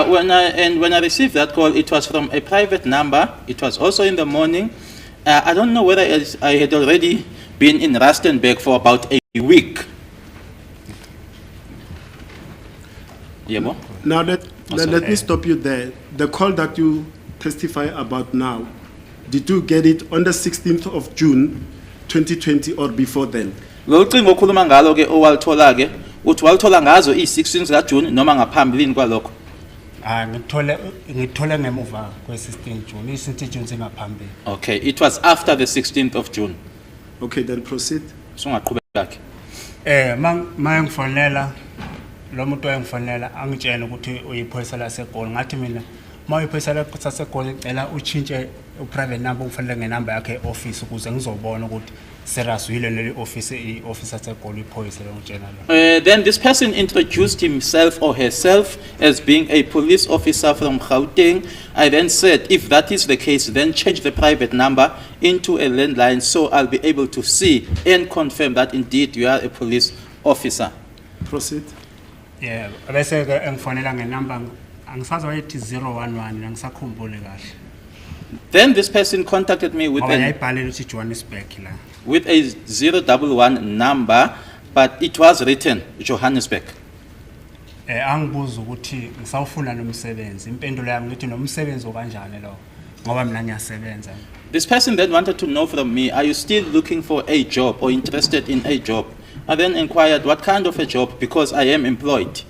When I received that call, it was from a private number. It was also in the morning. I don't know whether I had already been in Rustenburg for about a week. Yeah, Now let me stop you there. The call that you testify about now, did you get it on the 16th of June 2020 or before then? Locingo okhuluma ngalo ke owalithola ke uthi walithola ngazo i16 zika June noma ngaphambilini kwalokho. Ngithole ngemuva kwe16 June, i16 June singaphambili. Okay, it was after the 16th of June. Okay, then proceed. Sungaqhubeka ke. Mangifonela lo muntu oyangifonela angitshela ukuthi uyiphoyisa laseGoli, ngathi mina mawuyiphoyisa laseGoli ecela uchintshe private number ufanele ngenamba yakhe office ukuze ngizobona ukuthi serious yile leli office yaseGoli iphoyisa lo ngitshela lo. Then this person introduced himself or herself as being a police officer from Gauteng. I then said, if that is the case, then change the private number into a landline so I'll be able to see and confirm that indeed you are a police officer. Proceed. Yeah, bese ke engifonela ngenamba angisazi wayethi 011 ngisakhumbule kahle. Then this person contacted me with with a 011 number, but it was written Johannesburg. Angibuza ukuthi ngisawufuna nomsebenzi. Impendulo yami ngithi nomsebenzi okanjani lo ngoba mina ngiyasebenza. This person then wanted to know from me, are you still looking for a job or interested in a job? I then inquired, what kind of a job, because I am employed.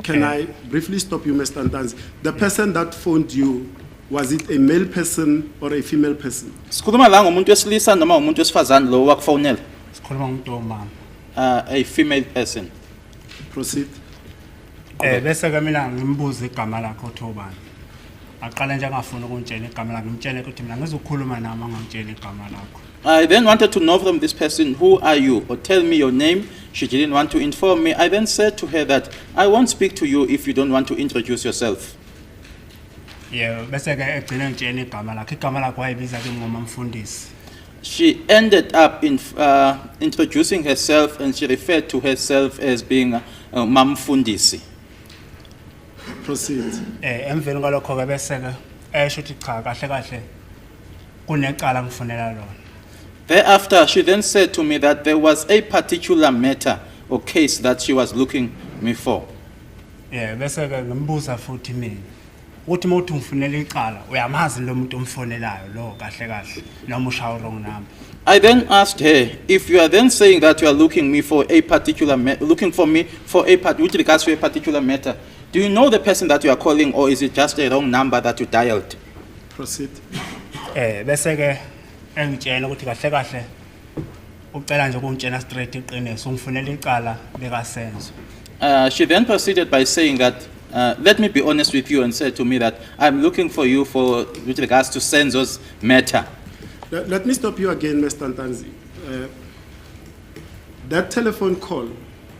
Can I briefly stop you, Mr. Ntanzi? The person that phoned you, was it a male person or a female person? Sikhuluma la ngomuntu wesilisa noma umuntu wesifazane lo wakufonela? Sikhuluma ngomuntu omama. A female person. Proceed. Bese ke mina ngimbuza igama lakho Thobani. Aqala nje angafuna ukungitshela igama lakho, ngimtshele ukuthi mina ngizokhuluma nami angangitshela igama lakho. I then wanted to know from this person, who are you, or tell me your name. She didn't want to inform me. I then said to her that I won't speak to you if you don't want to introduce yourself. Yeah, bese ke egcina ngitshela igama lakho. Igama lakho wayibiza ke ngoma mfundisi. She ended up in introducing herself, and she referred to herself as being Mamfundisi. Proceed. Emveni kwalokho ke bese ke esho ukuthi cha kahle kahle kunecala ngifunela lona. Thereafter, she then said to me that there was a particular matter or case that she was looking me for. Yeah, bese ke ngimbuza futhi mina. Uthi mawuthi ngifunela icala, uyamazi lo muntu omfonelayo lo kahle kahle noma ushawo wrong number. I then asked her, if you are then saying that you are looking me for a particular looking for me for a with regards to a particular matter, do you know the person that you are calling, or is it just a wrong number that you dialed? Proceed. Bese ke engitshela ukuthi kahle kahle ucela nje ukungitshela straight iqiniso ungifunela icala beka Senzo. She then proceeded by saying that let me be honest with you, and said to me that I'm looking for you with regards to Senzo's matter. Let me stop you again, Mr. Ntanzi. That telephone call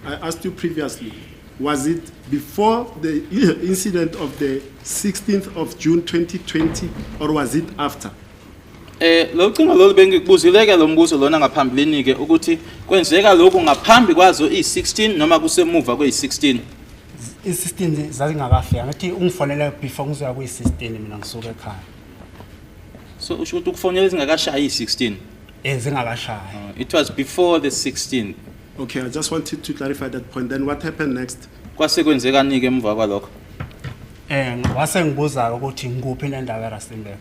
I asked you previously, was it before the incident of the 16th of June 2020, or was it after? Lo cingo lo bengikubuzileke lo mbuzo lona ngaphambilini ke ukuthi kwenzeka lokho ngaphambi kwazo i16 noma kusemuva kwe16. I16 zazingakafika ngathi ungifonela before ngizoya kwi16 mina ngisuka ekhaya. So usho ukuthi ukufonela izingakashayi i16? Zingakashaya. It was before the 16th. Okay, I just wanted to clarify that point. Then what happened next? Kwase kwenzeka nike emva kwalokho? Wase ngibuza ukuthi ngikuphi nendawo eRustenburg.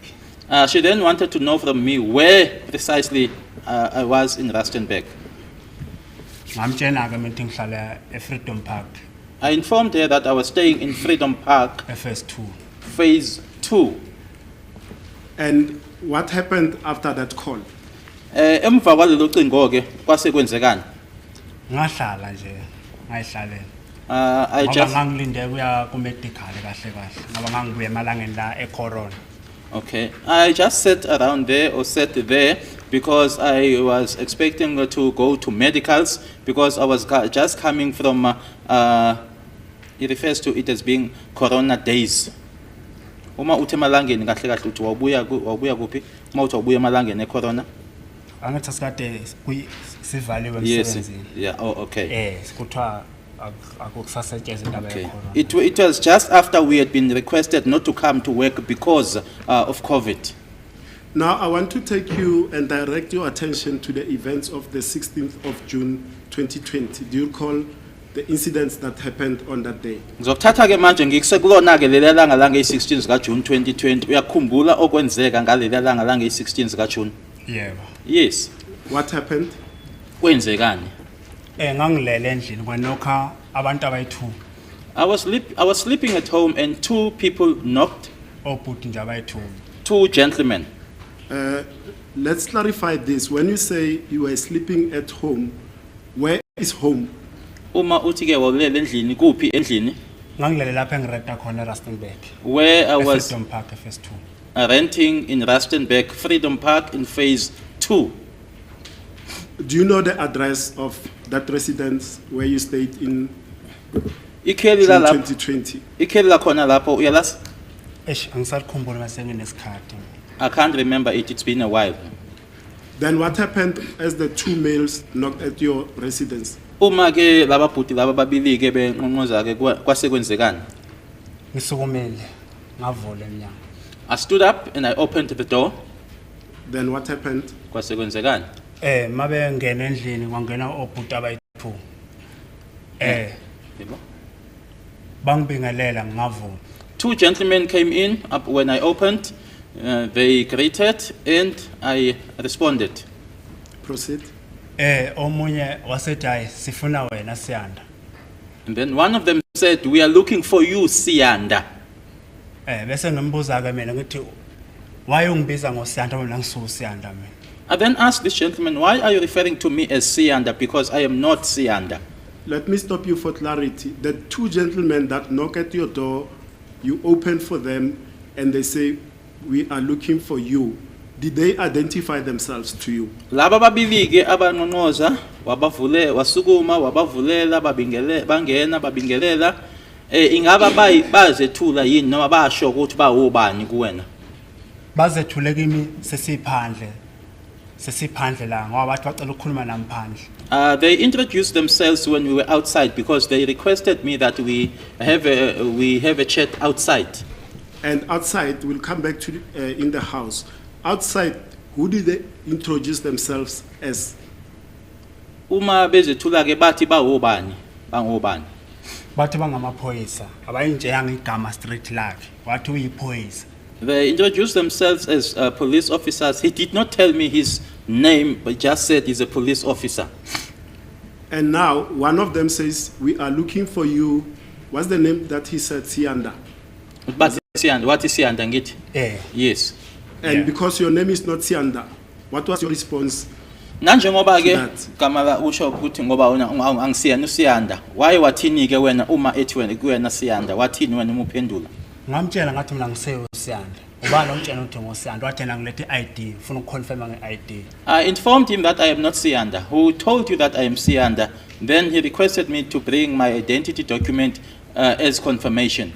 She then wanted to know from me where precisely I was in Rustenburg. Ngamtshela ke mina ngihlala eFreedom Park. I informed her that I was staying in Freedom Park, Phase 2. And what happened after that call? Emva kwalelo cingo ke kwase kwenzekani? Ngahlala nje, ngayihlalela. I just ngangilinde kuya ku medical kahle kahle ngoba ngangibuye emalangeni la eCorona. Okay, I just sat around there or sat there because I was expecting to go to medicals because I was just coming from, it refers to it as being Corona days. Uma uthi emalangeni kahle kahle uthi wabuya kuphi? Uma uthi wabuya emalangeni eCorona? Angathi asikade sivaliwe emsebenzini. Yeah, oh okay. Sikuthiwa akusasetshenziswa indaba Okay. yecorona. It was just after we had been requested not to come to work because of COVID. Now, I want to take you and direct your attention to the events of the 16th of June 2020. Do you recall the incidents that happened on that day? Ngizokuthatha ke manje ngikusekulona ke leli langa lange 16 zika June 2020. Uyakhumbula okwenzeka ngaleli langa lange 16 zika June? Yebo. Yes. What happened? Kwenzekani? Ngangilele endlini kwenokha abantu abayi2 I was sleeping at home and two people knocked, obhuti nje abayi2. two gentlemen. Let's clarify this. When you say you were sleeping at home, where is home? Uma uthi ke wawulele endlini kuphi endlini? Ngangilele lapha engirenta khona eRustenburg. Where I was Freedom Park phase 2. renting in Rustenburg, Freedom Park in phase 2. Do you know the address of that residence where you stayed in Ikheli June la lapho, 2020? ikheli la khona lapho uyalazi? Angisakhumbuli mase nginesikhathi. I can't remember it, it's been a while. Then what happened as the two males knocked at your residence? Uma ke laba bhuti laba babili ke benqonqoza ke kwasekwenzekani? Ngisukumile ngavula emnyango. I stood up and I opened the door. Then what happened? Kwasekwenzekani? Mabe ngena endlini kwangena obhuti abayi2. Yebo. Bangibingelela ngavula. Two gentlemen came in up when I opened. They greeted and I responded. Proceed. Omunye wasethi hayi sifuna wena Siyanda. And then one of them said, "We are looking for you, Siyanda." Bese ngimbuza ke mina ngithi why ungibiza ngoSiyanda mina ngisuku Siyanda mina. I then asked this gentleman, "Why are you referring to me as Siyanda? Because I am not Siyanda." Let me stop you for clarity. The two gentlemen that knock at your door, you open for them and they say, "We are looking for you." Did they identify themselves to you? Laba babili ke abanqonqoza wabavule wasukuma wabavulela bangena babingelela ingaba bazethula yini noma basho ukuthi bawobani kuwena? Bazethule kimi sesiphandle la ngoba bathi bacela ukukhuluma nami phandle. They introduced themselves when we were outside because they requested me that we have a chat outside. And outside, we'll come back to in the house. Outside, who did they introduce themselves as? Uma bezethula ke bathi bangobani? Bathi bangamaphoyisa abayinje yangigama street lakhe wathi uyiphoyisa. They introduced themselves as police officers. He did not tell me his name, but just said he's a police officer. And now, one of them says, "We are looking for you." What's the name that he said? Siyanda. But Siyanda, what is Siyanda ngithi? Yes. And Yeah. because your name is not Siyanda, what was your response? Nanjengoba ke That. Kamala usho ukuthi ngoba wena angisiyana uSiyanda. Why wathini ke wena uma ethi wena kuyena Siyanda? Wathini wena umuphendula? Ngamtshela ngathi mina ngiseyo Siyanda. Ubani omtshela ukuthi ngoSiyanda wathi na ngilethe ID ufuna ukuconfirma ngeID. I informed him that I am not Siyanda. Who told you that I am Siyanda? Then he requested me to bring my identity document as confirmation.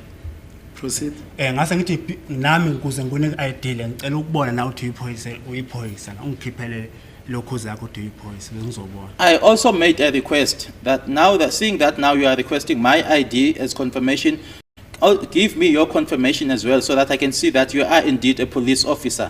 Proceed. Ngase ngithi nami ukuze ngikunike ID le ngicela ukubona na uthi uyiphoyisa ungikhiphele lokho zakho uthi uyiphoyisa ngizobona. I also made a request that seeing that now you are requesting my ID as confirmation, give me your confirmation as well so that I can see that you are indeed a police officer.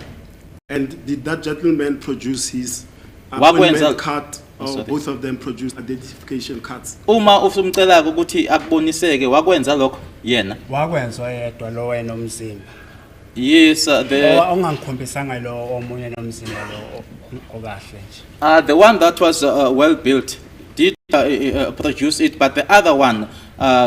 And did that gentleman produce his Wakwenza- appointment card, or Sorry. both of them produced identification cards? Uma ufumcela ukuthi akuboniseke wakwenza lokho yena. Wakwenzwa yedwa lo wena omzimba. Yes, Ongangikhombisanga lo omunye nomzimba lo okahle nje. the one that was well built did produce it, but the other one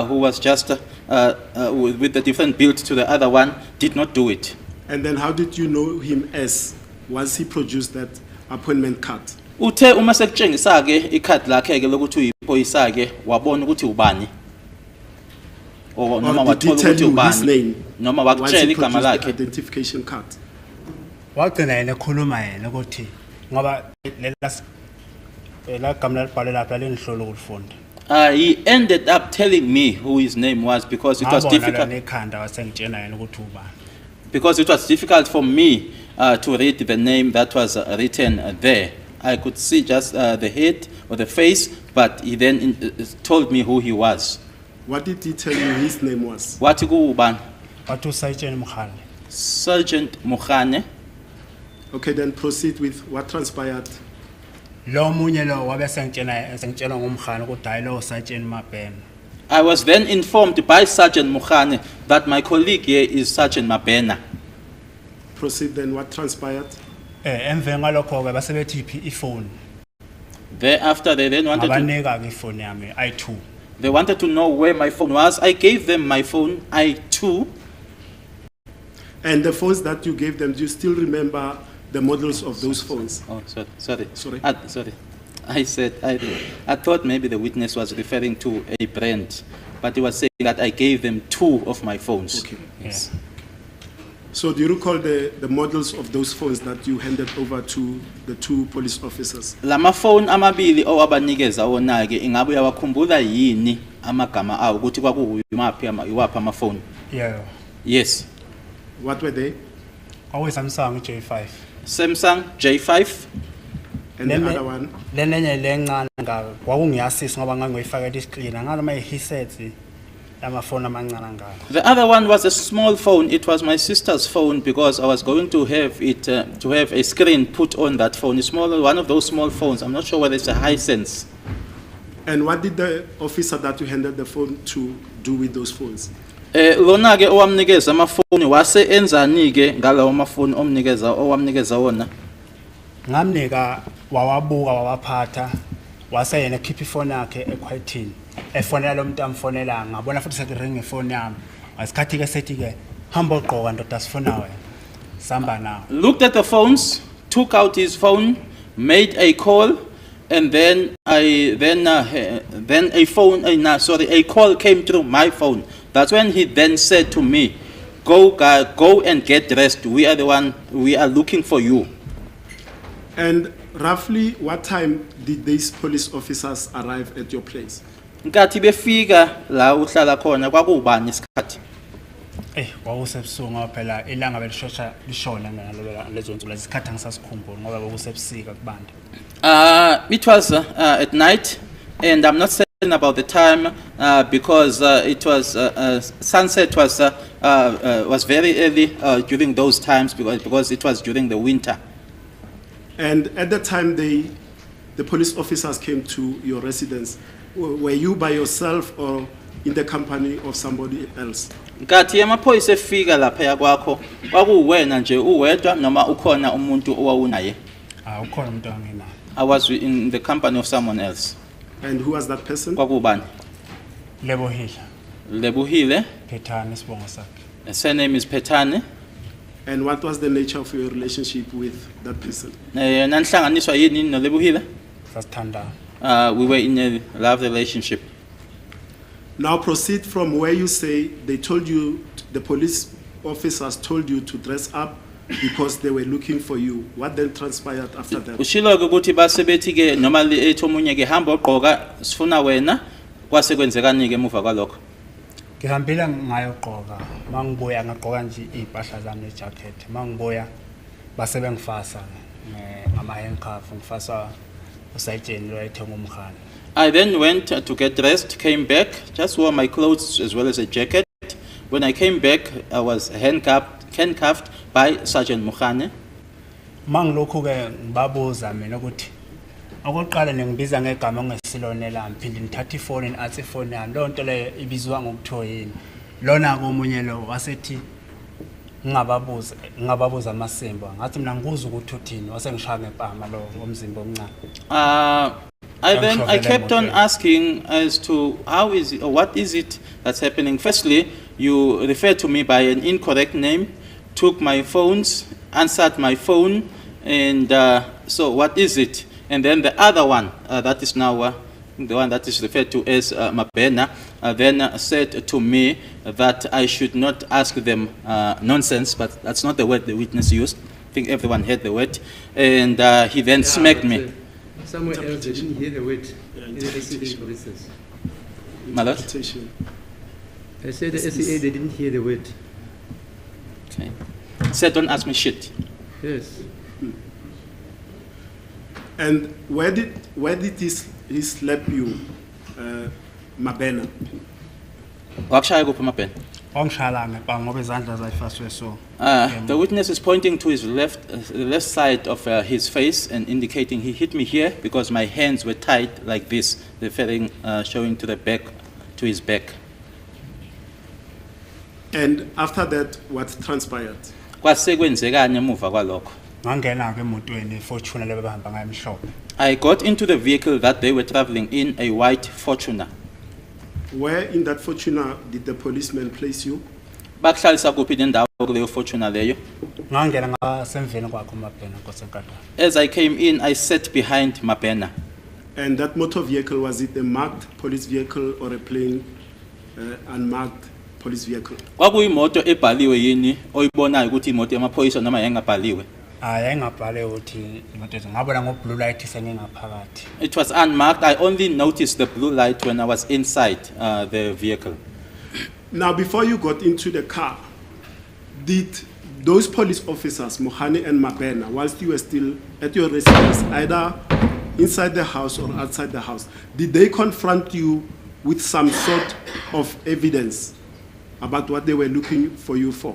who was just with the different build to the other one did not do it. And then how did you know him as? Once he produced that appointment card? Uthe uma sekutshengisa ke ikhadi lakhe ke lokuthi uyiphoyisa ke wabona ukuthi ubani. Or noma Or did he wathola tell ukuthi you his ubani name? noma Once wakutshela he igama produced the lakhe. identification card. Wagcina yena ekhuluma yena ukuthi ngoba la gama labhalwe lapha lengihlolo ukulifunda. He ended up telling me who his name was because it was difficult. Nekhanda wasengitshela yena ukuthi ubani. Because it was difficult for me to read the name that was written there. I could see just the head or the face, but he then told me who he was. What did he tell you his name was? Wathi kuubani? wathi usayitsheni mkhane Sergeant Mukhane. Okay, then proceed with what transpired. lo munye lo wabe sengitshela ngomkhane ukuthi hayi lo usayitsheni Mabhena. I was then informed by Sergeant Mukhane that my colleague here is Sergeant Mabena. Proceed then, what transpired? Emve ngalokho ke basebethi iphi ifone Thereafter, they then wanted to, abanika ke ifone yami i2 they wanted to know where my phone was. I gave them my phone, I2. And the phones that you gave them, do you still remember the models of those phones? Oh, sorry. Sorry? Sorry. I said, I thought maybe the witness was referring to a brand, but he was saying that I gave them 2 of my phones. Okay. Yes. So do you recall the models of those phones that you handed over to the 2 police officers? Lama phone amabili owabanikeza wona ke ingabe uyawakhumbula yini amagama awo ukuthi kwakuyimaphi iwaphi ama phone? yeah Yes. What were they? always Samsung J5 Samsung J5. And the other one? lenenye lencane kwakungiyasisi ngoba ngangoyifakela iscreen ngalo my headsets amafoni amancane ngalo. The other one was a small phone. It was my sister's phone because I was going to have it to have a screen put on that phone. A small one of those small phones. I'm not sure whether it's a Hisense. And what did the officer that you handed the phone to do with those phones? Lona ke owamnikeza amafoni wase enzani ke ngalawo amafoni owamnikeza wona? Ngamnika wawabuka wawaphatha wase yena khipha ifoni yakhe ekhwethini efonela lo muntu amfonela ngabona futhi sekuringa ifoni yami asikhathi ke sethi ke hamba uqoka ndoda sifona wena samba nawe. Looked at the phones, took out his phone, made a call, and then a call came through my phone. That's when he then said to me, go and get dressed. We are looking for you. And roughly what time did these police officers arrive at your place? Nkathi befika la uhlala khona kwakubani isikhathi? Kwakusebusuku ngoba phela ilanga belishosha lishona lezo nsuku lesikhathi angisasikhumbuli ngoba kwakusebusika kubanda. It was at night, and I'm not certain about the time because it was sunset was very early during those times because it was during the winter. And at the time the police officers came to your residence, were you by yourself or in the company of somebody else? Nkathi amaphoyisa efika lapha kwakho kwakuwena nje uwedwa noma ukhona umuntu owawunaye? Ukhona umuntu angena. I was in the company of someone else. And who was that person? Kwakubani? Lebuhile. Phethane isibongo sakhe. His surname is Phethane. And what was the nature of your relationship with that person? Nanihlanganiswa yini no Lebuhile? Sasithandana. We were in a love relationship. Now proceed from where you say they told you, the police officers told you to dress up because they were looking for you. What then transpired after that? Ushilo ukuthi basebethi ke noma ethi omunye ke hamba ogqoka sifuna wena kwase kwenzekani ke emuva kwalokho? Ngihambile ngayogqoka mangibuya ngagqoka nje impahla zami nejacket mangibuya base bengifasa ngama handcuff ngifasa usayitsheni lo ethenga umkhane. I then went to get dressed, came back, just wore my clothes as well as a jacket. When I came back, I was handcuffed by Sergeant Mukhane. Mangilokhu ke ngibabuza mina ukuthi okokuqala nengibiza ngegama ongesilonela ngiphinde ngithatha ifoni athi ifoni yami lo nto le ibizwa ngokuthiwa yini lona komunye lo wasethi ngingababuza amasimba ngathi mina ngibuza ukuthi uthini wase ngishaya ngempama lo omzimba omncane. I kept on asking as to how is it or what is it that's happening. Firstly, you referred to me by an incorrect name, took my phones, answered my phone, and so what is it? And then the other one, that is now the one that is referred to as Mabena, then said to me that I should not ask them nonsense, but that's not the word the witness used. I think everyone heard the word. And he then smacked me. Somewhere else they didn't hear the word in the SCA, for instance. My lord? I said the SCA, they didn't hear the word. Okay. Said don't ask me shit. Yes. And where did this he slapped you, Mabena? Wakushaya kuphi mabhena? Wangishaya ngempama ngoba izandla zayifaswe so. The witness is pointing to his left side of his face and indicating he hit me here because my hands were tied like this, referring, showing to the back, to his back. And after that, what transpired? Kwasekwenzekani emuva kwalokho? Ngangena ke emotweni eFortuna lebehamba ngayo emhlophe. I got into the vehicle that they were traveling in, a white Fortuner. Where in that Fortuna did the policeman place you? Bakuhlalisa kuphi nendawo kuleyo Fortuner leyo? Ngangena ngasemveni kwakho mabhena nkosenkantolo. As I came in, I sat behind Mabena. And that motor vehicle, was it a marked police vehicle or a plain unmarked police vehicle? Kwakuyimoto ebhaliwe yini oyibonayo ukuthi imoto yamaphoyisa noma yayingabhaliwe? Ayengabhale ukuthi imoto ngabona ngo blue light sengingaphakathi. It was unmarked. I only noticed the blue light when I was inside the vehicle. Now, before you got into the car, did those police officers, Mohane and Mabena, whilst you were still at your residence, either inside the house or outside the house, did they confront you with some sort of evidence about what they were looking for you for?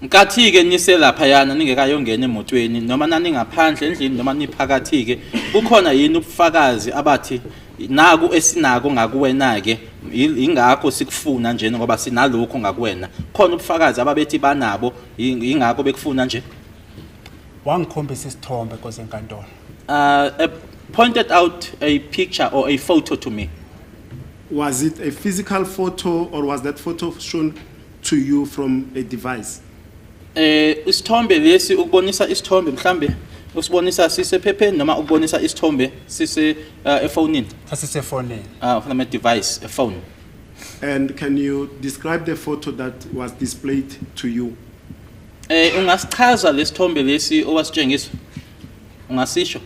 Nkathi ke nise lapha yana ningekayongena emotweni noma naningaphandle endlini noma niphakathi ke kukhona yini ubufakazi abathi naku esinako ngakuwena ke ingakho sikufuna nje ngoba sinalokho ngakuwena khona ubufakazi ababethi banabo ingakho bekufuna nje? Wangikhombisa isithombe nkosenkantolo. Pointed out a picture or a photo to me. Was it a physical photo or was that photo shown to you from a device? Isithombe lesi ukubonisa isithombe mhlambe usibonisa sisephepheni noma ukubonisa isithombe sise efonini? Sasisefonini. From a device, a phone. And can you describe the photo that was displayed to you? Ungasichaza lesithombe lesi owasitshengisa? Ungasisho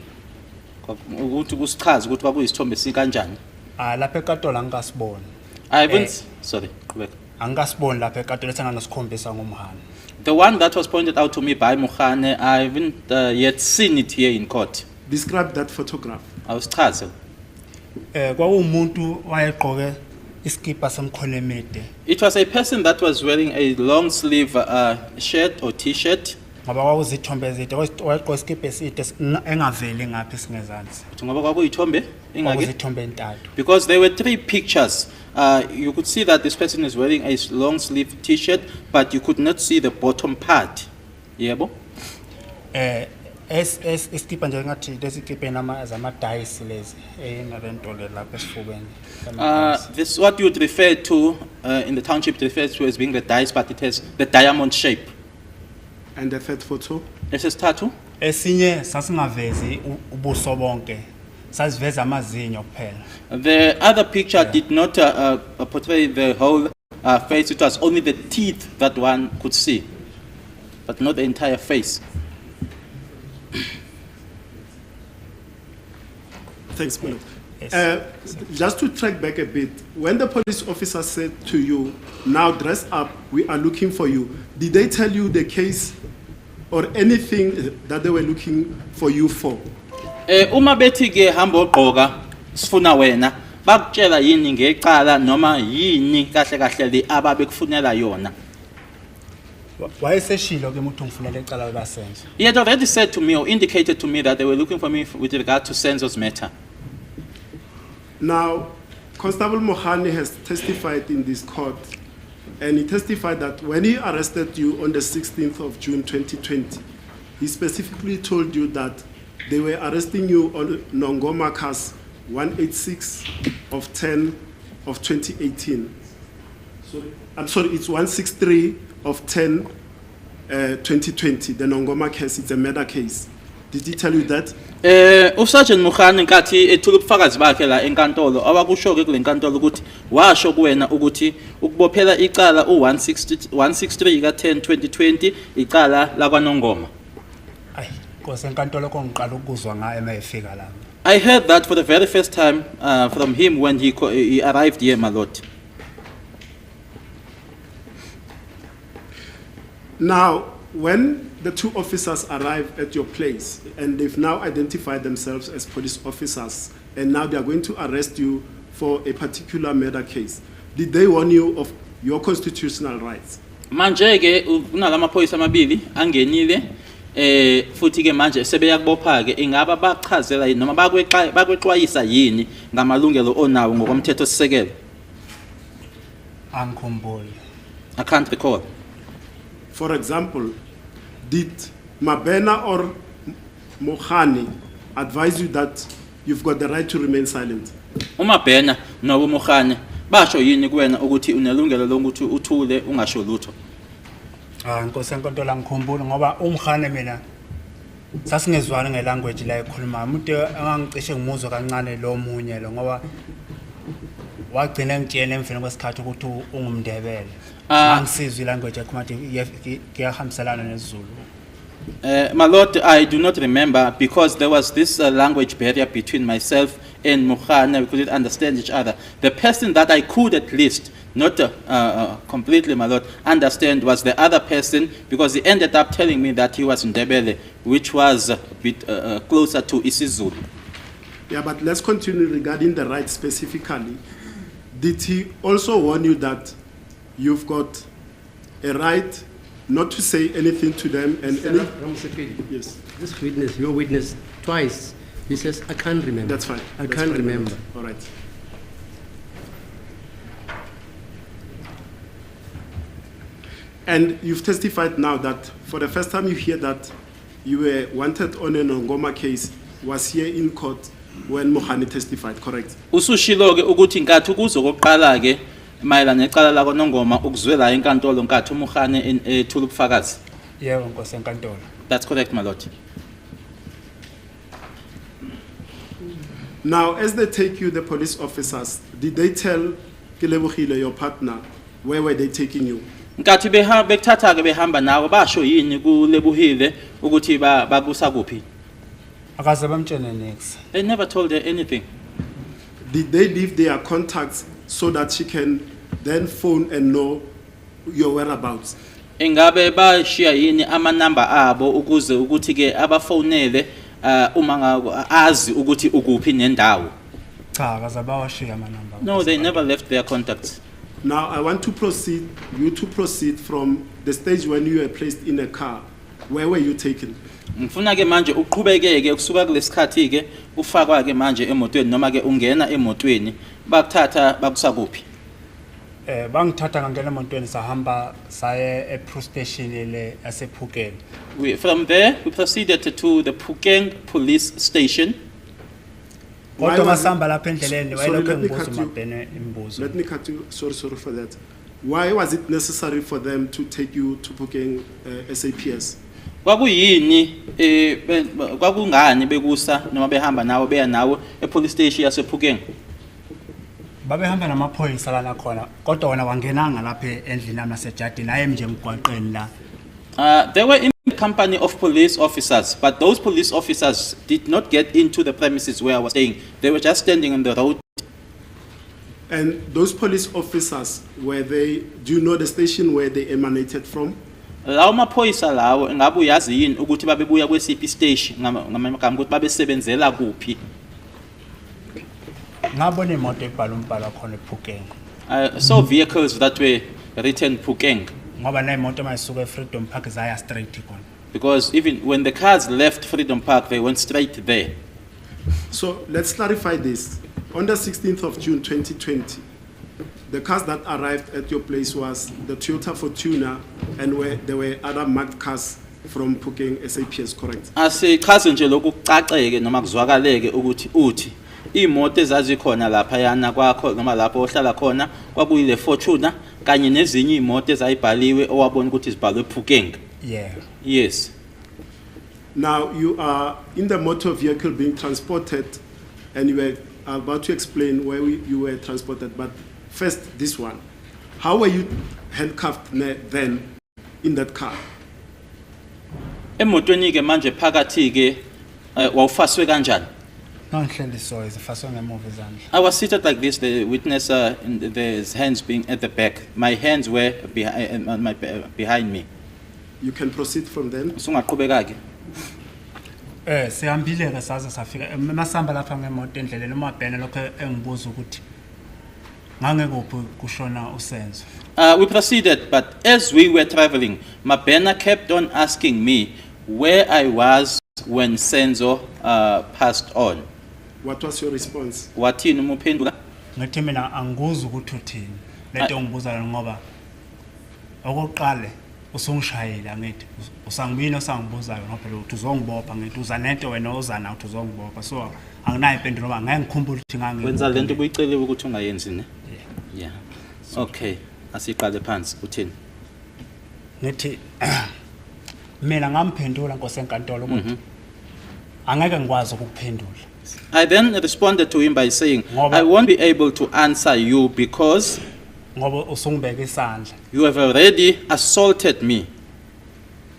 ukuthi kusichaza ukuthi kwakuyisithombe sikanjani? Lapha enkantolo angasiboni. I haven't, sorry, correct. Angasiboni lapha enkantolo sengangasikhombisa ngomhana. The one that was pointed out to me by Mohane, I haven't yet seen it here in court. Describe that photograph. Awusichaze. Kwawumuntu wayegqoke iskipa semkhono emide. It was a person that was wearing a long sleeve shirt or t-shirt. Ngoba kwakuzithombe ezide wayegqoka iskipa eside engaveli ngapha singezansi. Ngoba kwakuyithombe ingake? Kwakuzithombe entathu. Because there were 3 pictures. You could see that this person is wearing a long sleeve t-shirt, but you could not see the bottom part. Yebo? Iskipa nje ngathi lesikipa nama zamadayisi lezi enabentole lapha esifubeni. This is what you would refer to in the township refers to as being the dice, but it has the diamond shape. And the third photo? Esesithathu? Esinye sasingavezi ubuso bonke. Sasiveza amazinyo kuphela. The other picture did not portray the whole face. It was only the teeth that one could see, but not the entire face. Thanks, Milo. Yes. Just to track back a bit, when the police officer said to you, now dress up, we are looking for you, did they tell you the case or anything that they were looking for you for? Uma bethi ke hamba ogqoka sifuna wena bakutshela yini ngecala noma yini kahle kahle le ababekufunela yona? Wayeseshilo ke umuntu ngifunela ecala la Senzo. He had already said to me or indicated to me that they were looking for me with regard to Senzo's matter. Now, Constable Mohane has testified in this court, and he testified that when he arrested you on the 16th of June 2020, he specifically told you that they were arresting you on Nongoma Case 186 of 10 of 2018. I'm sorry, it's 163 of 10 2020, the Nongoma case, it's a murder case. Did he tell you that? Usergeant Mohane nkathi ethula ubufakazi bakhe la enkantolo abakusho ke kule nkantolo ukuthi washo kuwena ukuthi ukubophela icala u163 ka10 2020 icala la kwaNongoma. Ay, Nkosi enkantolo kongiqala ukuzwa ngaye mayefika la. I heard that for the very first time from him when he arrived here, my lord. Now, when the 2 officers arrive at your place and they've now identified themselves as police officers and now they are going to arrest you for a particular murder case. Did they warn you of your constitutional rights? Manje ke kunalamaphoyisa amabili angenile futhi ke manje sebeyakubopha ke ingaba bachazela yini noma bakwexwayisa yini ngamalungelo onawo ngokomthetho sisekelo. Angikhumbuli. I can't recall. For example, did Mabena or Mohani advise you that you've got the right to remain silent? Umabhena noba uMokhane basho yini kuwena ukuthi unelungelo lokuthi uthule ungasho lutho? Inkosi enkantolo angikhumbuli ngoba umkhane mina sasingezwani ngelanguage la ekhuluma umuntu angangicishe ngimuzwe kancane lo munye lo ngoba wagcina ngitshela emveni kwesikhathi ukuthi ungumndebele angisizwe ilanguage ekhuluma ukuthi kuyahambiselana nesiZulu. My Lord, I do not remember because there was this language barrier between myself and Mokhane. We couldn't understand each other. The person that I could at least, not completely, my Lord, understand was the other person because he ended up telling me that he was Ndebele, which was a bit closer to isiZulu. Yeah, but let's continue regarding the rights specifically. Did he also warn you that you've got a right not to say anything to them and yes. This witness, your witness, twice, he says, I can't remember. That's fine. I That's can't fine. remember. All right. And you've testified now that for the first time you hear that you were wanted on an Ngoma case was here in court when Mohani testified, correct? Usushilo ke ukuthi nkathi kuzokuqala ke mayelana necala lakho noNgoma ukuzwela enkantolo nkathi uMokhane ethula ubufakazi. Yebo Nkosi enkantolo. That's correct, my Lord. Now, as they take you, the police officers, did they tell Kilebogile, your partner, where were they taking you? Nkathi bekuthatha ke behamba nawe basho yini kuLebuhile ukuthi bakusa kuphi? Akaze bamtshene next. They never told her anything. Did they leave their contacts so that she can then phone and know your whereabouts? Ingabe bashiya yini amanamba abo ukuze ukuthi ke abafonele uma azi ukuthi ukuphi nendawo? Cha, akaze bawashiya amanamba. No, they never left their contacts. Now, I want to proceed, you to proceed from the stage when you were placed in a car. Where were you taken? Ngifuna ke manje uqhubekeke kusuka kulesikhathi ke ufakwa ke manje emotweni noma ke ungena emotweni bakuthatha bakusa kuphi? Bangithatha ngangena emontweni sahamba saye e-Pro station le yasePhukeng. From there we proceeded to the Phukeng police station. Why Kodwa was it- masamba lapha endleleni Sorry, wayelokho let me ngibuza cut you. uMabhene imibuzo. Let me cut you, sorry for that. Why was it necessary for them to take you to Pukeng SAPS? Kwakuyini kwakungani bekusa noma behamba nawe beya nawe epolice station yasePhukeng? Babehamba namaphoyisa lana khona kodwa wona wangenanga lapha endlini nami nasejardini aye nje emgwaqeni la. They were in the company of police officers, but those police officers did not get into the premises where I was staying. They were just standing on the road. And those police officers, were they, do you know the station where they emanated from? Lawo maphoyisa lawo ngabe uyazi yini ukuthi babebuya kwesiphi station ngamagama ukuthi babesebenzela kuphi? Ngabona imoto ebhala umbhalo khona ePhukeng. I saw vehicles that were written Phukeng Ngoba na imoto mayisuka eFreedom Park zaya straight khona. because even when the cars left Freedom Park, they went straight there. So let's clarify this. On the 16th of June 2020, the cars that arrived at your place was the Toyota Fortuner and there were other marked cars from Pukeng SAPS, correct? Asichaze nje lokucaceke noma kuzwakaleke ukuthi uthi imoto ezazikhona lapha yana kwakho noma lapho ohlala khona kwakuyile Fortuner kanye nezinye imoto ezayibhaliwe owabona ukuthi zibhalwe Phukeng. Yeah. Yes. Now you are in the motor vehicle being transported and you were about to explain where you were transported, but first this one. How were you handcuffed then in that car? Emotweni ke manje phakathi ke wawufaswe kanjani? Ngihleli so izifaswe ngemuva izandla. I was seated like this, the witness his hands being at the back. My hands were behind me. You can proceed from then. Usungaqhubeka ke. sihambile ke saze safika masihamba lapha ngemoto endleleni uMabhena lokho engibuza ukuthi ngangekuphi kushona uSenzo. We proceeded, but as we were traveling, Mabena kept on asking me where I was when Senzo passed on. What was your response? Wathini umuphendula? Ngathi mina angibuza ukuthi uthini. Lento ngibuza ngoba okokuqala usungishayela ngithi usangibini osangibuzayo ngoba phela uthi uzongibopha ngithi uza nento wena ozana uthi uzongibopha, so anginayo impendulo ngoba ngeke ngikhumbule ukuthi ngangeke. Wenza lento ubuyicele ukuthi ungayenzi ne? Yeah. Okay. Asiqale phansi uthini? Ngithi mina ngamphendula nkosenkantolo ukuthi angeke ngikwazi ukuphendula. I then responded to him by saying, I won't be able to answer you because Ngoba usungibeka isandla. you have already assaulted me.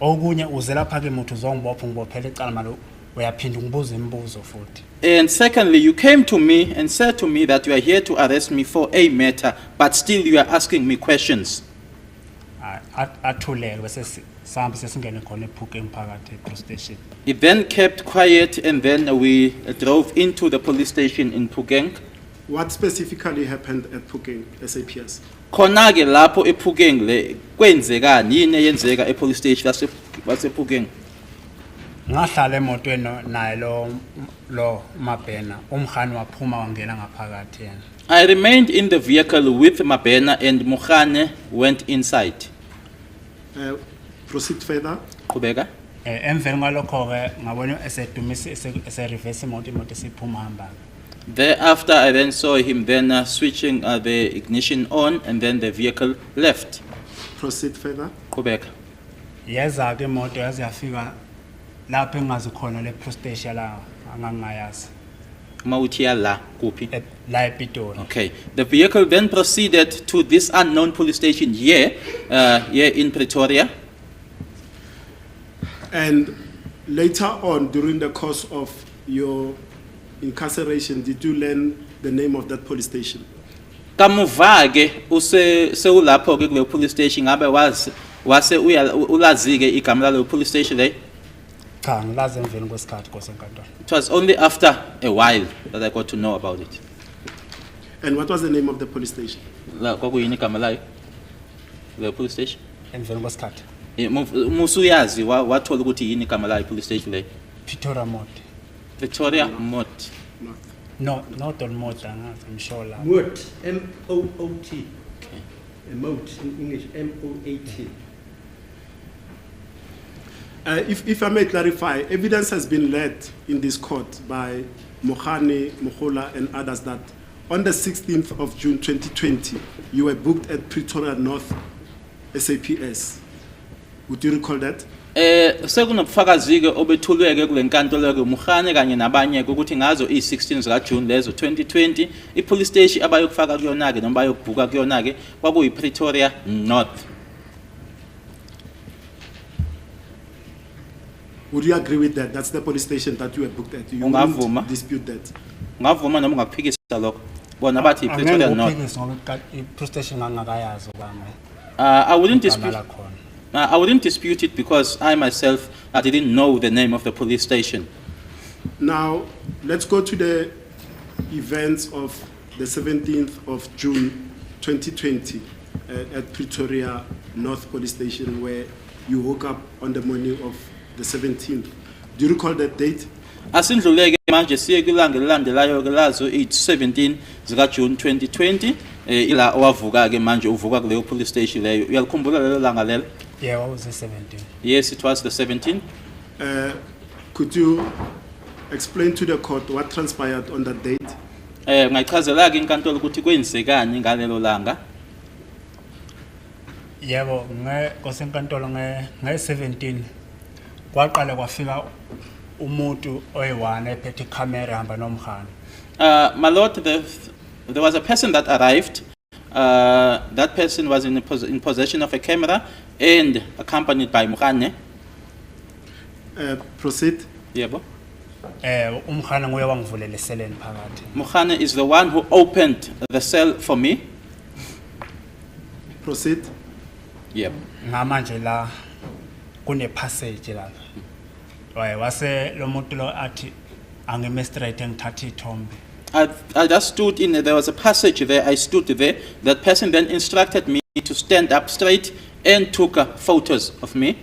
Okunye uze lapha ke umuntu uzongibopha ngibophela icala malo uyaphinda ungibuza imibuzo futhi. And secondly, you came to me and said to me that you are here to arrest me for a matter, but still you are asking me questions. Athuleke bese sihamba sesingene khona ePhukeng phakathi ePolice station. He then kept quiet and then we drove into the police station in Phukeng. What specifically happened at Phukeng, SAPS? Khona ke lapho ePhukeng le kwenzekani yini eyenzeka epolice station lasePhukeng? Ngahlala emotweni naye lo Mabhena umkhani waphuma wangena ngaphakathi yena. I remained in the vehicle with Mabena and Mukhane went inside. Proceed further. Qhubeka. Emveni ngalokho ke ngabona esedumisa ese reverse imoto esiphuma hamba. Thereafter, I then saw him then switching the ignition on and then the vehicle left. Proceed further. Qhubeka. Yeza ke imoto yaze yafika lapho engazi khona le police station la angangayazi. Mawuthi la kuphi? La ePitori. Okay. The vehicle then proceeded to this unknown police station here in Pretoria. And later on, during the course of your incarceration, did you learn the name of that police station? Kamuva ke sewulapho ke kule police station ngabe wase ulazi ke igama lalo police station le? Cha ngilazi emveni kwesikhathi kosenkantolo. It was only after a while that I got to know about it. And what was the name of the police station? La kwakuyini igama layo? The police station? Emveni kwesikhathi. Musuyazi wathola ukuthi yini igama layo police station le? Pretoria Mot. Pretoria Mot. No, not on Mot, I'm sure la. Moot, M-O-O-T. Okay. A moat in English, M-O-A-T. If I may clarify, evidence has been led in this court by Mohane, Mohola, and others that on the 16th of June 2020, you were booked at Pretoria North SAPS. Would you recall that? Sekunobufakazi ke obethulweke kule nkantolo ke Mukhane kanye nabanye ukuthi ngazo i16 zika June lezo 2020 ipolice station abayokufaka kuyona ke noma bayokubhuka kuyona ke kwakuyi Pretoria North. Would you agree with that? That's the police station that you were booked at. You won't dispute that. Ngavuma noma ngakuphikisa lokho. Bona bathi Pretoria North. Police station ngangakayazi ubami. I wouldn't dispute it because I myself I didn't know the name of the police station. Now, let's go to the events of the 17th of June 2020 at Pretoria North Police Station where you woke up on the morning of the 17th. Do you recall that date? Asindluleke manje siye kulanga elandelayo ke lazo 17 zika June 2020 ila owavuka ke manje uvuka kuleyo police station leyo uyalikhumbula lelo langa lelo? Yeah, what was the 17th? Yes, it was the 17th. Could you explain to the court what transpired on that date? Ngayichazela ke inkantolo ukuthi kwenzekani ngalelo langa. Yebo, ngosenkantolo nge17 kwaqala kwafika umuntu oyiwana ephethe camera hamba nomkhana. My lord, there was a person that arrived. That person was in possession of a camera and accompanied by Mukhane. Proceed. Yebo. Umkhana nguye wangivulela eseleni phakathi. Mukhane is the one who opened the cell for me. Proceed. Yep. Ngamanje la kune passage la. wase lo muntu lo athi angime straight ngithatha ithombe. I just stood in, there was a passage there, I stood there. That person then instructed me to stand up straight and took photos of me.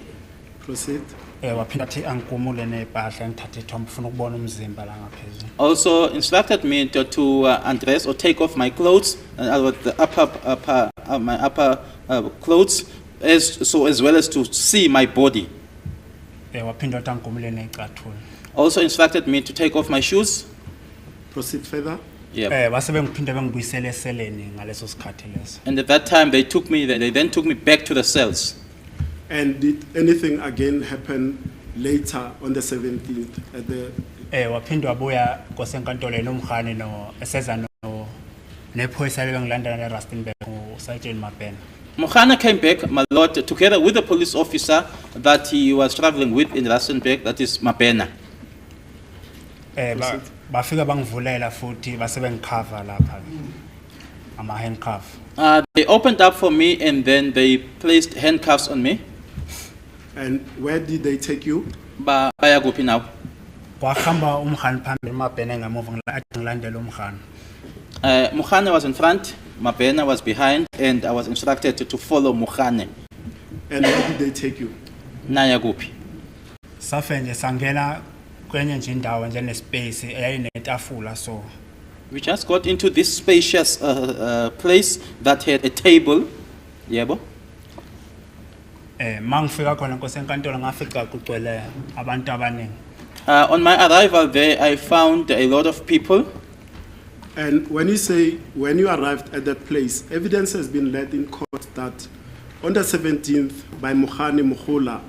Proceed. Waphinda athi angikumule nepahla ngithatha ithombe ufuna ukubona umzimba la ngaphezulu. Also instructed me to undress or take off my clothes, the my upper clothes, as well as to see my body. Waphinda athi angigumule necathulo. Also instructed me to take off my shoes. Proceed further. Yeah. Base bengiphinda bengibuyisele eseleni ngaleso sikhathi leso. And at that time they then took me back to the cells. And did anything again happen later on the 17th at the? Waphinda wabuya kosenkantolo enomkhane no eseza no nephoyisa lebengilandana eRustenburg uSergeant Mabena. Mokhana came back, my lord, together with the police officer that he was traveling with in Rustenburg, that is Mabena. Bafika bangivulela futhi base bengicover lapha ama handcuff. They opened up for me and then they placed handcuffs on me. And where did they take you? Baya kuphi now? Kwahamba umkhane phambili Mabena ngemuva ngilandela umkhane. Mokhane was in front, Mabena was behind, and I was instructed to follow Mokhane. And where did they take you? Naya kuphi. Safe nje sangena kwenye nje indawo nje nespace eyayinetafula so. We just got into this spacious place that had a table. Yebo. Mangifika khona kosenkantolo ngafica kugcwele abantu abaningi. On my arrival there, I found a lot of people. And when you arrived at that place, evidence has been led in court that on the 17th by Mokhane Mukhola,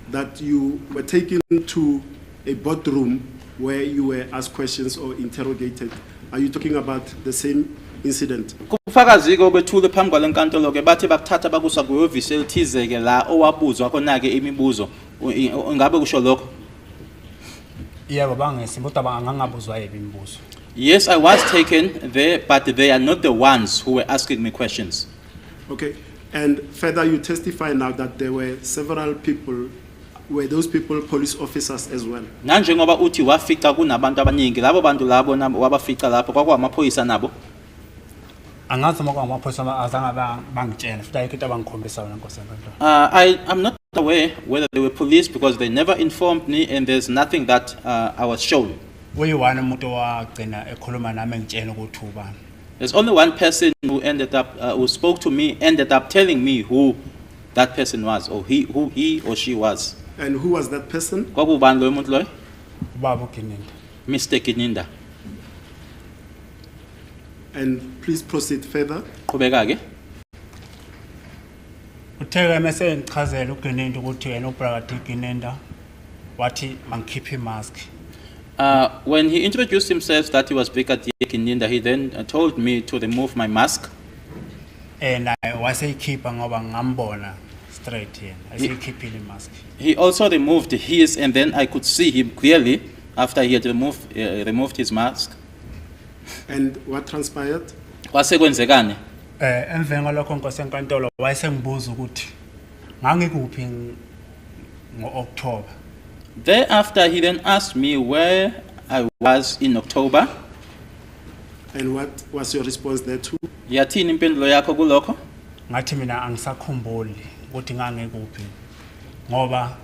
that you were taken to a boardroom where you were asked questions or interrogated. Are you talking about the same incident? Kufakazi ke obethule phambi kwalenkantolo ke bathi bakuthatha bakusa kuyovisi elithize ke la owabuzwa khona ke imibuzo ngabe kusho lokho? Yebo bangesimbo angangabuzwa yebo imibuzo. Yes, I was taken there, but they are not the ones who were asking me questions. Okay. And further, you testify now that there were several people. Were those people police officers as well? Nanjengoba uthi wafica kunabantu abaningi labo bantu labo wabafica lapho kwakwamaphoyisa nabo. Angazi uma kwamaphoyisa azange bangitshela futhi ayikho into abangikhombisa yona nkosenkantolo. I'm not aware whether they were police because they never informed me and there's nothing that I was shown. Uyiwani umuntu wagcina ekhuluma nami ngitshela ukuthi ubani. There's only one person who who spoke to me, ended up telling me who that person was, or who he or she was. And who was that person? Kwakubani loyo muntu loyo? Ubaba uGininda. Mr. Gininda. And please proceed further. Qhubeka ke. Utheke mase ngichazela uGininda ukuthi yena uBragwanath Gininda wathi mangikhiphe imask. When he introduced himself that he was Brigadier Gininda, he then told me to remove my mask. And I was keeper ngoba ngambona straight here. I say keeping the mask. He also removed his, and then I could see him clearly after he had removed his mask. And what transpired? Kwasekwenzekani? Emveni kwalokho nkosenkantolo wayesengibuza ukuthi ngangikuphi ngo-October. Thereafter, he then asked me where I was in October. And what was your response there too? Yathini impendulo yakho kulokho? Ngathi mina angisakhumbuli ukuthi ngangikuphi ngoba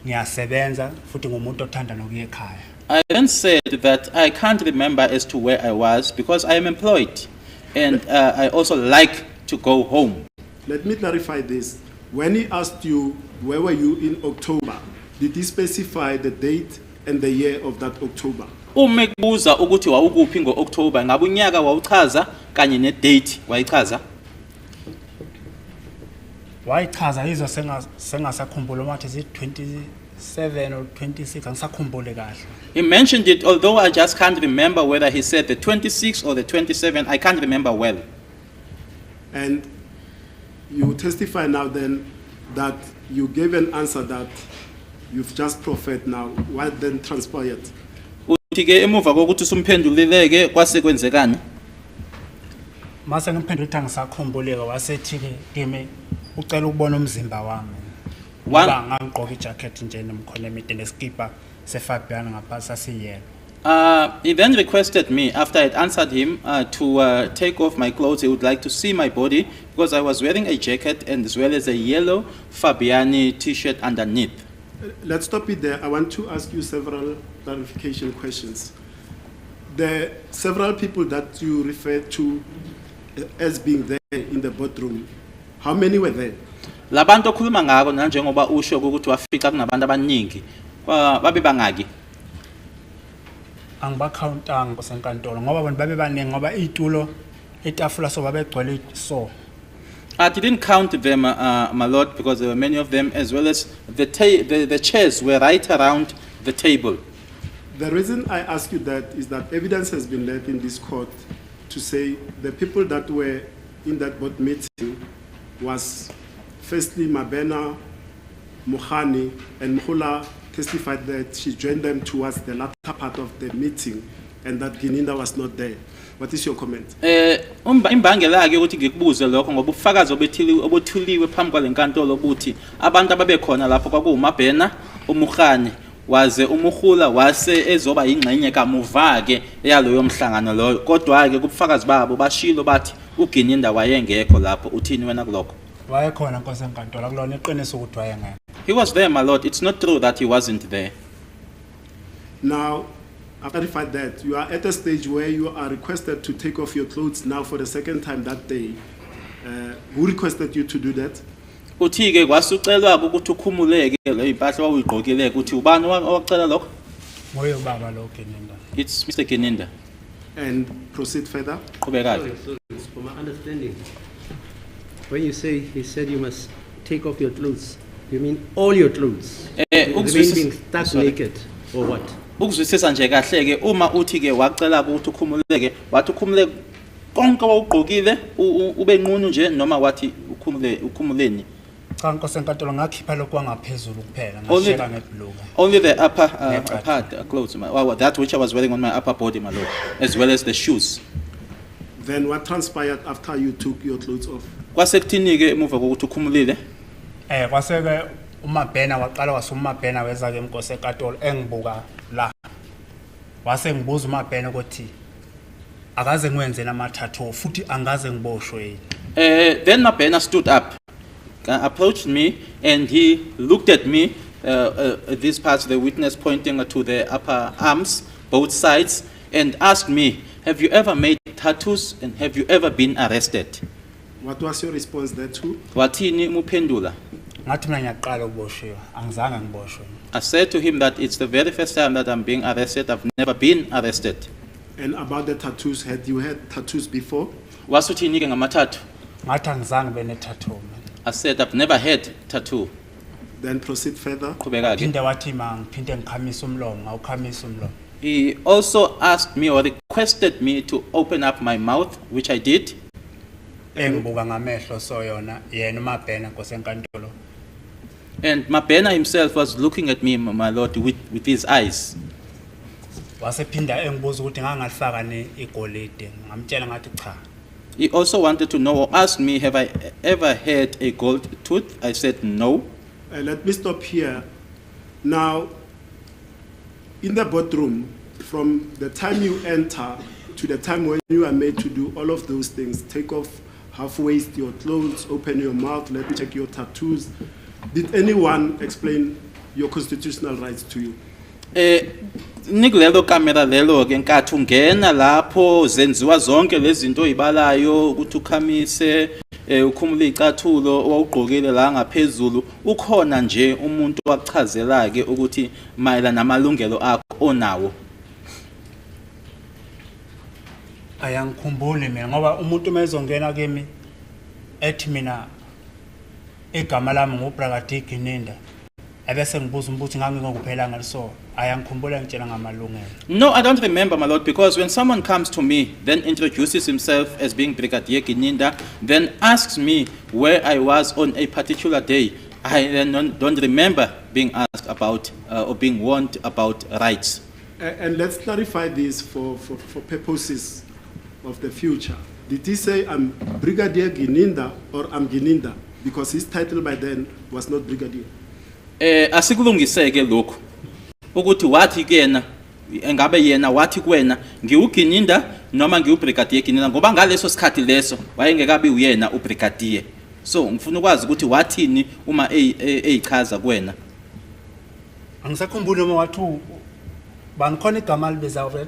ngiyasebenza futhi ngumuntu othanda nokuya ekhaya. I then said that I can't remember as to where I was because I am employed and I also like to go home. Let me clarify this. When he asked you where were you in October, did he specify the date and the year of that October? Uma ekubuza ukuthi wawukuphi ngo-October ngabe unyaka wawuchaza kanye ne-date wayichaza? Wayichaza yizo sengasakhumbula ukuthi is it 27 or 26 angisakhumbule kahle. He mentioned it, although I just can't remember whether he said the 26 or the 27. I can't remember well. And you testify now then that you gave an answer that you've just proffered now. What then transpired? Uthi ke emuva kokuthi usumphendulileke kwasekwenzekani? Mase ngiphendula ukuthi angisakhumbuleka wasethi ke kimi ucela ukubona umzimba wami. One, ngoba ngangigqoka ijacket nje nemkhono emide neskipa seFabian ngaphasi asiyelo. he then requested me, after I had answered him, to take off my clothes. He would like to see my body because I was wearing a jacket and as well as a yellow Fabiani t-shirt underneath. Let's stop it there. I want to ask you several clarification questions. The several people that you referred to as being there in the boardroom, how many were there? Labantu okhuluma ngako nanjengoba usho ukuthi wafica kunabantu abaningi. Babe bangaki? Angibacountanga kusenkantolo ngoba bona babe baningi ngoba izitulo etafula so babegcwele so. I didn't count them, my lord, because there were many of them, as well as the chairs were right around the table. The reason I ask you that is that evidence has been led in this court to say the people that were in that board meeting was firstly Mabena, Mohani, and Mhula testified that she joined them towards the latter part of the meeting and that Gininda was not there. What is your comment? Imbangela ke ukuthi ngikubuze lokho ngoba ubufakazi obethuliwe phambi kwalenkantolo ukuthi abantu ababe khona lapho kwakuMabena, uMukhane, waze uMukhula wase ezoba ingxenye kamuva ke yaloyo mhlangano loyo. Kodwa ke kubufakazi babo bashilo bathi uGininda wayengekho lapho. Uthini wena kulokho? Wayekhona nkosenkantolo kulona iqiniso ukuthi wayengekho. He was there, my lord. It's not true that he wasn't there. Now, after clarified that, you are at a stage where you are requested to take off your clothes now for the second time that day. Who requested you to do that? Uthi ke kwasucelwa ukuthi ukhumuleke le impahla wawuyigqokile ukuthi ubani owacela lokho? Ngoye ubaba lo Gininda. It's Mr. Gininda. And proceed further. Qhubekani. So, from my understanding, when you say he said you must take off your clothes, you mean all your clothes? Remain being stuck naked or what? Ukuzwisisa nje kahle ke uma uthi ke wacela ukuthi ukhumuleke wathi ukhumule konke wawugqokile ube nqunu nje noma wathi ukhumuleni? Cha nkosenkantolo ngakhipha lokho kwangaphezulu kuphela ngasheka ngebhuluka. Only the upper part clothes, that which I was wearing on my upper body, my lord, as well as the shoes. Then what transpired after you took your clothes off? Kwasekuthini ke emuva kokuthi ukhumulile? Kwaseke uMabena waqala wasuMabena weza ke nkosenkantolo engibuka la. Wase ngibuza uMabena ukuthi akaze ngwenze namathathu futhi angaze ngiboshwe yini. Then Mabena stood up, approached me, and he looked at me, this part, the witness pointing to the upper arms, both sides, and asked me, have you ever made tattoos and have you ever been arrested? What was your response there to? Wathini muphendula? Ngathi mina ngiyaqala ukuboshiwa angizange ngiboshwe. I said to him that it's the very first time that I'm being arrested. I've never been arrested. And about the tattoos, had you had tattoos before? Wasuthini ke ngamathathu? Ngathi angizange bene tattoo. I said I've never had tattoo. Then proceed further. Qhubeka ke. Phinde wathi mangiphinde ngikhamisa umlomo ngawukhamisa umlomo. He also asked me or requested me to open up my mouth, which I did. Engibuka ngamehlo so yona yena uMabena nkosenkantolo. And Mabena himself was looking at me, my lord, with his eyes. Wasephinda engibuza ukuthi ngangalifaka ne igolide ngamtshela ngathi cha. He also wanted to know or asked me, have I ever had a gold tooth? I said no. Let me stop here. Now, in the boardroom, from the time you enter to the time when you are made to do all of those things, take off half-waist your clothes, open your mouth, let me check your tattoos. Did anyone explain your constitutional rights to you? Nikulelo kamera lelo ke nkathi ungena lapho zenziwa zonke lezi zinto oyibalayo ukuthi ukhamise ukhumule icathulo owugqokile la ngaphezulu ukhona nje umuntu wachazela ke ukuthi mayela namalungelo akho onawo. Ayangikhumbuli mina ngoba umuntu mezongena kimi ethi mina igama lami nguBaragwanath Gininda ebese ngibuza umbuthi ngangingekuphela ngaliso ayangikhumbula ngitshela ngamalungelo. No, I don't remember, my lord, because when someone comes to me, then introduces himself as being Baragwanath Gininda, then asks me where I was on a particular day, I then don't remember being asked about or being warned about rights. And let's clarify this for purposes of the future. Did he say I'm Brigadier Gininda or I'm Gininda? Because his title by then was not Brigadier. Asikulungiseke lokho ukuthi wathi kuyena engabe yena wathi kuwena ngiuGininda noma ngiuBrigadier Gininda ngoba ngaleso sikhathi leso wayengekabi uyena uBrigadier. So ngifuna ukwazi ukuthi wathini uma eyichaza kuwena. Angisakhumbuli uma wathi banikhona igama libizayo vele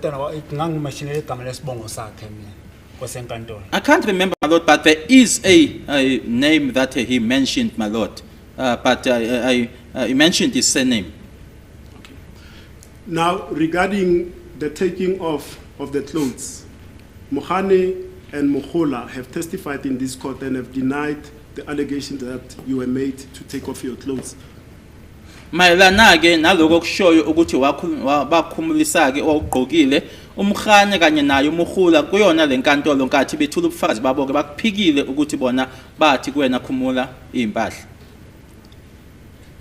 ngangimashine igama lesibongo sakhe mina kwasenkantolo. I can't remember, my lord, but there is a name that he mentioned, my lord. But he mentioned his surname. Now, regarding the taking off of the clothes, Mohane and Mohola have testified in this court and have denied the allegation that you were made to take off your clothes. Mayelana ke naloko kushoyo ukuthi bakhumulisa ke owugqokile umkhane kanye naye umuhula kuyona lenkantolo nkathi bethula ubufakazi babo ke bakuphikile ukuthi bona bathi kuwena khumula impahla.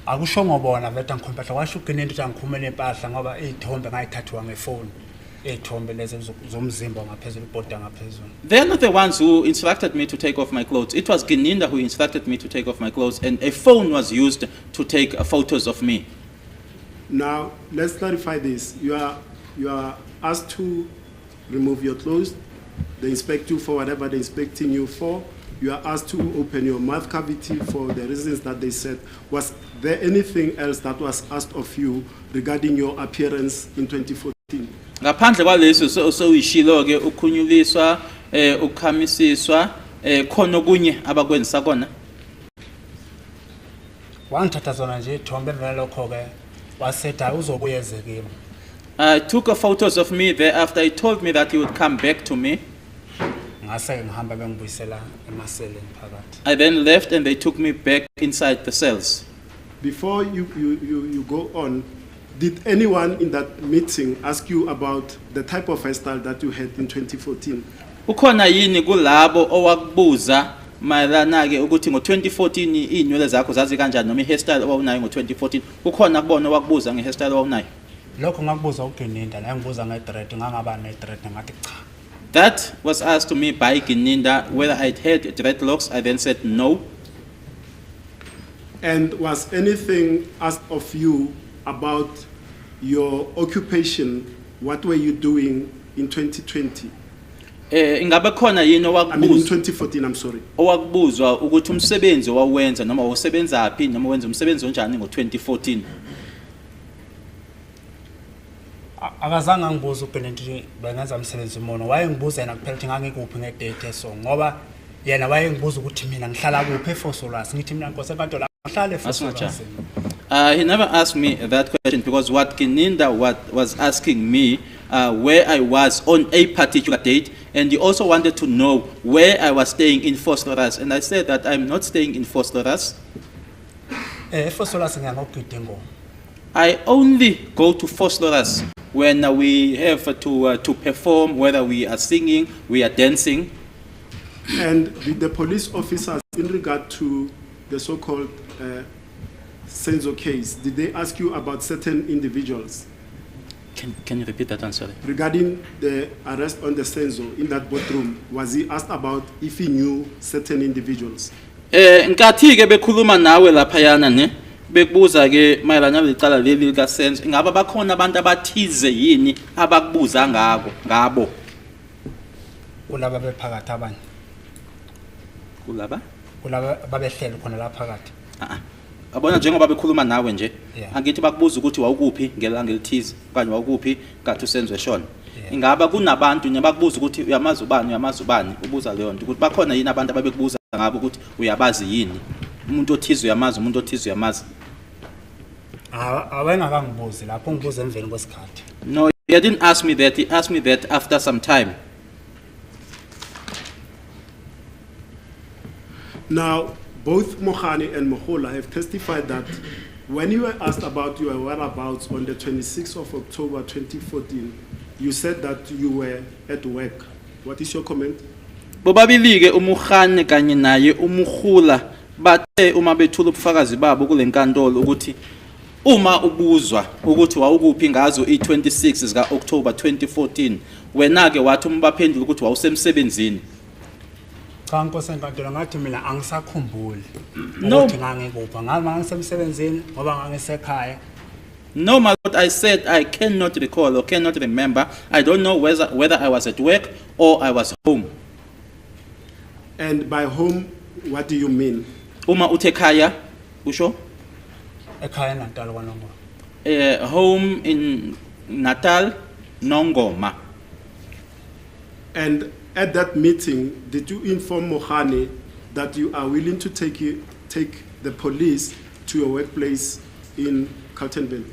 Akusho ngobona vele ngikhomphahla washo uGininda ukuthi angikhumele impahla ngoba izithombe ngayithathwa ngefoni izithombe lezi zomzimba ngaphezulu ibhoda ngaphezulu. They are not the ones who instructed me to take off my clothes. It was Gininda who instructed me to take off my clothes, and a phone was used to take photos of me. Now, let's clarify this. You are asked to remove your clothes. They inspect you for whatever they're inspecting you for. You are asked to open your mouth cavity for the reasons that they said. Was there anything else that was asked of you regarding your appearance in 2014? Ngaphandle kwaleso soyishilo ke ukhunyuliswa ukhamisiswa khona okunye abakwenzisa kona. Wangithatha zona nje izithombe nalokho ke wasetha uzobuye ezekile. I took photos of me there after he told me that he would come back to me. Ngase ngihamba bengibuyisela emaseleni phakathi. I then left and they took me back inside the cells. Before you go on, did anyone in that meeting ask you about the type of hairstyle that you had in 2014? Ukhona yini kulabo owakubuza mayelana ke ukuthi ngo2014 inywele zakho zazi kanjani noma ihairstyle owawunayo ngo2014 ukhona kubona owakubuza ngehairstyle owawunayo? Lokho ngakubuza uGininda la ngibuza ngedread ngangaba nedread ngathi cha. That was asked to me by Gininda whether I'd had dreadlocks. I then said no. And was anything asked of you about your occupation? What were you doing in 2020? Ingabe khona yini I mean in 2014, I'm sorry. Owakubuzwa ukuthi umsebenzi owawenza noma usebenza phi noma wenza umsebenzi onjani ngo2014? Akazange ngibuza uGininda ukuthi bengenza umsebenzi mono wayengibuza yena kuphela ukuthi ngangikuphi ngedate so ngoba yena wayengibuza ukuthi mina ngihlala kuphi eFosolwas ngithi mina nkosenkantolo ngihlala eFosolwas. He never asked me that question because what Gininda was asking me where I was on a particular date, and he also wanted to know where I was staying in Fosolwas, and I said that I'm not staying in Fosolwas. eFosolwas ngiyangogidingo. I only go to Fosolwas when we have to perform, whether we are singing, we are dancing. And did the police officers, in regard to the so-called Senzo case, did they ask you about certain individuals? Can you repeat that one, sorry? Regarding the arrest on the Senzo in that boardroom, was he asked about if he knew certain individuals? Nkathi ke bekhuluma nawe laphayana ne bekubuza ke mayelana nelicala leli lika Senzo ingaba bakhona abantu abathize yini abakubuza ngabo Kulaba bephakathi abanye. Kulaba Babehleli khona la phakathi. Abona njengoba bekhuluma nawe nje Yeah. angithi bakubuza ukuthi wawukuphi ngelanga elithize kanye wawukuphi kathi uSenzo eshona. Ingaba kunabantu nyabakubuza ukuthi uyamazi ubani ubuza leyo nto ukuthi bakhona yini abantu ababekubuza ngabo ukuthi uyabazi yini umuntu othize uyamazi umuntu othize uyamazi. Awengakangibuzi lapho ngibuza emveni kwesikhathi. No, he didn't ask me that. He asked me that after some time. Now, both Mohane and Mohola have testified that when you were asked about your whereabouts on the 26th of October 2014, you said that you were at work. What is your comment? Bobabili ke umukhane kanye naye umuhula bathe uma bethula ubufakazi babo kulenkantolo ukuthi uma ubuzwa ukuthi wawukuphi ngazo i26 zika October 2014 wena ke wathi umbaphendula ukuthi wawusemsebenzini. Cha Nkosi enkantolo ngathi mina angisakhumbuli No. ukuthi ngangikupha ngabe ngangisemsebenzini ngoba ngangisekhaya. No, my lord, I said I cannot recall or cannot remember. I don't know whether I was at work or I was home. And by home, what do you mean? Uma uthe khaya, usho? Ekhaya eNatal kwaNongoma. Home in Natal, Nongoma. And at that meeting, did you inform Mohane that you are willing to take the police to your workplace in Carltonville?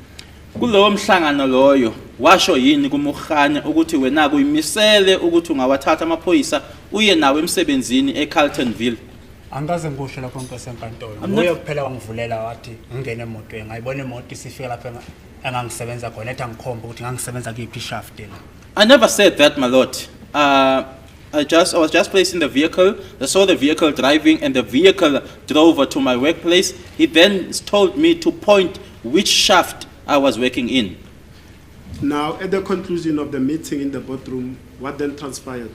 Kulowo mhlangano loyo washo yini kuMukhane ukuthi wena kuyimisele ukuthi ungawathatha amaphoyisa uye nawe emsebenzini eCarltonville? Angikaze ngisho lapho Nkosi enkantolo. I'm not- Uye kuphela wangivulela wathi ngingene emotweni ngayibona imoto isifika lapha engangisebenza khona ethi angikhombe ukuthi ngangisebenza kuyiphi shaft la. I never said that, my lord. I was just placed in the vehicle. I saw the vehicle driving, and the vehicle drove to my workplace. He then told me to point which shaft I was working in. Now, at the conclusion of the meeting in the boardroom, what then transpired?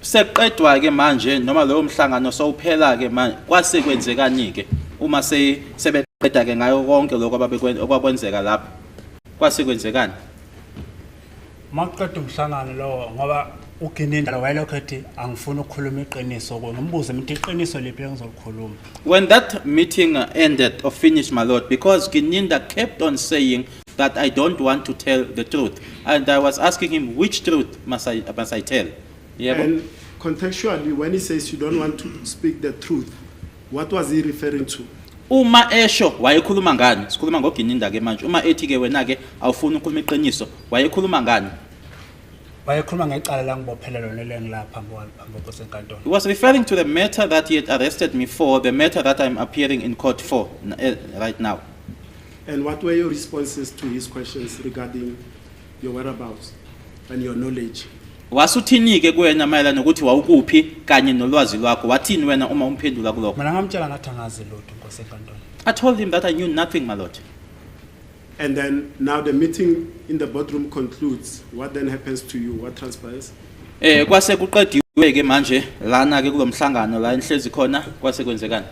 Seqedwa ke manje noma lowo mhlangano sowuphela ke manje kwase kwenzekani ke uma sebeqeda ke ngayo konke lokho abakwenzeka lapha kwase kwenzekani? Maqeda umhlangano lo ngoba uGininda wayelokho ethi angifuni ukukhuluma iqiniso ngombuzo mithi iqiniso lephi engizolikhuluma. When that meeting ended or finished, my lord, because Gininda kept on saying that I don't want to tell the truth, and I was asking him which truth must I tell? Yeah. And contextually, when he says you don't want to speak the truth, what was he referring to? Uma esho wayekhuluma ngani? Sikhuluma ngoGininda ke manje. Uma ethi ke wena ke awufuni ukukhuluma iqiniso, wayekhuluma ngani? Wayekhuluma ngecala la ngibophelelo nelengilapha Nkosi enkantolo. He was referring to the matter that he had arrested me for, the matter that I'm appearing in court for right now. And what were your responses to his questions regarding your whereabouts and your knowledge? Wasuthini ke kuwena mayelana nokuthi wawukuphi kanye nolwazi lwakho? Wathini wena uma umphendula kulokho? Mina ngamtshela ngathi angazi lutho Nkosi enkantolo. I told him that I knew nothing, my lord. And then now the meeting in the boardroom concludes. What then happens to you? What transpires? Kwase kuqediwe ke manje lana ke kulomhlangano la enhlezi khona kwase kwenzekani?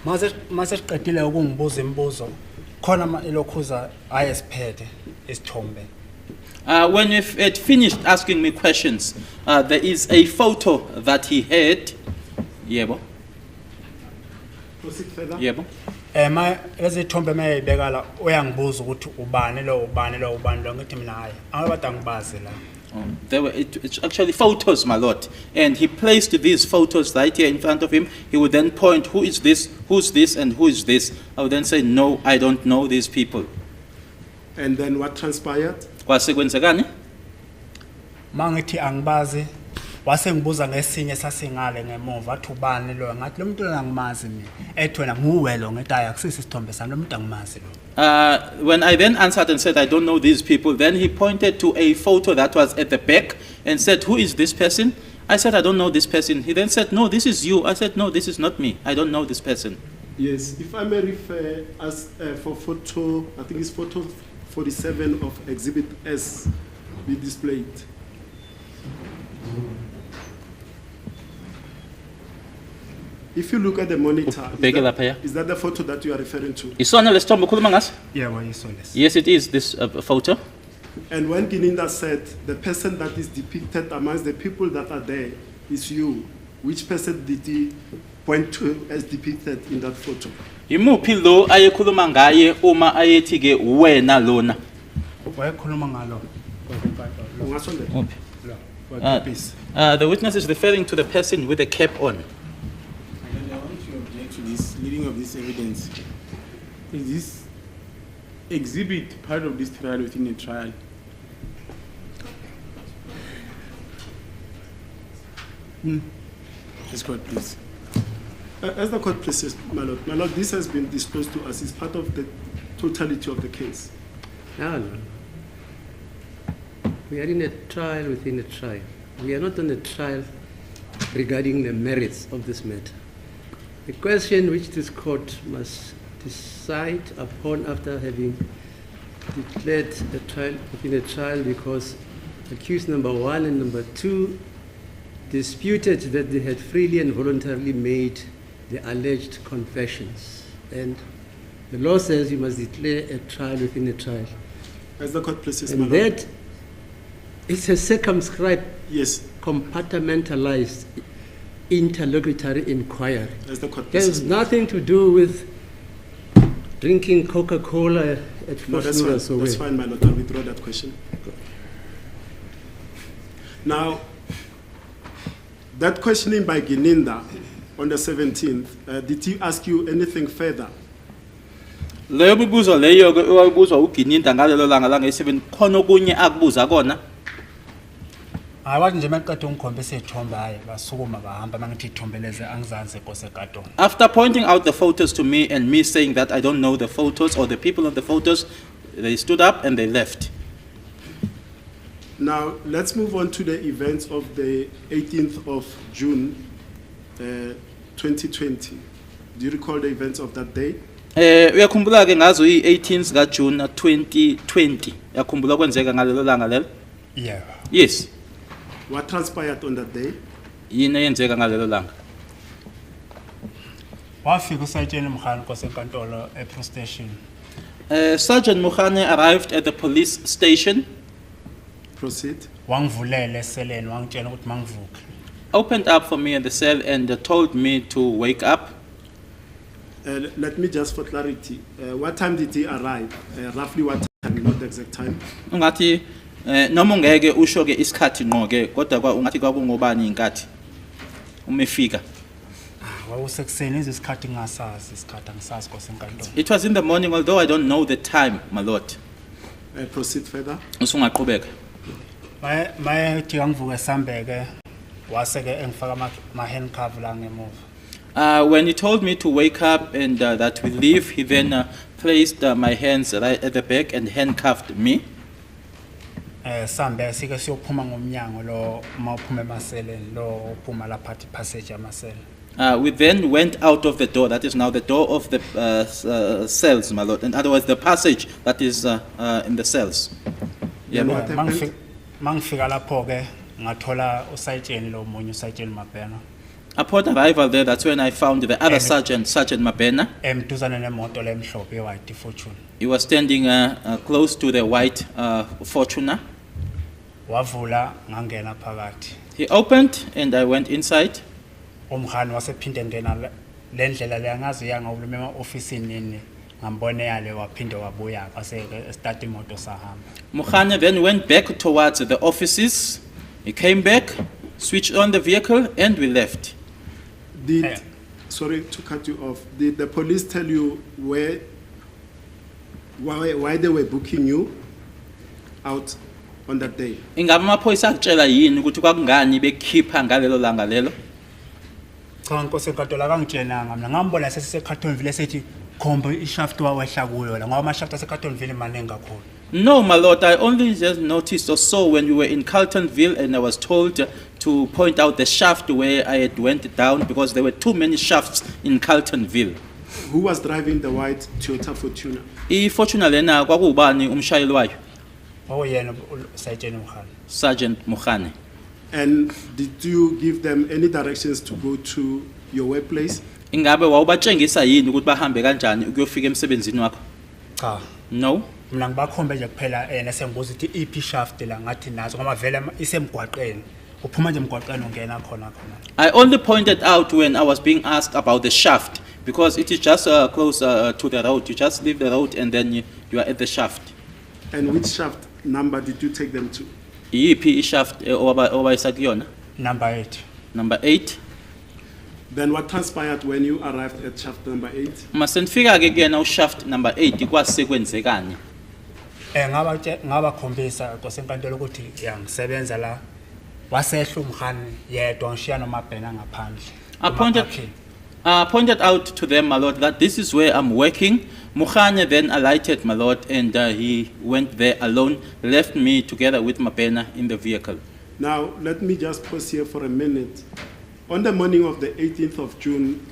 Mase siqedile ukungibuza imibuzo khona elokhuza ayesiphethe isithombe. When we had finished asking me questions, there is a photo that he had. Yebo, Proceed further. yebo. Lezi thombe mayibeka la uyangibuza ukuthi ubani lo ngithi mina hayi angabade angibazi la. It's actually photos, my lord. And he placed these photos right here in front of him. He would then point, who is this, who's this, and who is this? I would then say, no, I don't know these people. And then what transpired? Kwase kwenzekani? Mangithi angibazi wase ngibuza ngesinye sasingale ngemuva athi ubani lo ngathi lo muntu lona ngimazi mina ethi wena nguwe lo ngithi hayi akusisi isithombe sami lo muntu angimazi lo. When I then answered and said, I don't know these people, then he pointed to a photo that was at the back and said, who is this person? I said, I don't know this person. He then said, no, this is you. I said, no, this is not me. I don't know this person. Yes, if I may refer as for photo, I think it's photo 47 of Exhibit S be displayed. If you look at the monitor, is that the photo that you are referring to? Isona lesithombe ukhuluma ngaso? Yebo yisolesi. Yes, it is this photo. And when Gininda said the person that is depicted amongst the people that are there is you, which person did he point to as depicted in that photo? Imuphi lo ayekhuluma ngaye uma ayethi ke wena lona? Wayekhuluma ngalo Ungasonde? The witness is referring to the person with the cap on. I want to object to this leading of this evidence. Is this exhibit part of this trial within a trial? This court, please. As the court pleases, my lord, this has been disclosed to us. It's part of the totality of the case. No. We are in a trial within a trial. We are not on a trial regarding the merits of this matter. The question which this court must decide upon after having declared a trial within a trial, because accused number 1 and number 2 disputed that they had freely and voluntarily made the alleged confessions. And the law says you must declare a trial within a trial. As the court places, my And lord. that it's a circumscribed, Yes, compartmentalized interlocutory inquiry. as the court It has places. nothing to do with drinking Coca-Cola at No, that's fine. That's fine, my lord. I'll withdraw that question. Now, that questioning by Gininda on the 17th, did he ask you anything further? Leyo mibuzo leyo ke owayibuzwa uGininda ngalelo langa lange-7 khona okunye akubuza kona. Hayi wathi nje maqeda ungikhombisa ithombe hayi basukuma bahamba mangithi ithombeleze angizanze Nkosi Katong. After pointing out the photos to me and me saying that I don't know the photos or the people on the photos, they stood up and they left. Now, let's move on to the events of the 18th of June 2020. Do you recall the events of that day? Uyakhumbula ke ngazo i-18th kaJune 2020. Uyakhumbula kwenzeka ngalelo langa lelo? Yeah. Yes. What transpired on that day? Yini eyenzeka ngalelo langa? Wafika usayitshela Mkhani Nkosi enkantolo e-police station. Sergeant Mukhane arrived at the police station, Proceed. Wangivulele eseleni wangitshela ukuthi mangivuke. opened up for me in the cell and told me to wake up. Let me just for clarity, what time did he arrive? Roughly what time, not the exact time? Ungathi noma ungeke usho ke isikhathi ngqo ke kodwa ungathi kwakungobani inkathi umefika. Wawusekuseni isikhathi ngingasazi isikhathi angisazi Nkosi enkantolo. It was in the morning, although I don't know the time, my lord. Proceed further. Usungaqhubeka. Mayethi ngivuke sambeke waseke engifaka ama handcuff la ngemuva. When he told me to wake up and that we leave, he then placed my hands right at the back and handcuffed me. Sambe sike siyophuma ngomnyango lo mawuphuma emaseleni lo uphuma lapha passage yamasela. We then went out of the door, that is now the door of the cells, my lord. In other words, the passage that is in the cells. Yeah, Then what happened? Mangifika lapho ke ngathola usayitsheni lo munye usayitsheni Mabhena. upon arrival there, that's when I found the other sergeant, Sergeant Mabena. Emduzane nemoto lemhlophe ye-white Fortune. He was standing close to the white Fortuner. Wavula ngangena phakathi. He opened and I went inside. Umkhani wasephinde ngena lendlela le angazi yanga ubulume ema-ofisini nini ngambone yale waphinde wabuya kwase start imoto sahamba. Mukhanya then went back towards the offices. He came back, switched on the vehicle, and we left. Sorry to cut you off. Did the police tell you why they were booking you out on that day? Ingabe amaphoyisa akutshela yini ukuthi kwakungani bekhipha ngalelo langa lelo? Cha Nkosi enkantolo akangitshenanga mina ngambona sesiseCartonville sethi khombe ishaft wawehla kuyo la ngoba amashaft aseCartonville maningi kakhulu. No, my lord, I only just noticed or saw when we were in Carltonville and I was told to point out the shaft where I had went down because there were too many shafts in Carltonville. Who was driving the white Toyota Fortuner? Fortuna lena kwakubani umshayeli wayo? Oyena usayitsheni Mkhani. Sergeant Mukhane. And did you give them any directions to go to your workplace? Ingabe wawubatshengisa yini ukuthi bahambe kanjani ukuyofika emsebenzini wakho? Cha. No. Mina ngibakhombe nje kuphela nesembuzo ukuthi iphi shaft la ngathi nazo ngoba vele isemgwaqeni. Uphuma nje emgwaqeni ungena khona. I only pointed out when I was being asked about the shaft because it is just close to the road. You just leave the road and then you are at the shaft. And which shaft number did you take them to? Iyiphi ishaft obayisa kuyona? Number 8. Number 8. Then what transpired when you arrived at shaft number 8? Masenifika ke kuyena ushaft number 8 kwasekwenzekani? Ngaba khombisa Nkosi enkantolo ukuthi yangisebenza la wasehla umkhani yedwa ngishiya noMabhena ngaphandle. I pointed out to them, my lord, that this is where I'm working. Mukhanya then alighted, my lord, and he went there alone, left me together with Mabena in the vehicle. Now, let me just pause here for a minute. On the morning of the 18th of June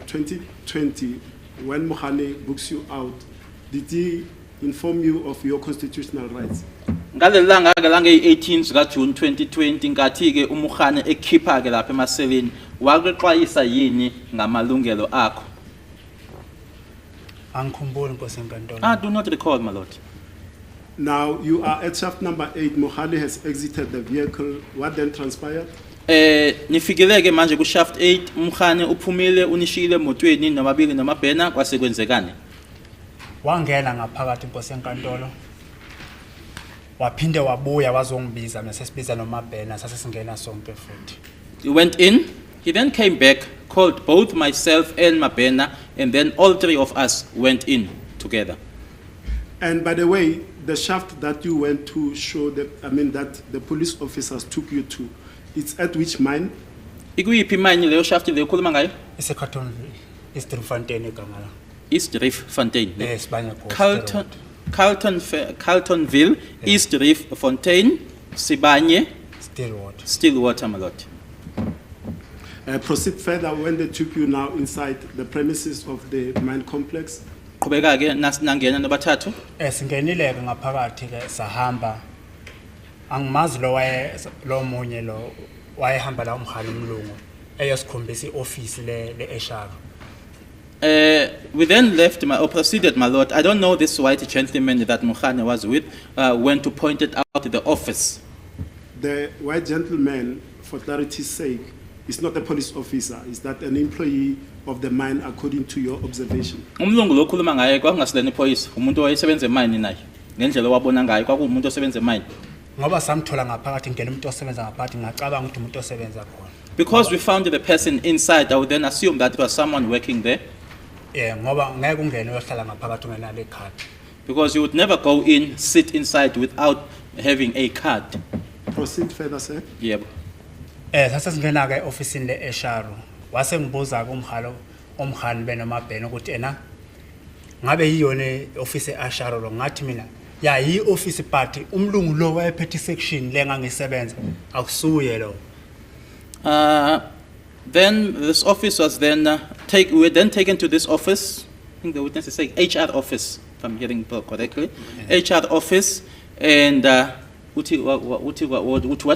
2020, when Mukhane books you out, did he inform you of your constitutional rights? Ngalelanga ke lange 18 ka June 2020 ngathi ke umukhane ekhipha ke lapha emaseleni wakuxwayisa yini ngamalungelo akho? Angikhumbuli Nkosi enkantolo. I do not recall, my lord. Now you are at shaft number 8. Mohale has exited the vehicle. What then transpired? Nifikileke manje ku shaft 8 umkhane uphumile unishile emotweni nomabili nomabhena kwasekwenzekani? Wangena ngaphakathi Nkosi enkantolo. Waphinde wabuya wazongibiza mase sibiza nomabhena sase singena sonke futhi. He went in, he then came back, called both myself and Mabena, and then all three of us went in together. And by the way, the shaft that you went to show that the police officers took you to, it's at which mine? Ikuyiphi mine leyo shaft leyo khuluma ngayo? Isecartonville, East Fontaine egama la. East Reef Fontaine. Yes, banya ko. Carltonville, East Reef Fontaine, Sibanye, Stillwater, my lord. Proceed further when they took you now inside the premises of the mine complex. Qhubeka ke nangena nobathathu. Singenile ke ngaphakathi ke sahamba. Angimazi lo munye lo wayehamba la umkhali umlungu eyosikhombisa ioffice le eShaka. We then left, or proceeded, my lord. I don't know this white gentleman that Mukhane was with, went to point it out to the office. The white gentleman, for clarity's sake, is not a police officer. Is that an employee of the mine according to your observation? Umlungu lo khuluma ngaye kwakungasileni police, umuntu owayesebenza emine naye. Ngendlela wabona ngaye kwakuumuntu osebenza emine. Ngoba samthola ngaphakathi ngena umuntu osebenza ngaphakathi ngacabanga ukuthi umuntu osebenza khona. Because we found the person inside, I would then assume that it was someone working there. Ngoba ngeke ungene uyohlala ngaphakathi ungenalo icard. Because you would never go in, sit inside without having a card. Proceed further, sir. Yebo. Sase singena ke office le eSharo. Wase ngibuza ke umkhani benomabhena ukuthi ngabe yiyona office eSharo lo ngathi mina ya yi office party umlungu lo wayephethe section le ngangisebenza akusuye lo. Then this office was then we were then taken to this office. I think the witness is saying HR office, if I'm hearing correctly. HR office, and what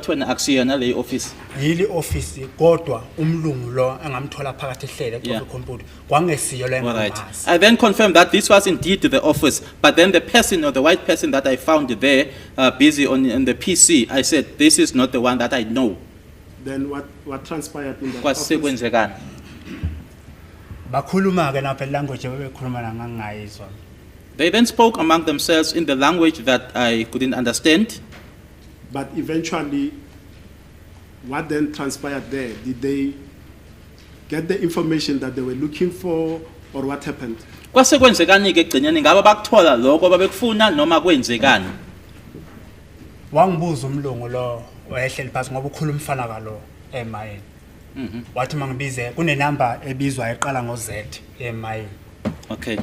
when aksiyana le office? Yili office kodwa umlungu lo engamthola phakathi ehlele Yeah. computer kwangesiyo le Right. ngamazi. I then confirmed that this was indeed the office, but then the person or the white person that I found there, busy on the PC, I said, this is not the one that I know. Then what transpired in that office? Kwasekwenzekani? Bakhuluma ke naphe language bebekhuluma ngangayizwa. They then spoke among themselves in the language that I couldn't understand. But eventually, what then transpired there? Did they get the information that they were looking for, or what happened? Kwasekwenzekani ke egcineni ngaba bakuthola lokho babekufuna noma kwenzekani? Wangibuza umlungu lo wayehleli phansi ngoba ukhuluma umfana kalo emayini. Wathi mangibize kune number ebizwa eqala ngo Z emayini. Okay.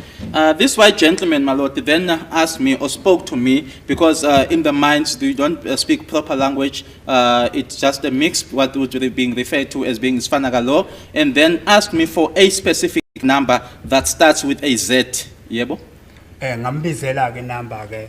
This white gentleman, my lord, then asked me or spoke to me because in the mines you don't speak proper language. It's just a mix, what would be being referred to as being Sfanagalo, and then asked me for a specific number that starts with a Z. Yebo? Ngambizela ke number ke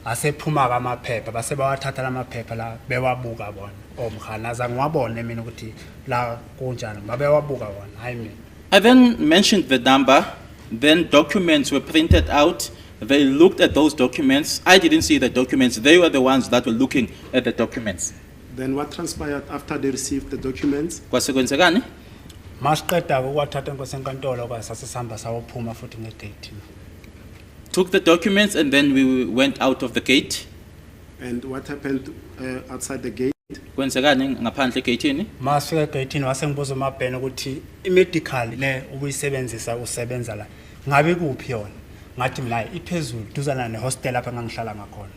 asephuma kamaphepha base bawathatha lamaphepha la bewabuka bona omkhana aza ngiwabone mina ukuthi la kunjani babewabuka bona hayi mina. I then mentioned the number, then documents were printed out. They looked at those documents. I didn't see the documents. They were the ones that were looking at the documents. Then what transpired after they received the documents? Kwasekwenzekani? Masiqeda ukwathatha Nkosi enkantolo kwasase sihamba sawophuma futhi ngegate. Took the documents and then we went out of the gate. And what happened outside the gate? Kwenzekani ngaphandle egate-ini? Masifika egate wase ngibuza umabhena ukuthi imedical le ukuyisebenzisa usebenza la ngabe kuphi yona ngathi mina iphezulu duzana nehostel lapha engangihlala ngakhona.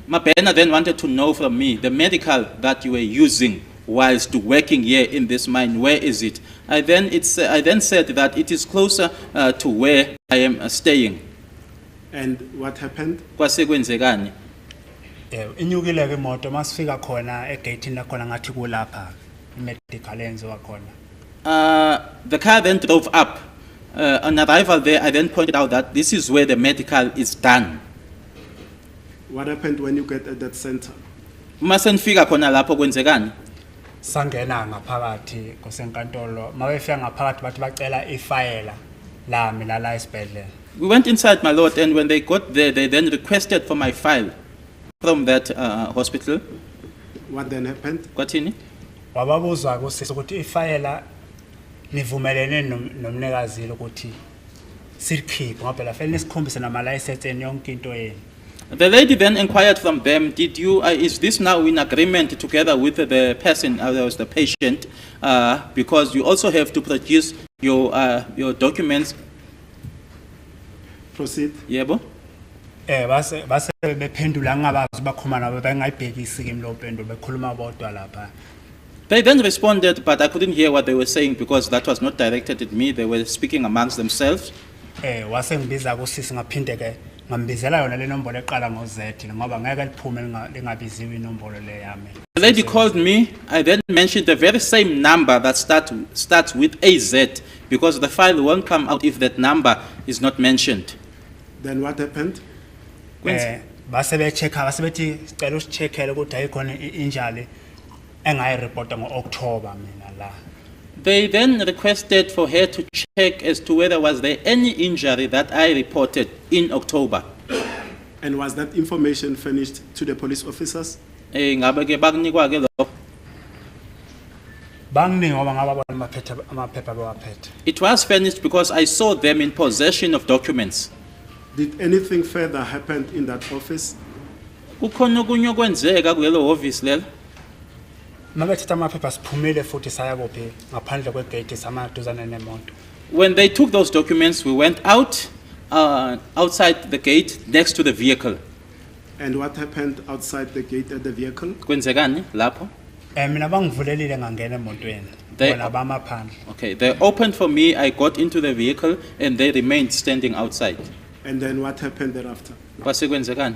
Mabena then wanted to know from me the medical that you were using whilst working here in this mine. Where is it? I then said that it is closer to where I am staying. And what happened? Kwasekwenzekani? Inyukile ke imoto masifika khona egate la khona ngathi kulapha imedical enziwa khona. The car then drove up On arrival there, I then pointed out that this is where the medical is done. What happened when you get at that center? Uma senifika khona lapho kwenzekani? Sangena ngaphakathi kusenkantolo mawefika ngaphakathi bathi bacela ifayela lami la esibhedlela. We went inside, my lord, and when they got there, they then requested for my file from that hospital. What then happened? Kwathini? Wababuza kusisi ukuthi ifayela nivumelene nomnikazi ukuthi silikhiphe ngoba phela fanele sikhombise nama license yonke into yenu. The lady then inquired from them, did you, is this now in agreement together with the person, was the patient, because you also have to produce your documents. Proceed. Yebo? Base bephendula ngabazi bakhuluma nabo bengayibhekisi ke lo phendulo bekhuluma bodwa lapha. They then responded, but I couldn't hear what they were saying because that was not directed at me. They were speaking amongst themselves. Wase ngibiza kusisi ngaphinde ke ngambizela yona le nombolo eqala ngo-Z ngoba ngeke liphume lingabiziwe inombolo le yami. The lady called me. I then mentioned the very same number that starts with AZ because the file won't come out if that number is not mentioned. Then what happened? Base becheck-a base bethi sicela usicheckele ukuthi ayikhona injury engayireport ngo-October mina la. They then requested for her to check as to whether was there any injury that I reported in October. And was that information furnished to the police officers? Ngabe ke bakunikwa ke lokho? Banginingi ngoba ngaba amaphepha bawaphethe. It was furnished because I saw them in possession of documents. Did anything further happen in that office? Kukhona okunye okwenzeka kulelo office lelo? Mabethetha amaphepha siphumile futhi saya kuphi ngaphandle kwegate samaduzane nemonto. When they took those documents, we went out, outside the gate next to the vehicle. And what happened outside the gate at the vehicle? Kwenzekani lapho? Mina bangivulelile ngangena emotweni. They- Bona bamaphandle. Okay, they opened for me, I got into the vehicle and they remained standing outside. And then what happened thereafter? Kwase kwenzekani?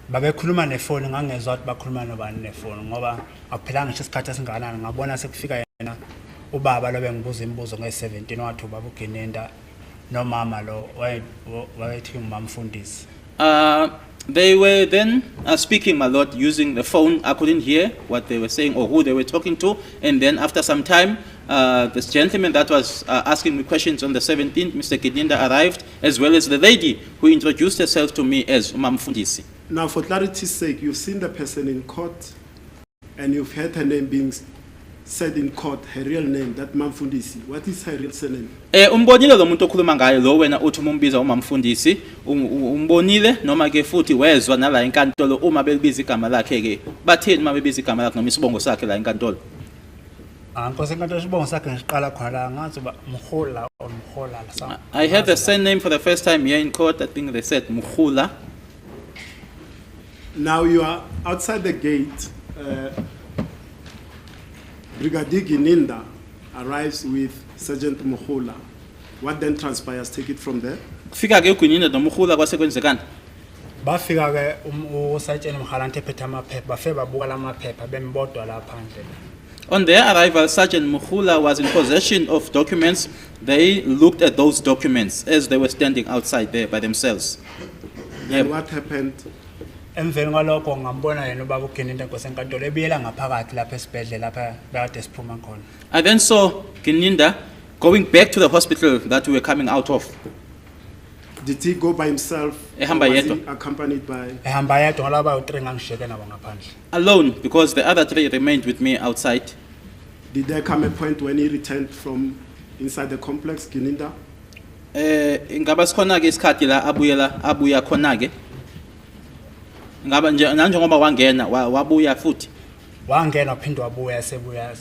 Babekhuluma nefoni ngangezwa ukuthi bakhuluma nobani nefoni ngoba akuphela ngisho isikhathi esinganani ngabona sekufika yena ubaba lo bengibuza imibuzo nge-17 wathi ubaba uGinenda nomama lo wayethi umamfundisi. They were then speaking, my lord, using the phone. I couldn't hear what they were saying or who they were talking to. And then after some time, this gentleman that was asking me questions on the 17th, Mr. Gininda, arrived, as well as the lady who introduced herself to me as Umamfundisi. Now, for clarity's sake, you've seen the person in court and you've heard her name being said in court, her real name, that Mamfundisi. What is her real surname? Umbonile lo muntu okhuluma ngayo lo wena uthi umbiza uMamfundisi, umbonile noma ke futhi wezwa nala enkantolo uma bebiza igama lakhe ke. Batheni uma bebiza igama lakhe noma isibongo sakhe la enkantolo? Nkosi enkantolo isibongo sakhe ngiqala khona la ngathi ba Mkhula or Mkhola la. I heard the surname for the first time here in court. I think they said Mkhula. Now you are outside the gate. Brigadier Gininda arrives with Sergeant Mkhula. What then transpires? Take it from there. Kufika ke uGinina noMkhula kwase kwenzekani? Bafika ke uSargeant Mkhalante ephethe amaphepha bafe babuka lamaphepha bembodwa la phandle. On their arrival, Sergeant Mkhula was in possession of documents. They looked at those documents as they were standing outside there by themselves. Then Yep. what happened? Emveni kwalokho ngambona yena ubaba uGinenda Nkosi enkantolo ebuyela ngaphakathi lapha esibhedlela lapha bekade siphuma khona. I then saw Gininda going back to the hospital that we were coming out of. Did he go by himself? Or Ehamba was yedwa. he accompanied by? Ehamba yedwa ngoba bawu-3 ngangishiyeke nabo ngaphandle. Alone, because the other three remained with me outside. Did there come a point when he returned from inside the complex, Gininda? Ingaba sikhona ke isikhathi la abuya khona ke. Ngaba nje nanjengoba wangena wabuya futhi. Wangena waphinde wabuya esebuya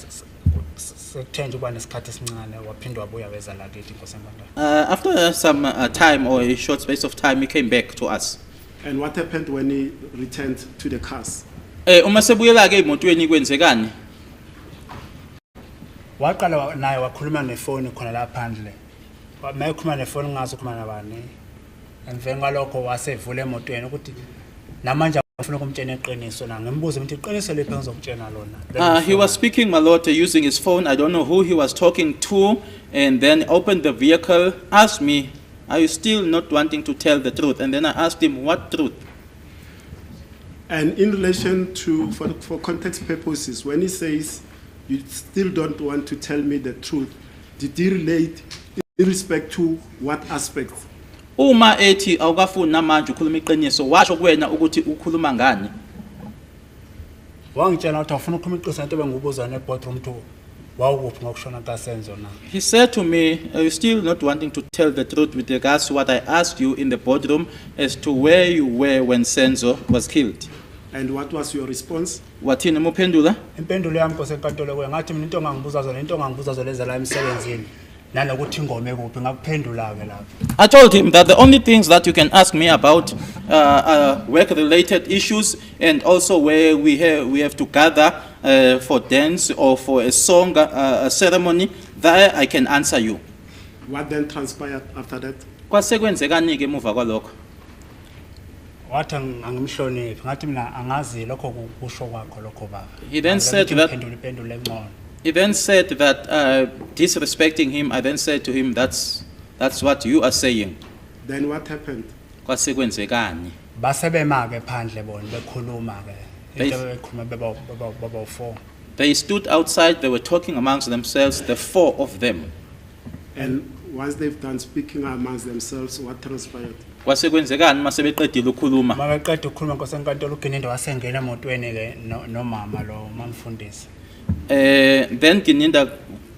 sekuthenje kuba nesikhathi esincane waphinde wabuya weza lakithi Nkosi enkantolo. After some time or a short space of time, he came back to us. And what happened when he returned to the cars? Uma sebuyela ke emotweni kwenzekani? Waqala naye wakhuluma nefoni khona la phandle. Mayekhuluma nefoni ngazi ukhuluma nabani. Emveni kwalokho wasevula emotweni ukuthi namanje Ngifuna ukumtshela iqiniso na ngimbuze ukuthi iqiniso lephi engizokutshela lona. He was speaking, my lord, using his phone. I don't know who he was talking to, and then opened the vehicle, asked me, "Are you still not wanting to tell the truth?" And then I asked him, "What truth?" And in relation to, for context purposes, when he says, you still don't want to tell me the truth, did he relate in respect to what aspects? Uma ethi awukafuni namanje ukhuluma iqiniso, washo kuwena ukuthi ukhuluma ngani? Wangitshela ukuthi awufuna ukukhuluma iqiniso into bengibuza ne-boardroom to wawukuphi ngokushona kaSenzo na. He said to me, "Are you still not wanting to tell the truth with regards to what I asked you in the boardroom as to where you were when Senzo was killed?" And what was your response? Wathini muphendula? Impendulo yami nkosenkantolo kuye ngathi mina into ongangibuza zona leza la emsebenzini nanokuthi ingome kuphi ngakuphendula ke lapho. I told him that the only things that you can ask me about work-related issues, and also where we have to gather for dance or for a song a ceremony, there I can answer you. What then transpired after that? Kwasekwenzekani ke emuva kwalokho? Wathi angimhloniphi ngathi mina angazi lokho kusho kwakho lokho baba. He then said that- impendulo engcono. He then said that disrespecting him, I then said to him, that's what you are saying. Then what happened? Kwasekwenzekani? Basebema ke phandle bona bekhuluma ke. They- Into bekhuluma baba 4. They stood outside, they were talking amongst themselves, the four of them. And once they've done speaking amongst themselves, what transpired? Kwasekwenzekani mase beqedile ukukhuluma? Mabeqeda ukukhuluma nkosenkantolo uGininde wasengena emotweni ke nomama lo mamfundisi. Then Gininda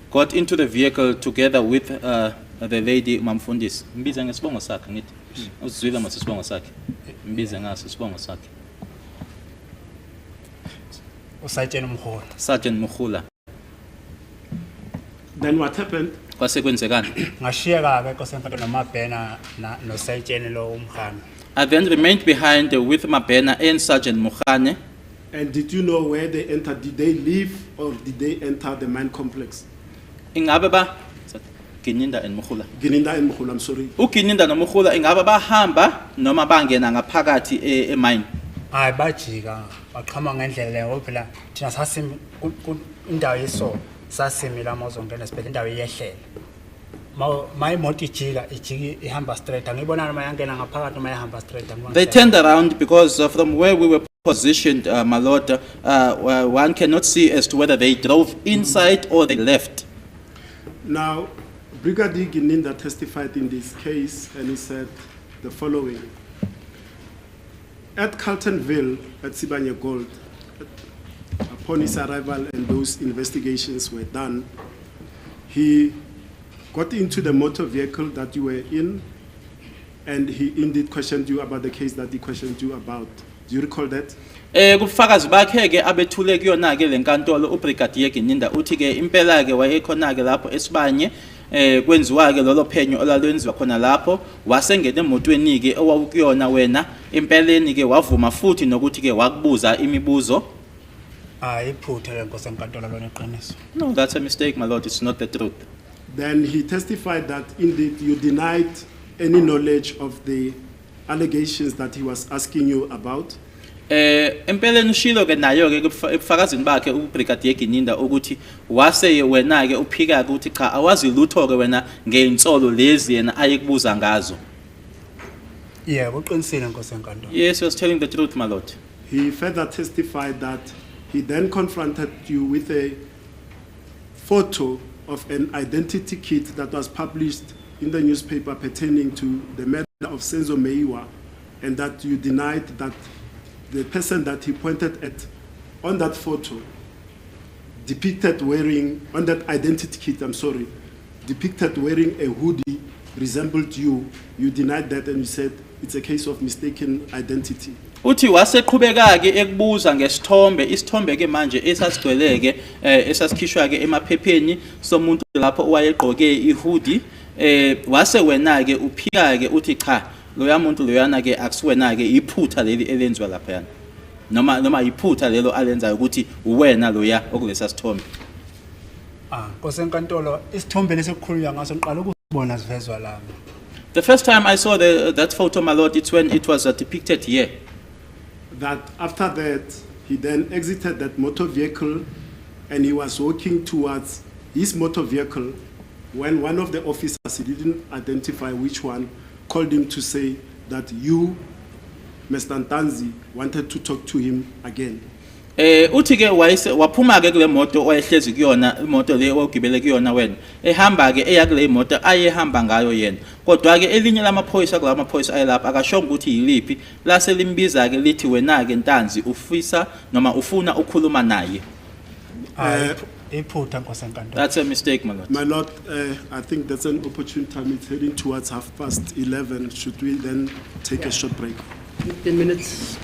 got into the vehicle together with the lady Mamfundis. Mbiza ngesibongo sakhe ngithi. Uzwile mase isibongo sakhe. Mbiza ngaso isibongo sakhe. Usayitshela umholo. Sergeant Mukhula. Then what happened? Kwasekwenzekani? Ngashiyeka ke nkosenkantolo nomabhena nosayitsheni lo umkhami. I then remained behind with Mabena and Sergeant Mukhane. And did you know where they entered? Did they leave or did they enter the mine complex? Ingabe ba Gininda and Mukhula. Gininda and Mukhula, I'm sorry. uGininda noMukhula ingabe bahamba noma bangena ngaphakathi emine? Hayi bajika baqhama ngendlela leyo phela thina sasimi indawo yeso sasimi la mozongena sibheke indawo iyehlela. My imoto ijika ihamba straight angibona noma yangena ngaphakathi noma yahamba straight angibona. They turned around because from where we were positioned, my lord, one cannot see as to whether they drove inside or they left. Now, Brigadier Gininda testified in this case and he said the following. At Carltonville, at Sibanye Gold, upon his arrival and those investigations were done, he got into the motor vehicle that you were in and he indeed questioned you about the case that he questioned you about. Do you recall that? Kubufakazi bakhe ke abethule kuyona ke lenkantolo uBrigadier Gininda uthi ke impela ke wayekhona ke lapho eSibanye kwenziwa ke lolo phenyo olalwenziwa khona lapho wasengena emotweni ke owawukuyona wena impeleni ke wavuma futhi nokuthi ke wakubuza imibuzo. Iphutha ke nkosenkantolo lona iqiniso. No, that's a mistake, my lord. It's not the truth. Then he testified that indeed you denied any knowledge of the allegations that he was asking you about. Empeleni ushilo ke nayo ke ebufakazini bakhe uBrigadier Gininda ukuthi wase wena ke uphika ukuthi cha awazi lutho ke wena ngeinsolo lezi yena ayekubuza ngazo. Yebo uqinisile nkosenkantolo. Yes, he was telling the truth, my lord. He further testified that he then confronted you with a photo of an identity kit that was published in the newspaper pertaining to the murder of Senzo Meyiwa, and that you denied that the person that he pointed at on that photo depicted wearing, on that identity kit, depicted wearing a hoodie resembled you. You denied that and you said it's a case of mistaken identity. Uthi waseqhubeka ke ekubuza ngesithombe isithombe ke manje esasigcweleke esasikhishwa ke emaphepheni somuntu lapho owayegqoke ihoodie wase wena ke uphika ke uthi cha loya muntu loyana ke akusiwena ke iphutha leli elenziwa lapha yana noma iphutha lelo alenzayo ukuthi uwena loya okulesa sithombe. Nkosenkantolo isithombe lesikukhulunywa ngaso ngiqala ukubona sivezwa la. The first time I saw that photo, my lord, it's when it was depicted here. that after that, he then exited that motor vehicle and he was walking towards his motor vehicle when one of the officers, he didn't identify which one, called him to say that you, Mr. Ntanzi, wanted to talk to him again. Uthi ke waphuma ke kule moto oyehlezi kuyona imoto le ogibele kuyona wena ehamba ke eya kule moto ayehamba ngayo yena kodwa ke elinye lamaphoyisa kula maphoyisa ayelapha akashonga ukuthi yiliphi lase limbiza ke lithi wena ke Ntanzi ufisa noma ufuna ukukhuluma naye. Iphutha Nkosi enkantolo. That's a mistake, my lord. My lord, I think that's an opportune time. It's heading towards 11:30. Should we then take a short break? 15 minutes.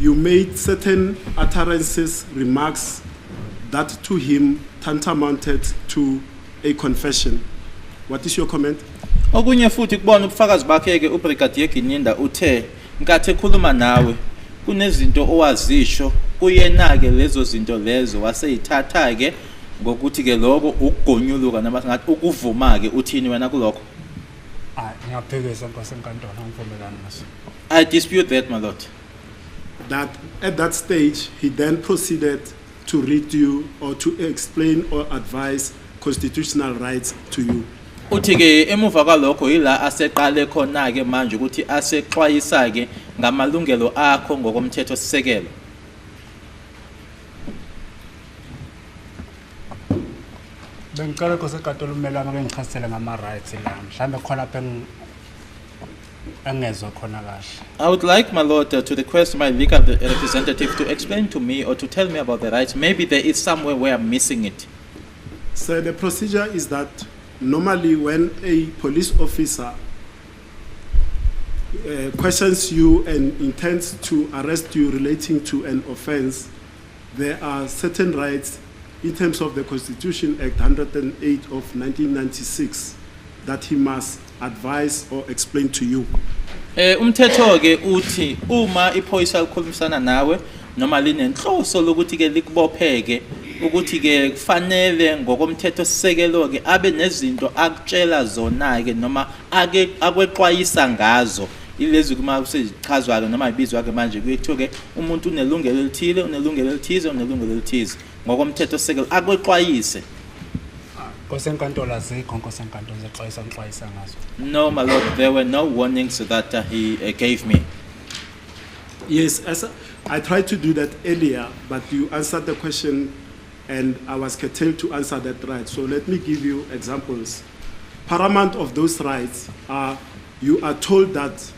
you made certain utterances, remarks that to him tantamounted to a confession. What is your comment? Okunye futhi kubona ubufakazi bakhe ke uBrigadier Gininda uthe nkathi ekhuluma nawe kunezinto owazisho kuyena ke lezo zinto lezo waseyithatha ke ngokuthi ke lokho ukugonyuluka nama ngathi ukuvuma ke uthini wena kulokho. Ngiyaphikisa nkosenkantolo angivumelani naso. I dispute that, my lord. That at that stage, he then proceeded to read you or to explain or advise constitutional rights to you. Uthi ke emuva kwalokho yila aseqale khona ke manje ukuthi asexwayisa ke ngamalungelo akho ngokomthetho sisekelo. Bengicela nkosenkantolo umelana bengichasisele ngama rights la. Mhlambe khona lapha engezwe khona kahle. I would like, my lord, to request my legal representative to explain to me or to tell me about the rights. Maybe there is somewhere where I'm missing it. So the procedure is that normally when a police officer questions you and intends to arrest you relating to an offense, there are certain rights in terms of the Constitution Act 108 of 1996 that he must advise or explain to you. Umthetho ke uthi uma iphoyisa likhulumisana nawe noma linenhloso lokuthi ke likubopheke ukuthi ke kufanele ngokomthetho sisekelo ke abe nezinto akutshela zona ke noma ake akwexwayisa ngazo ilezi kuma kusezichazwa ke noma ibizwa ke manje kuyethiwa ke umuntu unelungelo elithile unelungelo elithize unelungelo elithize ngokomthetho sisekelo akwexwayise. Nkosenkantolo azikho nkosenkantolo zexwayisa ngazo. No, my lord, there were no warnings that he gave me. Yes, as I tried to do that earlier, but you answered the question and I was curtailed to answer that right. So let me give you examples. Paramount of those rights are you are told that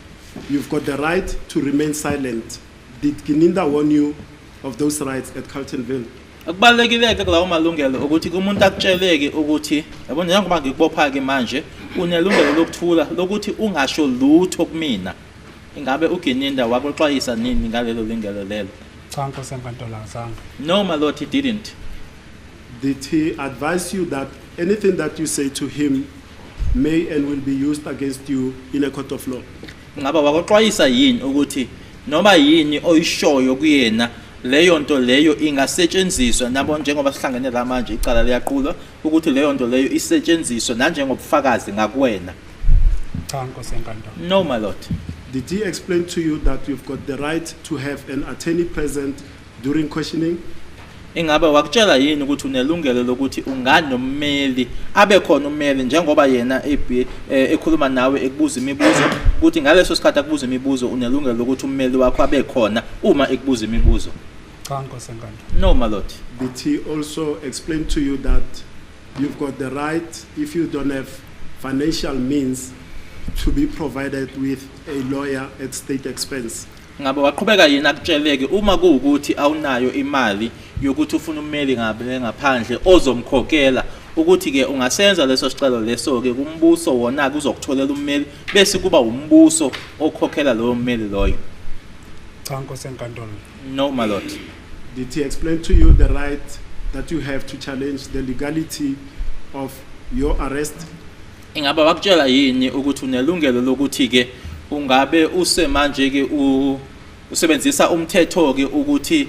you've got the right to remain silent. Did Gininda warn you of those rights at Carltonville? Akubalekile ke kulawo malungelo ukuthi kumuntu akutsheleke ukuthi yabona njengoba ngikubopha ke manje unelungelo lokuthula lokuthi ungasho lutho kumina. Ingabe uGininda wakuxwayisa nini ngalelo lungelo lelo? Cha nkosenkantolo azange. No, my lord, he didn't. Did he advise you that anything that you say to him may and will be used against you in a court of law? Ngaba wakuxwayisa yini ukuthi noma yini oyishoyo kuyena leyo nto leyo ingasetshenziswa nabo njengoba sihlangene la manje icala liyaqulwa ukuthi leyo nto leyo isetshenziswa nanjengobufakazi ngakuwena? Cha nkosenkantolo. No, my lord. Did he explain to you that you've got the right to have an attorney present during questioning? Ingabe wakutshela yini ukuthi unelungelo lokuthi unganommeli abe khona ummeli njengoba yena ekhuluma nawe ekubuza imibuzo ukuthi ngaleso sikhathi akubuza imibuzo unelungelo lokuthi ummeli wakho abe khona uma ekubuza imibuzo? Cha nkosenkantolo. No, my lord. Did he also explain to you that you've got the right, if you don't have financial means, to be provided with a lawyer at state expense? Ngabe waqhubeka yini akutsheleke uma kuukuthi awunayo imali yokuthi ufuna ummeli ngabe ngaphandle ozomkhokhela ukuthi ke ungasenza leso sicelo leso ke kumbuso wona kuzokutholela ummeli bese kuba umbuso okhokhela lo mmeli loyo? Cha nkosenkantolo. No, my lord. Did he explain to you the right that you have to challenge the legality of your arrest? Ingabe wakutshela yini ukuthi unelungelo lokuthi ke ungabe usemanje ke usebenzisa umthetho ke ukuthi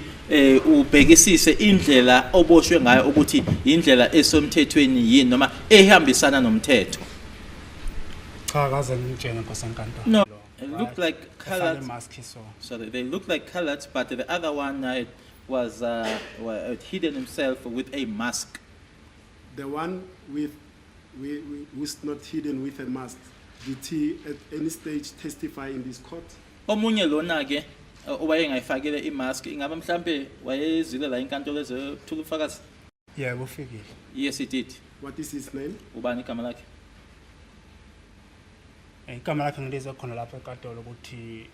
ubhekisise indlela oboshwe ngayo ukuthi indlela esomthethweni yini noma ehambisana nomthetho? Cha kaze ngitshene nkosenkantolo. No, it looked like colored. Mask so. Sorry, they looked like colored, but the other one was hidden himself with a mask. The one with who's not hidden with a mask, did he at any stage testify in this court? Omunye lona ke owayengayifakile imask ingabe mhlambe wayezile la inkantolo ezethula ufakazi? Yebo ufikile. Yes, he did. What is his name? Ubani igama lakhe? Igama lakhe ngilizwe khona lapha enkantolo ukuthi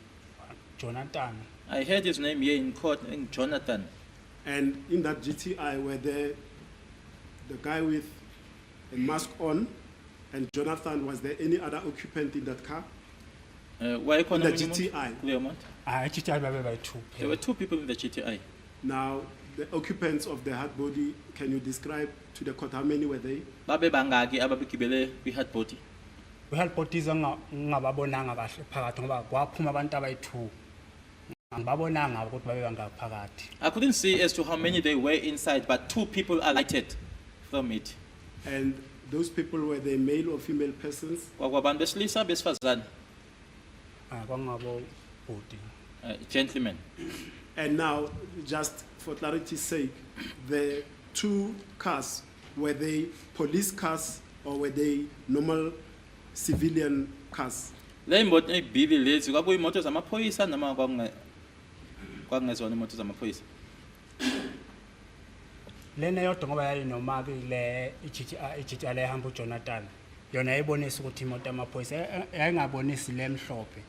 Jonathan. I heard his name here in court, Jonathan. And in that GTI, were there the guy with a mask on, and Jonathan, was there any other occupant in that car? Why in the GTI. hayi GTI babe bayi-2 There were 2 people in the GTI. Now, the occupants of the hard body, can you describe to the court how many were they? Babe bangaki ababegibele kwi-hard body? kwi-health bodies ngingababonanga kahle phakathi ngoba kwaphuma abantu abayi-2 angibabonanga ukuthi babe bangaphakathi. I couldn't see as to how many they were inside, but 2 people alighted from it. And those people, were they male or female persons? Kwakubantu besilisa besifazane, Kwangabobhuti. gentlemen. And now, just for clarity's sake, the 2 cars, were they police cars or were they normal civilian cars? Le moto ebili lezi kwakuyimoto zamaphoyisa noma kwakungezona imoto zamaphoyisa? Lena yodwa ngoba yayinomaki le iGTI le ehamba uJonathan yona yayibonisa ukuthi imoto yamaphoyisa yayingabonisi le mhlophe.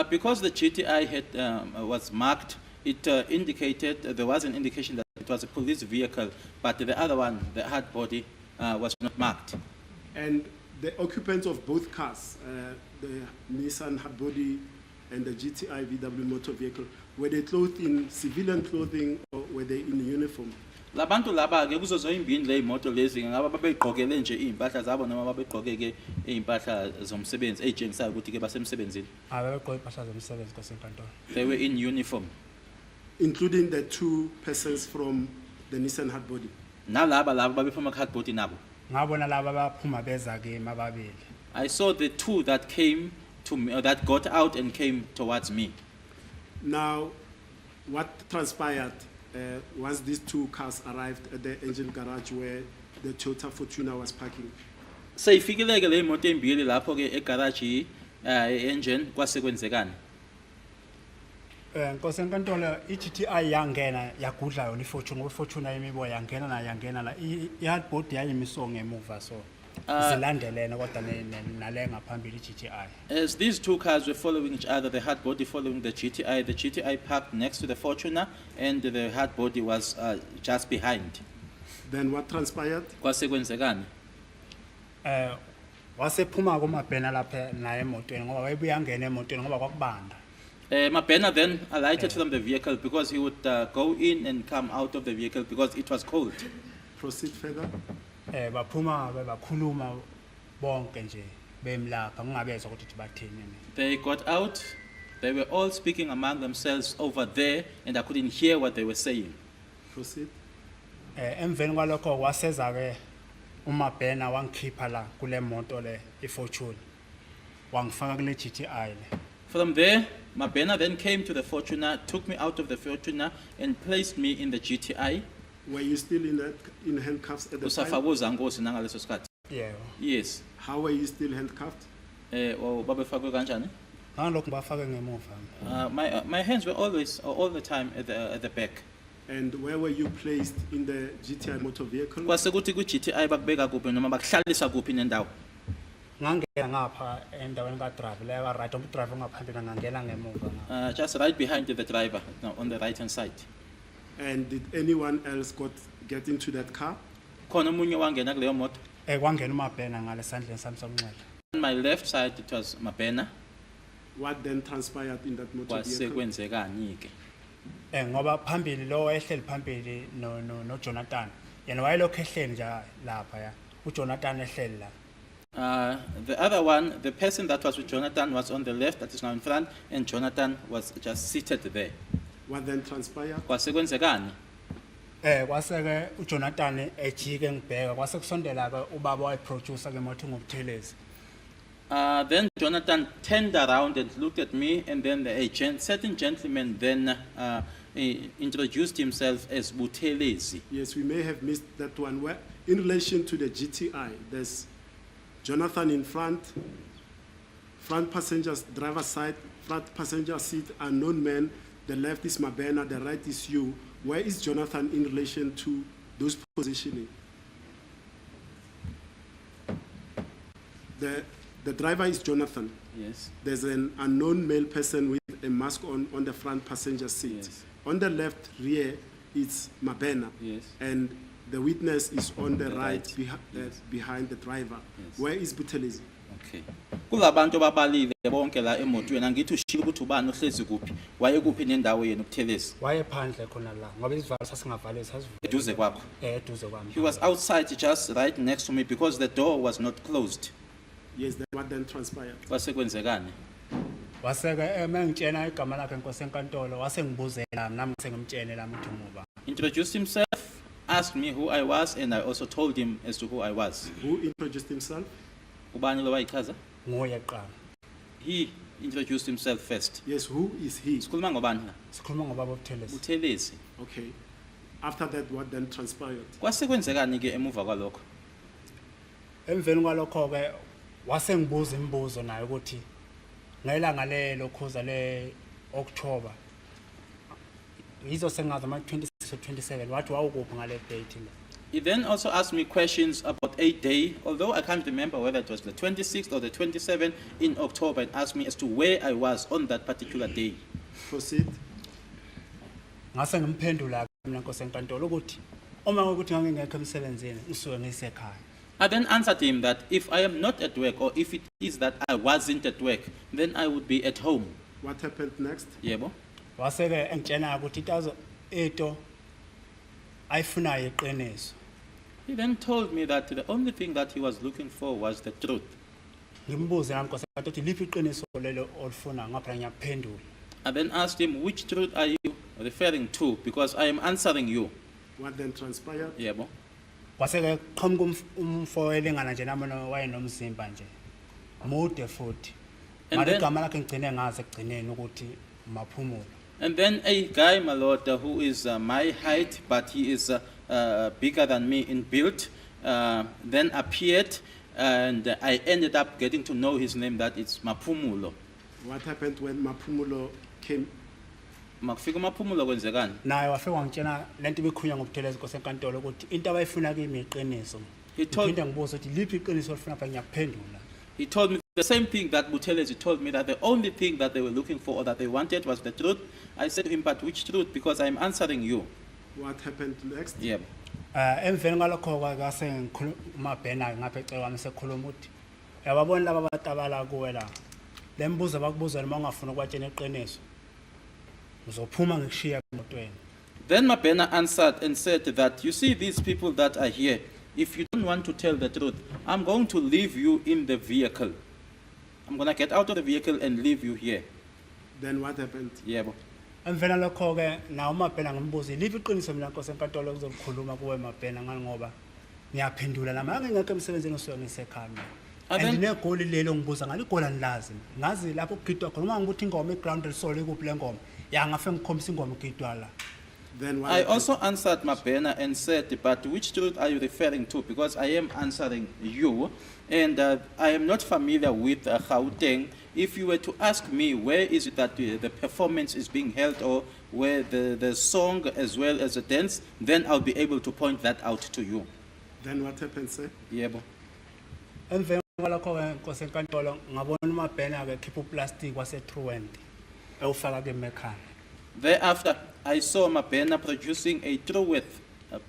Because the GTI was marked, it indicated, there was an indication that it was a police vehicle, but the other one, the hard body, was not marked. And the occupants of both cars, the Nissan hard body and the GTI VW motor vehicle, were they clothed in civilian clothing or were they in uniform? Labantu laba ke kuzo zoyimbini le imoto lezi ngaba babegqokele nje impahla zabo noma babegqoke ke impahla zomsebenzi ezitshengisayo ukuthi ke basemsebenzini. Abegqoke impahla zomsebenzi kwasenkantolo. They were in uniform. Including the 2 persons from the Nissan hard body. Nalaba laba babephuma hard body nabo. Ngabona laba baphuma beza ke mababili. I saw the 2 that came to me, or that got out and came towards me. Now, what transpired once these 2 cars arrived at the engine garage where the Toyota Fortuner was parking? Seyifikile ke le moto embili lapho ke egarage engine kwasekwenzekani. Nkosi enkantolo iGTI yangena yagudla yona iFortune ngoba iFortune yimibo yangena la i-hard body yayimisongo ngemuva so zilandelene kodwa nale ngaphambili iGTI. As these 2 cars were following each other, the hard body following the GTI parked next to the Fortuner and the hard body was just behind. Then what transpired? Kwasekwenzekani. Wasephuma komabhena lapha naye emotweni ngoba wayebuya angena emotweni ngoba kwakubanda. Mabena then alighted from the vehicle because he would go in and come out of the vehicle because it was cold. Proceed further. Baphuma bakhuluma bonke nje bemlapha ngingabezwa ukuthi bathini. They got out, they were all speaking among themselves over there and I couldn't hear what they were saying. Proceed. Emveni kwalokho waseza ke uMabhena wangikhipha la kule moto le iFortune wangifaka kule GTI le. From there, Mabena then came to the Fortuner, took me out of the Fortuner and placed me in the GTI. Were you still in handcuffs at the time? Usafabuza nkosi nangaleso sikhathi. Yeah. Yes. How were you still handcuffed? Babefakwe kanjani? Ngalokho bafake ngemuva. My hands were always all the time at the back. And where were you placed in the GTI motor vehicle? Kwasekuthi ku GTI bakubeka kuphi noma bakuhlalisa kuphi nendawo? Ngangena ngapha endaweni ka-driver leya right driver ngaphambili ngangena ngemuva. Just right behind the driver, on the right hand side. And did anyone else get into that car? Khona umunye wangena kuleyo moto. Kwangena uMabhena ngale sandleni sami sokunxele. On my left side it was Mabena. What then transpired in that motor vehicle? Kwasekwenzekani ke? Ngoba phambili lo ehleli phambili no Jonathan. Yena wayelokho ehleli nje lapha ya. uJonathan ehleli la. The other one, the person that was with Jonathan was on the left, that is now in front, and Jonathan was just seated there. What then transpired? Kwasekwenzekani? Kwaseke uJonathan ejike ngibheka kwase kusondela ke ubaba wayiproducer ke moto ngobuthelezi. Then Jonathan turned around and looked at me, and then certain gentleman then introduced himself as Buthelezi. Yes, we may have missed that one. Where, in relation to the GTI, there's Jonathan in front passengers, driver's side, front passenger seat, unknown man. The left is Mabena, the right is you. Where is Jonathan in relation to those positioning? The driver is Jonathan. Yes. There's an unknown male person with a mask on the front passenger seat. Yes. On the left rear, it's Mabena. Yes. And the witness is on the right, Yes. behind the driver. Yes. Where is Buthelezi? Okay. Kulabantu babalile bonke la emotweni angithi ushilo ukuthi ubani ohlezi kuphi wayekuphi nendawo yena uButhelezi wayephandle khona la ngoba isivalo sasingavaliwe sasivule eduze kwakho. eduze kwami. He was outside just right next to me because the door was not closed. Yes, then what then transpired? Kwasekwenzekani? Waseke mengitshena igama lakhe Nkosi enkantolo wasengibuzela nami sengimtshene lami ukuthi ngoba. Introduced himself, asked me who I was, and I also told him as to who I was. Who introduced himself? Ubani lo wayichaza? Nguye qala. He introduced himself first. Yes, who is he? Sikhuluma ngobani la? Sikhuluma ngobaba uButhelezi. Buthelezi. Okay. After that, what then transpired? Kwasekwenzekani ke emuva kwalokho? Emveni kwalokho ke wasengibuza imibuzo naye ukuthi ngelanga lelo khoza le October yizo sengazi ama 26 or 27 wathi wawukuphi ngale date le. He then also asked me questions about a day, although I can't remember whether it was the 26th or the 27th in October, and asked me as to where I was on that particular day. Proceed. Ngase ngimphendula mina Nkosi enkantolo ukuthi uma ukuthi ngangingekho emsebenzini ngisuke ngisekhaya. I then answered him that if I am not at work or if it is that I wasn't at work, then I would be at home. What happened next? Yebo. Waseke engitshena ukuthi into ayifunayo iqiniso. He then told me that the only thing that he was looking for was the truth. Ngimbuze nami Nkosi enkantolo ukuthi liphi iqiniso lelo olifuna ngapha ngiyaphendula. I then asked him, which truth are you referring to? Because I am answering you. What then transpired? Yebo. Waseke qhamuka umfo elingana nje nami wayenomzimba nje. Mude futhi. And Manje then- igama lakhe ngigcine ngaze ekugcineni ukuthi Maphumulo. And then a guy, my lord, who is my height, but he is bigger than me in build, then appeared, and I ended up getting to know his name, that it's Maphumulo. What happened when Mapumulo came? Makufika Maphumulo kwenzekani? Naye wafika wangitshena lento ibikhunya ngoButhelezi Nkosi enkantolo ukuthi into abayifuna kimi iqiniso. He told- Ngiphinda ngibuza ukuthi liphi iqiniso olifuna apha ngiyaphendula. He told me the same thing that Buthelezi told me, that the only thing that they were looking for or that they wanted was the truth. I said to him, but which truth? Because I'm answering you. What happened next? Yeah. Emveni kwalokho kwase ngikhuluma bhena ngapha ecele kwami sekhuluma ukuthi yababona laba batabala kuwe la. Lembuzo bakubuza noma ungafuna ukwatshena iqiniso. Uzophuma ngikushiya emotweni. Then Mabena answered and said that, you see these people that are here, if you don't want to tell the truth, I'm going to leave you in the vehicle. I'm going to get out of the vehicle and leave you here. Then what happened? Yebo. Emveni lokho ke na uMabhena ngimbuza liphi iqiniso mina Nkosi enkantolo ukuzolikhuluma kuwe Mabhena ngani ngoba ngiyaphendula nami angengekho emsebenzini usuke ngisekhaya. Then- And negoli lelo ngibuza ngani igola nilazi. Ngazi lapho kugidwa khona uma ngibuthi ingoma eground resole kuphi lengoma. Ya ngafe ngikhombisa ingoma igidwa la. Then what I happened? also answered Mabena and said, but which truth are you referring to? Because I am answering you, and I am not familiar with Gauteng. If you were to ask me where is it that the performance is being held, or where the song as well as the dance, then I'll be able to point that out to you. Then what happened, sir? Yebo. Emveni kwalokho ke Nkosi enkantolo ngabona uMabhena ke khipha uplastic wase Truent. Ewufaka ke emekhaya. Thereafter, I saw Mabena producing a Truworth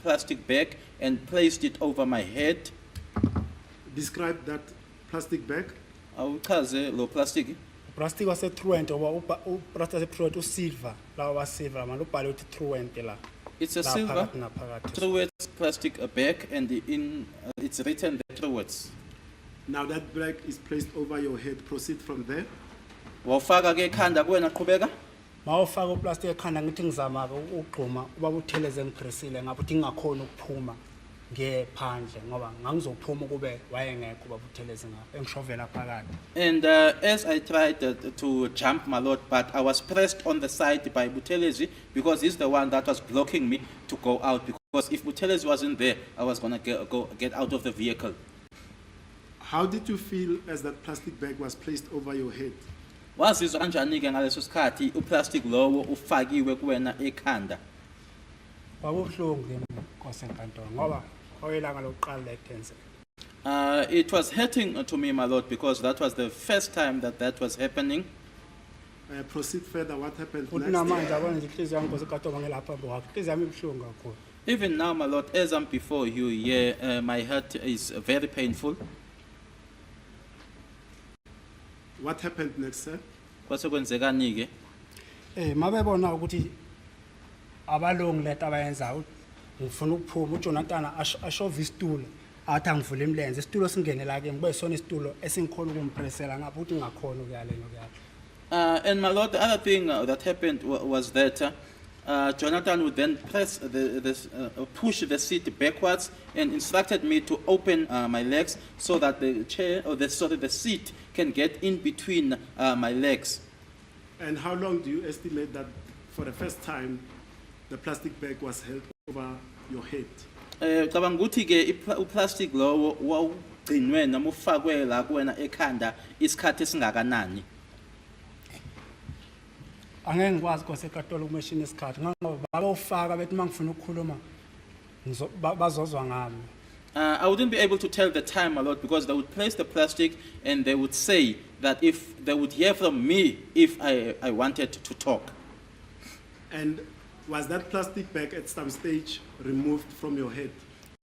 plastic bag and placed it over my head. Describe that plastic bag. Awuchaze lo plastic. Plastic wase Truent oba uplastic wase Truent usilver lawa wa silver manje ubhale uthi Truent la. It's a La silver phakathi naphakathi. Truworth plastic bag, and it's written the Truworths. Now that bag is placed over your head. Proceed from there. Wawufaka ke ekhanda kuwena qhubeka. Mawufaka uplastic ekhanda ngithi ngizama ke ugquma uba utheleze ngigrisile ngapha uthi ngingakhona ukuphuma ngephandle ngoba ngangizophuma kube wayengekho ubaba utheleze ngapha engishovela phakathi. And as I tried to jump, my lord, but I was pressed on the side by Buthelezi, because he's the one that was blocking me to go out. Because if Buthelezi wasn't there, I was gonna get out of the vehicle. How did you feel as that plastic bag was placed over your head? Wazizwa kanjani ke ngaleso sikhathi uplastic lowo ufakiwe kuwena ekhanda? Kwakubuhlungu kimi Nkosi enkantolo ngoba oyelanga lokuqala la eTense. It was hurting to me, my lord, because that was the first time that was happening. Proceed further. What happened Futhi next? namanje abona nje inhliziyo yami Nkosi enkantolo ngelapha kwakhe. Inhliziyo yami ibuhlungu kakhulu. Even now, my lord, as I'm before you here, my heart is very painful. What happened next, sir? Kwase kwenzekani ke? Mabebona ukuthi abalungu leta abayenza ngifuna ukuphuma uJonathan ashove isitulo athi angivule imilenze isitulo singenela ke ngibe sona isitulo esingikhona ukumpressela ngapha ukuthi ngakhona ukuyale nokuyala. And my lord, the other thing that happened was that Jonathan would then push the seat backwards and instructed me to open my legs so that the chair or the seat can get in between my legs. And how long do you estimate that for the first time the plastic bag was held over your head? Cabanga ukuthi ke uplastic lowo wawugcinwe noma ufakwe la kuwena ekhanda isikhathi esingakanani? Angeke ngikwazi kwasekatolo kumashini isikhathi ngoba babawufaka bethi mangifuna ukukhuluma bazozwa ngami. I wouldn't be able to tell the time, my lord, because they would place the plastic and they would say that if they would hear from me if I wanted to talk. And was that plastic bag at some stage removed from your head?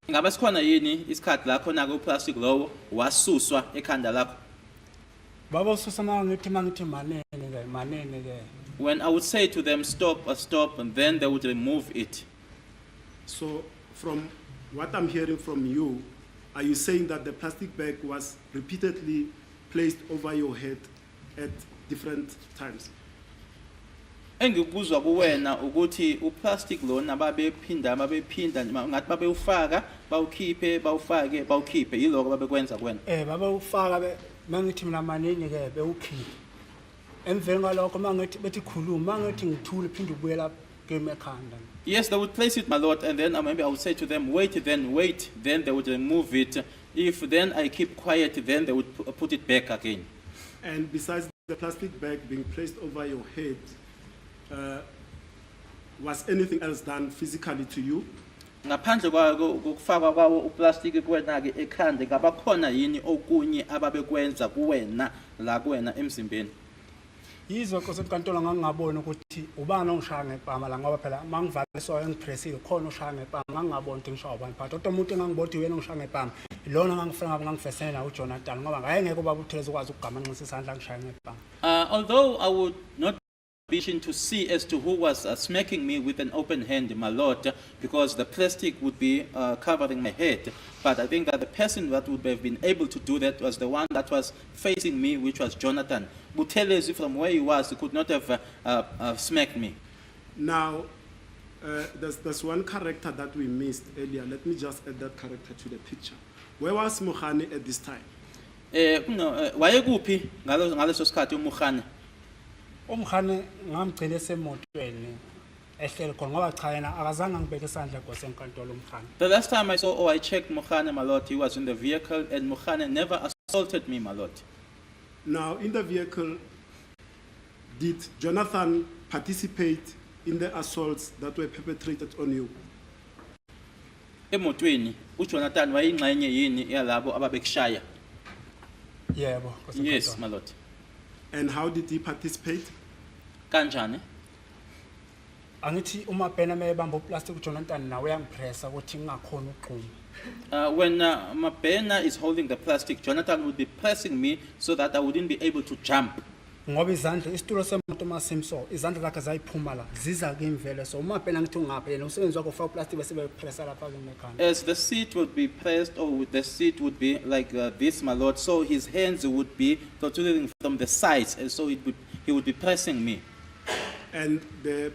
Ngabe sikhona yini isikhathi la khona ku plastic lowo wasuswa ekhanda lakho? Babawususa mangithi manene ke. When I would say to them stop, and then they would remove it. So from what I'm hearing from you, are you saying that the plastic bag was repeatedly placed over your head at different times? Engikuzwa kuwena ukuthi uplastic lona babephinda ngathi babewufaka bawukhiphe yiloko babekwenza kuwena. Babawufaka mangithi mina manene ke bewukhiphe. Emveni ngalokho mangithi bethi khuluma mangithi ngithule phinde ubuyela kimi ekhanda. Yes, they would place it, my lord, and then maybe I would say to them, wait, then they would remove it. If then I keep quiet, then they would put it back again. And besides the plastic bag being placed over your head, was anything else done physically to you? Ngaphandle kokufakwa kwawo uplastic kuwena ke ekhanda ngabakhona yini okunye ababekwenza kuwena la kuwena emzimbeni? Yizo kwasenkantolo ngangingabona ukuthi ubani ongishaya ngepama la ngoba phela mangivaliswa engipressile khona ushaya ngepama ngangingabona ukuthi ngishaya ubani but kodwa umuntu engangibona uyena ongishaya ngepama ilona ngangifuna ngangifesene na uJonathan ngoba ngayengeke ubaba uThulezi ukwazi ukugamanxa isandla ngishaya ngepama. Although I would not be to see as to who was smacking me with an open hand, my lord, because the plastic would be covering my head. But I think that the person that would have been able to do that was the one that was facing me, which was Jonathan. Buthelezi from where he was, he could not have smacked me. Now, there's one character that we missed earlier. Let me just add that character to the picture. Where was Mukhane at this time? Wayekuphi ngaleso sikhathi uMukhane? Umkhane ngamgcina esemotweni ehleli khona ngoba cha yena akazange ngibeke isandla kwasenkantolo umkhane. The last time I saw I checked Mukhane, my lord, he was in the vehicle and Mukhane never assaulted me, my lord. Now, in the vehicle, did Jonathan participate in the assaults that were perpetrated on you? Emotweni uJonathan wayingxenye yini yalabo ababekushaya? Yebo, Yes, my lord. And how did he participate? Kanjani? Angithi uma bhena mebamba uplastic uJonathan nawe uyampressa ukuthi ngingakhona uqhuma. When Mabena is holding the plastic, Jonathan would be pressing me so that I wouldn't be able to jump. Ngoba izandla isitulo semoto masimso izandla zakhe zayiphuma la ziza kimvele so uma bhena ngithi ungapha yena umsebenzi wakhe ufaka uplastic bese bepressa lapha kumekhanda. As the seat would be pressed, or the seat would be like this, my lord, so his hands would be protruding from the sides, and so he would be pressing me. And the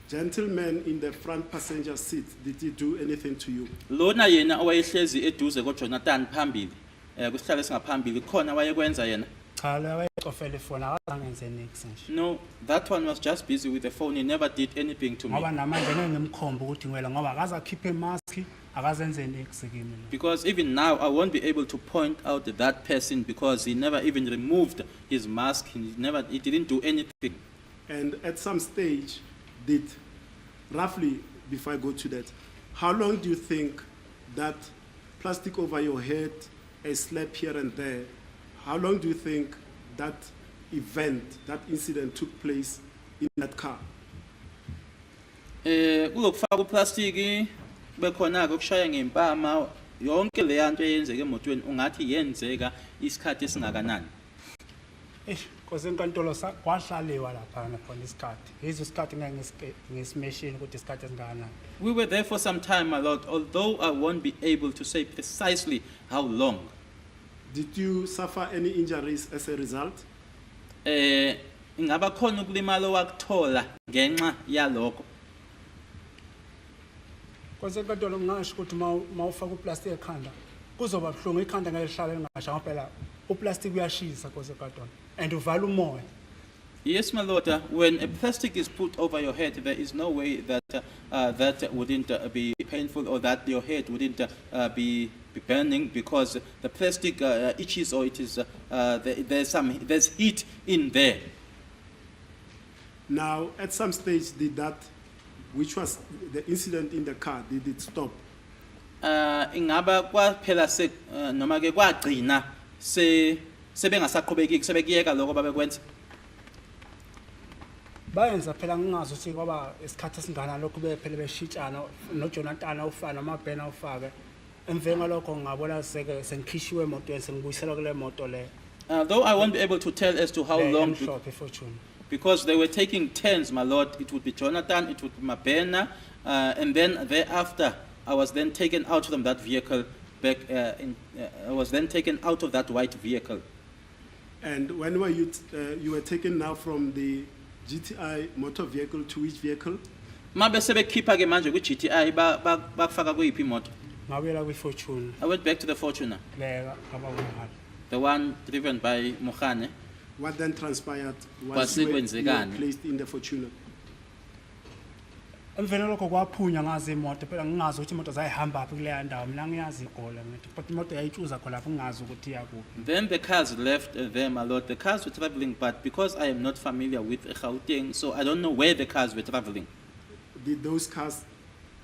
gentleman in the front passenger seat, did he do anything to you? Lona yena owayehlezi eduze koJonathan phambili, kusihlalo singaphambili khona wayekwenza yena? Cha leyo ofele phone akazangenze nix nje. No, that one was just busy with the phone. He never did anything to me. Ngoba namanje ngengimkhomba ukuthi ngwela ngoba akaze akhiphe mask akazenze nix kimi. Because even now I won't be able to point out that person because he never even removed his mask. He didn't do anything. And at some stage, did roughly, before I go to that, how long do you think that plastic over your head, a slap here and there, how long do you think that event, that incident took place in that car? Kulokufaka uplastic bekhona ke ukushaya ngempama yonke le yanto eyenzeka emotweni ungathi yenzeka isikhathi esingakanani? Because enkantolo kwahlaliwa laphana khona isikhathi. Yizo isikhathi ngeke ngisimeshini ukuthi isikhathi esingakanani. We were there for some time, my Lord, although I won't be able to say precisely how long. Did you suffer any injuries as a result? Ingaba khona ukulimala owakuthola ngenxa yalokho. Because enkantolo ngingasho ukuthi mawufaka uplastic ekhanda kuzoba buhlungu ikhanda ngeke lihlale lingasha ngoba phela uplastic uyashisa because enkantolo and uvala umoya. Yes, my Lord, when a plastic is put over your head, there is no way that that wouldn't be painful or that your head wouldn't be burning because the plastic itches or it is there's heat in there. Now, at some stage, did that, which was the incident in the car, did it stop? Ingaba kwaphela noma ke kwagcina sebengasaqhubeki sebekuyeka lokho babekwenza. Bayenza phela ngingazi ukuthi kwaba isikhathi esingana lokho bephele beshitshana noJonathan ufana amabhena ufake emveni ngalokho ngabona seke sengikhishiwe emotweni sengibuyisela kule moto le. Though I won't be able to tell as to how long Fortune. because they were taking turns, my Lord. It would be Jonathan, it would be Mabena, and then thereafter I was then taken out from that vehicle I was then taken out of that white vehicle. And when were you were taken now from the GTI motor vehicle to which vehicle? Mabe sebekhipha ke manje ku GTI bakufaka kuyiphi imoto? Ngabuyela kwiFortune. I went back to the Fortuner, Lela abawuhamba. the one driven by Mohane. What then transpired once you were placed in the Fortuner? Emveni lokho kwaphunya ngazi imoto phela ngingazi ukuthi imoto zayihamba phi kuleya ndawo mina ngiyazi igole ngithi but imoto yayichuza khona lapho ngingazi ukuthi yakuphi. Then the cars left there, my Lord. The cars were traveling, but because I am not familiar with Gauteng, so I don't know where the cars were traveling. Did those cars,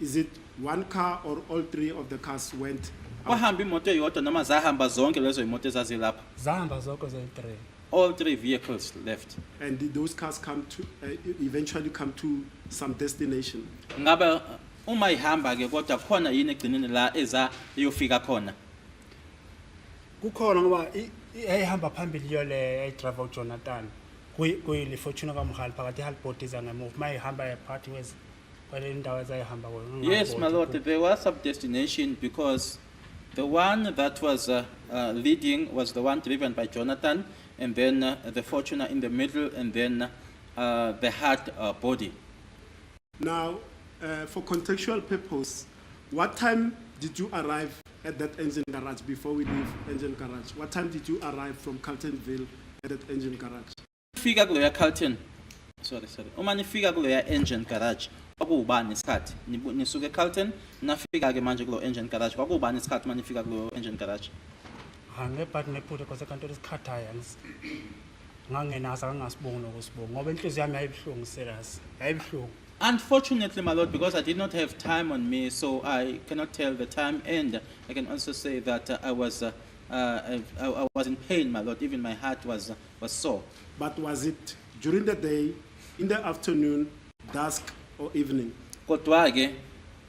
is it one car or all three of the cars went out? Kwahamba imoto eyodwa noma zahamba zonke lezo imoto ezazilapha? Zahamba zonke zoyi-3. All three vehicles left. And did those cars come to eventually come to some destination? Ngabe uma ihamba ke kodwa khona yini egcineni la eza iyofika khona? Kukhona ngoba eyihamba phambili yo le ayidrava uJonathan kuyile Fortune kaMhali phakathi ihalbot iza ngemuva mayihamba yaphathi kwale ndawo ezayihamba kuyo. Yes, my Lord, there was some destination because the one that was leading was the one driven by Jonathan, and then the Fortuner in the middle, and then the hard body. Now, for contextual purpose, what time did you arrive at that engine garage before we leave engine garage? What time did you arrive from Carltonville at that engine garage? Fika kuloya Carlton. Sorry. Uma nifika kuloya engine garage, kwakubani isikhathi? Nisuke Carlton, nafika ke manje kulo engine garage. Kwakubani isikhathi uma nifika kulo engine garage? Ngebhadi nephutha because enkantolo isikhathaya ngangenazi angasibongi nokusibonga ngoba inhliziyo yami yayibuhlungu serious yayibuhlungu. Unfortunately, my Lord, because I did not have time on me, so I cannot tell the time, and I can also say that I was in pain, my Lord. Even my heart was sore. But was it during the day, in the afternoon, dusk, or evening? Kodwa ke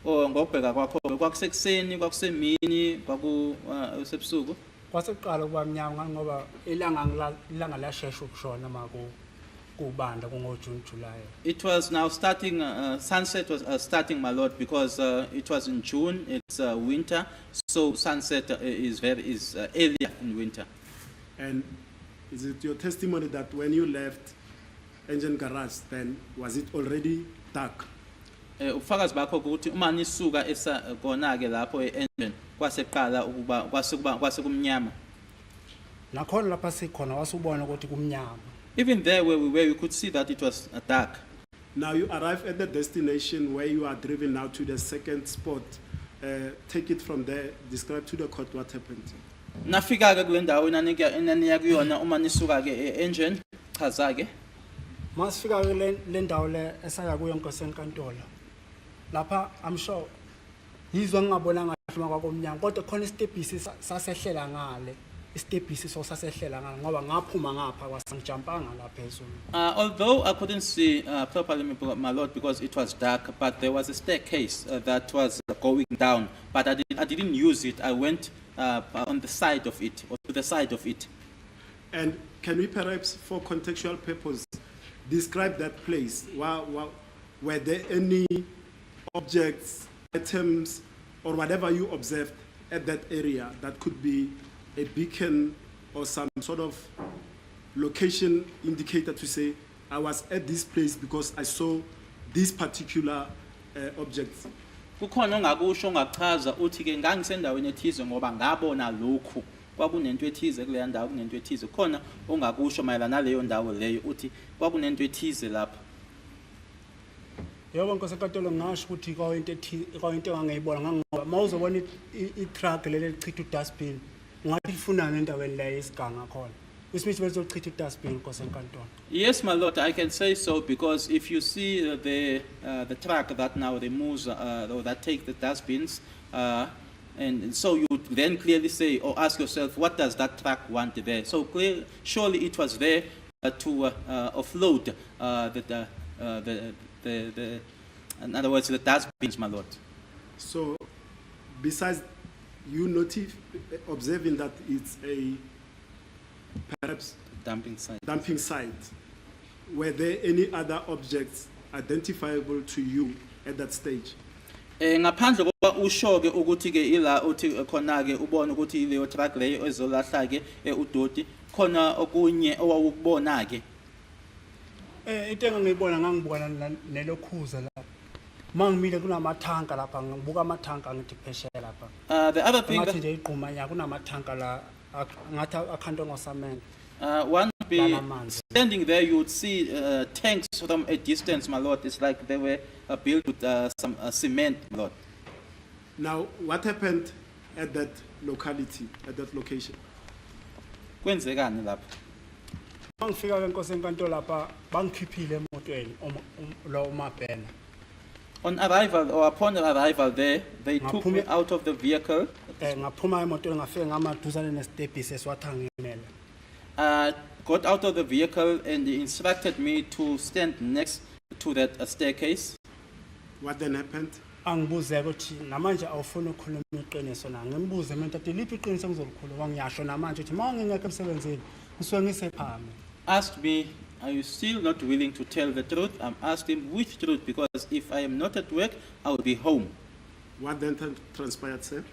ngokubheka kwakho kwakusekuseni, kwakusemini, kwakusebusuku. Kwaseqala kuba mnyama ngoba ilanga lashesha ukushona kubanda kungoJune July. It was now starting, sunset was starting, my Lord, because it was in June, it's winter, so sunset is earlier in winter. And is it your testimony that when you left engine garage, then was it already dark? Ufakazi bakho ukuthi uma nisuka kona ke lapho engine kwaseqala ukuba kwasekumnyama. Nakhona lapha sikhona wasubona ukuthi kumnyama. Even there where we were, we could see that it was dark. Now you arrive at the destination where you are driven now to the second spot. Take it from there. Describe to the court what happened. Nafika ke kule ndawo inaniya kuyona uma nisuka ke engine chaza ke. Masifika le ndawo le esaya kuyo Nkosi enkantolo. Lapha I'm sure yizwa ngingabonanga kahle kwakomnyama kodwa khona istepisi sasehlela ngale. Istepisi so sasehlela ngale ngoba ngaphuma ngapha kwasangijampanga la phezulu. Although I couldn't see properly, my Lord, because it was dark, but there was a staircase that was going down, but I didn't use it. I went on the side of it, or to the side of it. And can we perhaps, for contextual purpose, describe that place? Were there any objects, items, or whatever you observed at that area that could be a beacon or some sort of location indicator to say, I was at this place because I saw these particular objects? Kukhona ongakusho ongachaza uthi ke ngangisendaweni ethize ngoba ngabona lokhu kwakunento ethize kuleya ndawo kunento ethize khona ongakusho mayelana naleyo ndawo leyo uthi kwakunento ethize lapha. Yebo Nkosi enkantolo ngasho ukuthi kwayinto engangiyibona ngoba mawuzobona i-truck leli lichitha udustbin ngathi lifunana endaweni leyo isiganga khona. Isimithi bezochitha udustbin Nkosi enkantolo. Yes, my lord, I can say so because if you see the truck that now removes or that takes the dustbins, and so you then clearly say or ask yourself, what does that truck want there? So surely it was there to offload in other words, the dustbins, my lord. So, besides you observing that it's a perhaps Dumping site. Were there any other objects identifiable to you at that stage? Ngaphandle kokuba usho ke ukuthi ke ila uthi khona ke ubona ukuthi leyo truck leyo ezolahla ke udoti khona okunye owawukubona ke. Into engangiyibona ngangibona nelokhuza lapha. Mangimile kunamatanka lapha ngibuka amatanka ngithi phesheya lapha. The other thing ngathi nje igquma nya kunamatanka la ngathi akhanto ngosamende. One be standing there, you would see tanks from a distance, my lord. It's like they were built with some cement, my lord. Now, what happened at that locality, at that location? Kwenzekani lapha? Mangifika ke Nkosi enkantolo lapha bangikhiphile emotweni lo umabhena. On arrival or upon arrival there, they took me out of the vehicle. Ngaphuma emotweni ngafika ngamaduzane nesitebhisi esiwathangimele. Got out of the vehicle and he instructed me to stand next to that staircase. What then happened? Angibuze ukuthi namanje awufuna ukukhuluma iqiniso na ngimbuze mina ntathi liphi iqiniso ngizolikhuluma ngiyasho namanje ukuthi mawungingekho emsebenzini ngisuke ngisephame. Asked me, are you still not willing to tell the truth? I'm asking him which truth, because if I am not at work, I will be home. What then transpired, sir?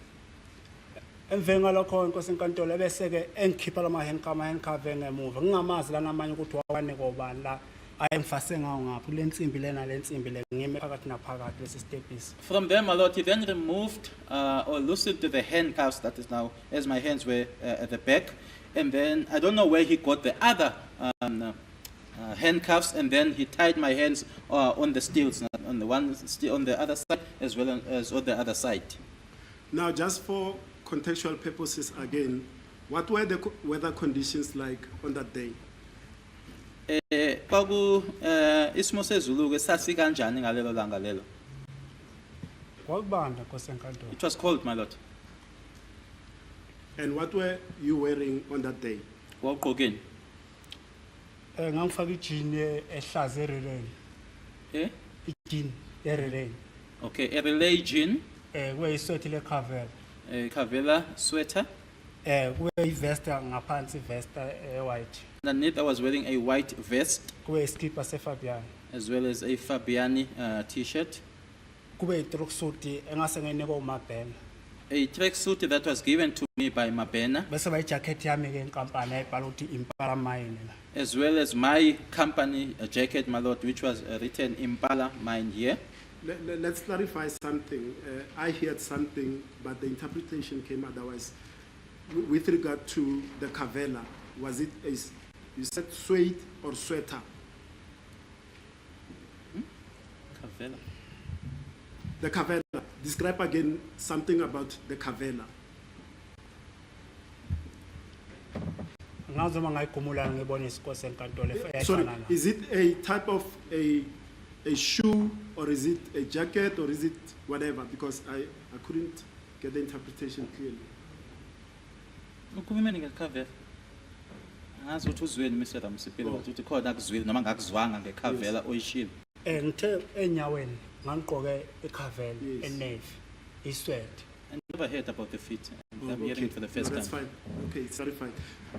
Emveni ngalokho Nkosi enkantolo bese ke engikhipha lama-handcuff ngemuva ngingamazi la namanye ukuthi wawane kobani la ayengifase ngawo ngaphi le nsimbi lena le nsimbi le ngime phakathi naphakathi lesi stepisi. From there, my lord, he then removed or loosened the handcuffs, that is now, as my hands were at the back, and then I don't know where he got the other handcuffs, and then he tied my hands on the stilts, on the other side as well as on the other side. Now, just for contextual purposes again, what were the weather conditions like on that day? Isimo sezulu ke sasi kanjani ngalelo langa lelo? Kwakubanda Nkosi enkantolo. It was cold, my lord. And what were you wearing on that day? Wawugqokeni? Ngangifaka ijini ehlaza ereleni. Ijini ereleni. Okay, a relay jean. Kuyisweater le-Cavella. Cavella sweater. Kuyivest ngaphansi ivest white. Underneath, I was wearing a white vest. Kuyiskipa seFabiani. As well as a Fabiani t-shirt. Kube itracksuit engase nginikwe uMabhena. A tracksuit that was given to me by Mabena. Bese bayijacket yami ke inkampani ayibhala ukuthi Impala Mine la. As well as my company jacket, my lord, which was written Impala Mine here. Let's clarify something. I heard something, but the interpretation came otherwise. With regard to the Cavella, was it you said suede or sweater? Cavella. The Cavella. Describe again something about the Cavella. Ngazoma ngayigumula ngibona isikose enkantolo Sorry, is it a type of a shoe, or is it a jacket, or is it whatever? Because I couldn't get the interpretation clearly. Ukhuluma ngeCavella. Ngazi ukuthi uzweni Mr. Msipile ukuthi khona akuzwile noma ngakuzwanga ngeCavella oyishilo. Ngithe enyaweni ngangigqoke iCavella enavy isweat. I never heard about the feet. I'm hearing it for the first time. That's fine. Okay, it's very fine.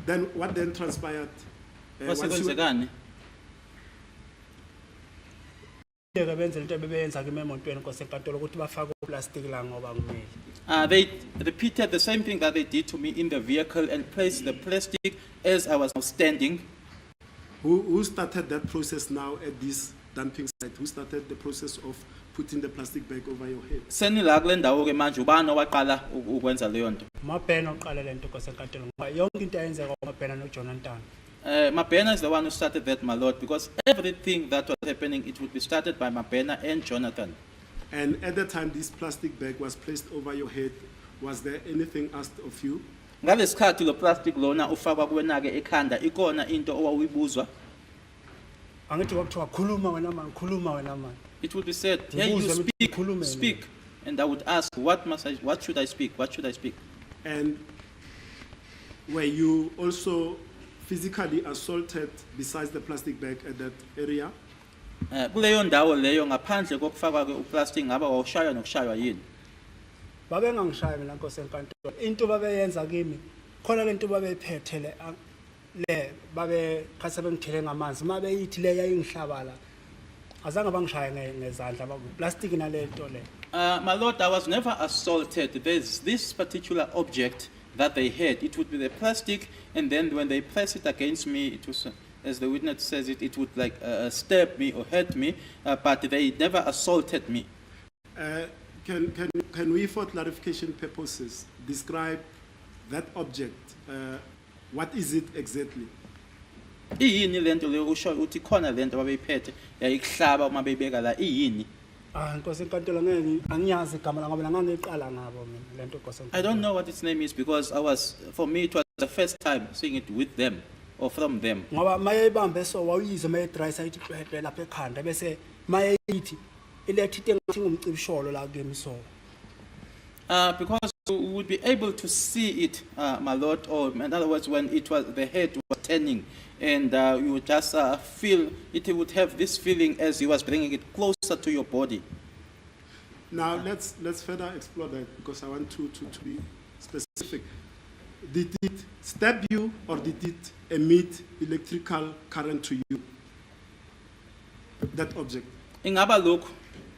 Then what then transpired once you- Kwasekwenzekani? Ke benze into bebeyenza ke emotweni kwasenkantolo ukuthi bafake uplastic la ngoba kumele. They repeated the same thing that they did to me in the vehicle and placed the plastic as I was standing. Who started that process now at this dumping site? Who started the process of putting the plastic bag over your head? Senila kule ndawo ke manje ubani owaqala ukwenza leyo nto? Mabhena oqala lento kwasenkantolo ngoba yonke into ayenzeka kwaMabhena noJonathan. Mabena is the one who started that, my lord, because everything that was happening, it would be started by Mabena and Jonathan. And at the time this plastic bag was placed over your head, was there anything asked of you? Ngalesikhathi lo plastic lona ufakwa kuwena ke ekhanda ikona into owawuyibuzwa. Angithi kwakuthiwa khuluma wena man, khuluma wena man. It would be said, hey, you Ngibuza speak, khulume mina. speak. And I would ask, what should I speak? What should I speak? And were you also physically assaulted besides the plastic bag at that area? Kuleyo ndawo leyo ngaphandle kokufakwa ke uplastic ngaba wawushaywa nokushaywa yini? Babengangishaya mina kwasenkantolo. Into babeyenza kimi khona lento babeyiphethe le babe khase bengithele ngamanzi mabeyithi le yayingihlabala. Azange bangishaya ngezandla babu plastic nalento le. My lord, I was never assaulted. There's this particular object that they had. It would be the plastic, and then when they press it against me, it was, as the witness says it would like stab me or hurt me, but they never assaulted me. Can we, for clarification purposes, describe that object? What is it exactly? Iyini lento leyo usho uthi khona lento babeyiphethe yayihlaba uma beyibeka la iyini? Kwasenkantolo ngeke angiyazi igama la ngoba ngangiqala ngabo mina lento kwasenkantolo. I don't know what its name is because for me it was the first time seeing it with them or from them. Ngoba mayebambe so wawuyizwe maye dry site iphephe lapha ekhanda bese mayeyithi ilethi into ngathi ngumcibisholo la kimi so. Because you would be able to see it, my lord, or in other words, when the head was turning, and you would just feel it would have this feeling as he was bringing it closer to your body. Now let's further explore that because I want to be specific. Did it stab you or did it emit electrical current to you? That object. Ingaba lokho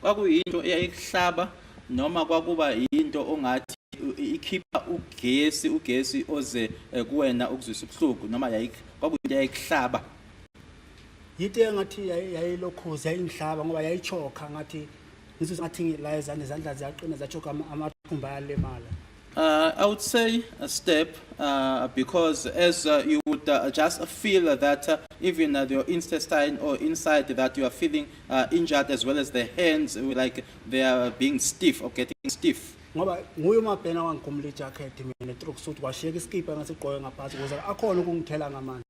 kwakuyinto eyayikuhlaba noma kwakuba into ongathi ikhipha ugesi oze kuwena ukuzwisa ubuhlungu noma kwakuyinto eyayikuhlaba. Yithe engathi yayilokhozi yayingihlaba ngoba yayichoka ngathi ngizwe ngathi la izandla ziyaqina zachoka amathumba ayalemala. I would say a step because as you would just feel that even your intestine or inside that you are feeling injured as well as the hands like they are being stiff or getting stiff. Ngoba nguye uMabhena wangikhumula ijacket mina trucksuit washiyeka iskipa ngasigqoke ngaphansi ukuze akhona ukungithela ngamanzi.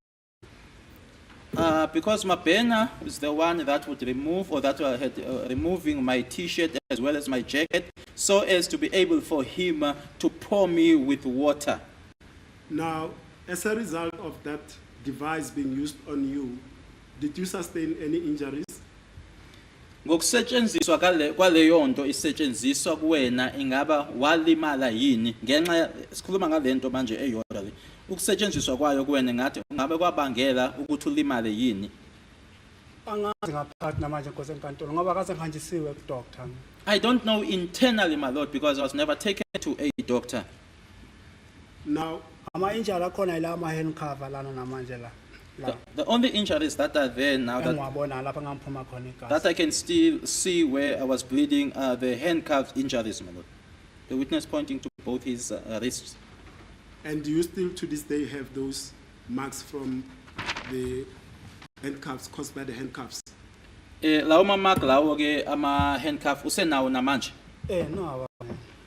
Because Mabena is the one that would remove or that had removing my t-shirt as well as my jacket so as to be able for him to pour me with water. Now, as a result of that device being used on you, did you sustain any injuries? Ngokusetshenziswa kwaleyo nto isetshenziswa kuwena ingaba walimala yini ngenxa sikhuluma ngalento manje eyodwa le ukusetshenziswa kwayo kuwena ngathi ngabe kwabangela ukuthi ulimale yini? Angazi ngaphakathi namanje kwasenkantolo ngoba kase ngihanjisiwe ku doctor. I don't know internally, my lord, because I was never taken to a doctor. Now, Ama injury akhona ila ama hand cover lana namanje la. The only injuries that are there now Engwabona lapha ngamphuma khona igazi. that I can still see where I was bleeding are the handcuff injuries, my lord. The witness pointing to both his wrists. and do you still to this day have those marks from the handcuffs caused by the handcuffs? Lawo mamark lawo ke ama handcuff usenawo namanje. No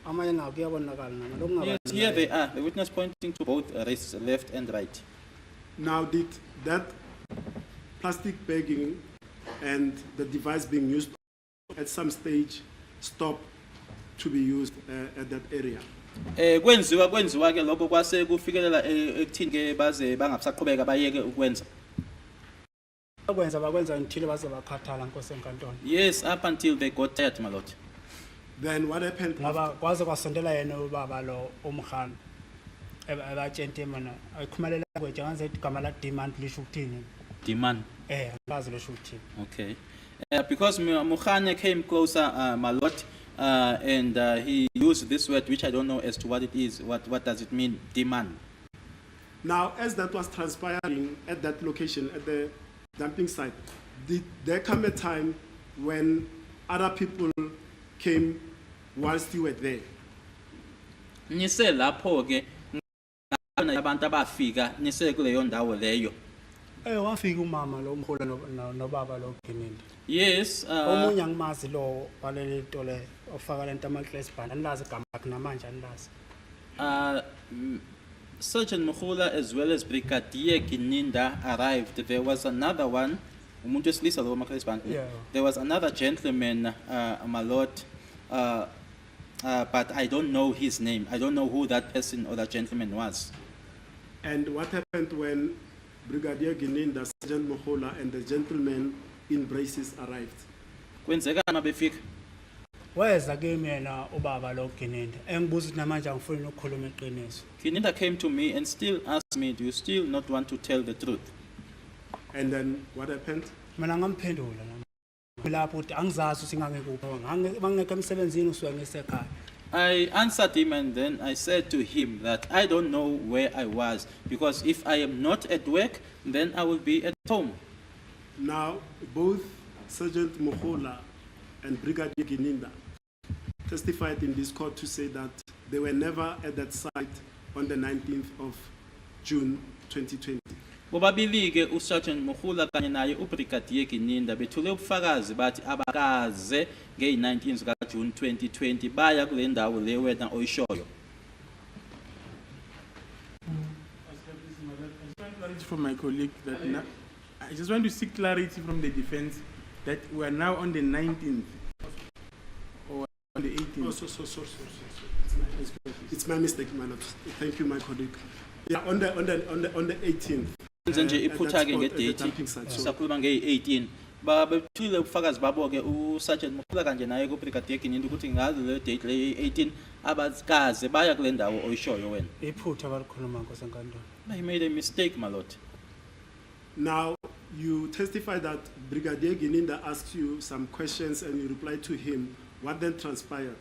amanye nawo kuyabonakala nama lokungaba. Yes, here they are. The witness pointing to both wrists, left and right. Now, did that plastic bagging and the device being used at some stage stop to be used at that area? Kwenziwa ke lokho kwase kufikelela ekuthini ke baze bangabusaqhubeka bayeke ukwenza. Bakwenza ngithile baze bakhathala Nkosi enkantolo. Yes, up until they got tired, my lord. Then what happened? Ngoba kwaze kwasondela yena ubaba lo umkhana. abatshente mana ayikhumelela kweje nganze igama la demand lisho ukuthini Demand. ngazi lisho ukuthini Okay. Because Mukhane came closer, my lord, and he used this word, which I don't know as to what it is. What does it mean, demand? Now, as that was transpiring at that location, at the dumping site, did there come a time when other people came whilst you were there? Nise lapho ke abantu abafika nise kuleyo ndawo leyo. wafika umama lo mholo nobaba lo Gininde Yes. omunye angimazi lo waleli nto le ofaka lento ama-class band anilazi igama lakhe namanje anilazi Sergeant Mukhula as well as Brigadier Gininda arrived. There was another one. Umuntu wesilisa lo ama-class band. Yeah. There was another gentleman, my lord, but I don't know his name. I don't know who that person or that gentleman was. And what happened when Brigadier Gininda, Sergeant Mohola, and the gentleman in braces arrived? Kwenzeka mabefika. weza kimi yena ubaba lo Gininde engibuza ukuthi namanje angifuni ukukhuluma iqiniso Gininda came to me and still asked me, do you still not want to tell the truth? And then what happened? mina ngamphendula lapho ukuthi angizazi ukuthi ngangekuphi ngangekho emsebenzini usuke ngisekhaya I answered him and then I said to him that I don't know where I was, because if I am not at work, then I will be at home. Now, both Sergeant Mohola and Brigadier Gininda testified in this court to say that they were never at that site on the 19th of June 2020. Bobabili ke uSergeant Mukhula kanye naye uBrigadier Gininda bethule ubufakazi bathi abakaze nge-19 ka June 2020 baya kule ndawo le wena oyishoyo. From my colleague that now, I just want to seek clarity from the defense that we are now on the 19th or on the 18th. Oh, sorry. It's my mistake, my lord. Thank you, my colleague. Yeah, on the 18th. Nje at iphutha that ke spot, at the ngedate dumping site. So, sakhuluma nge-18 babethule ubufakazi babo ke uSergeant Mukhula kanje naye kuBrigadier Gininda ukuthi ngazi le date le 18 abazikaze baya kule ndawo oyishoyo wena. iphutha abalikhuluma nkosenkantolo He made a mistake, my lord. now, you testify that Brigadier Gininda asked you some questions and you replied to him. What then transpired?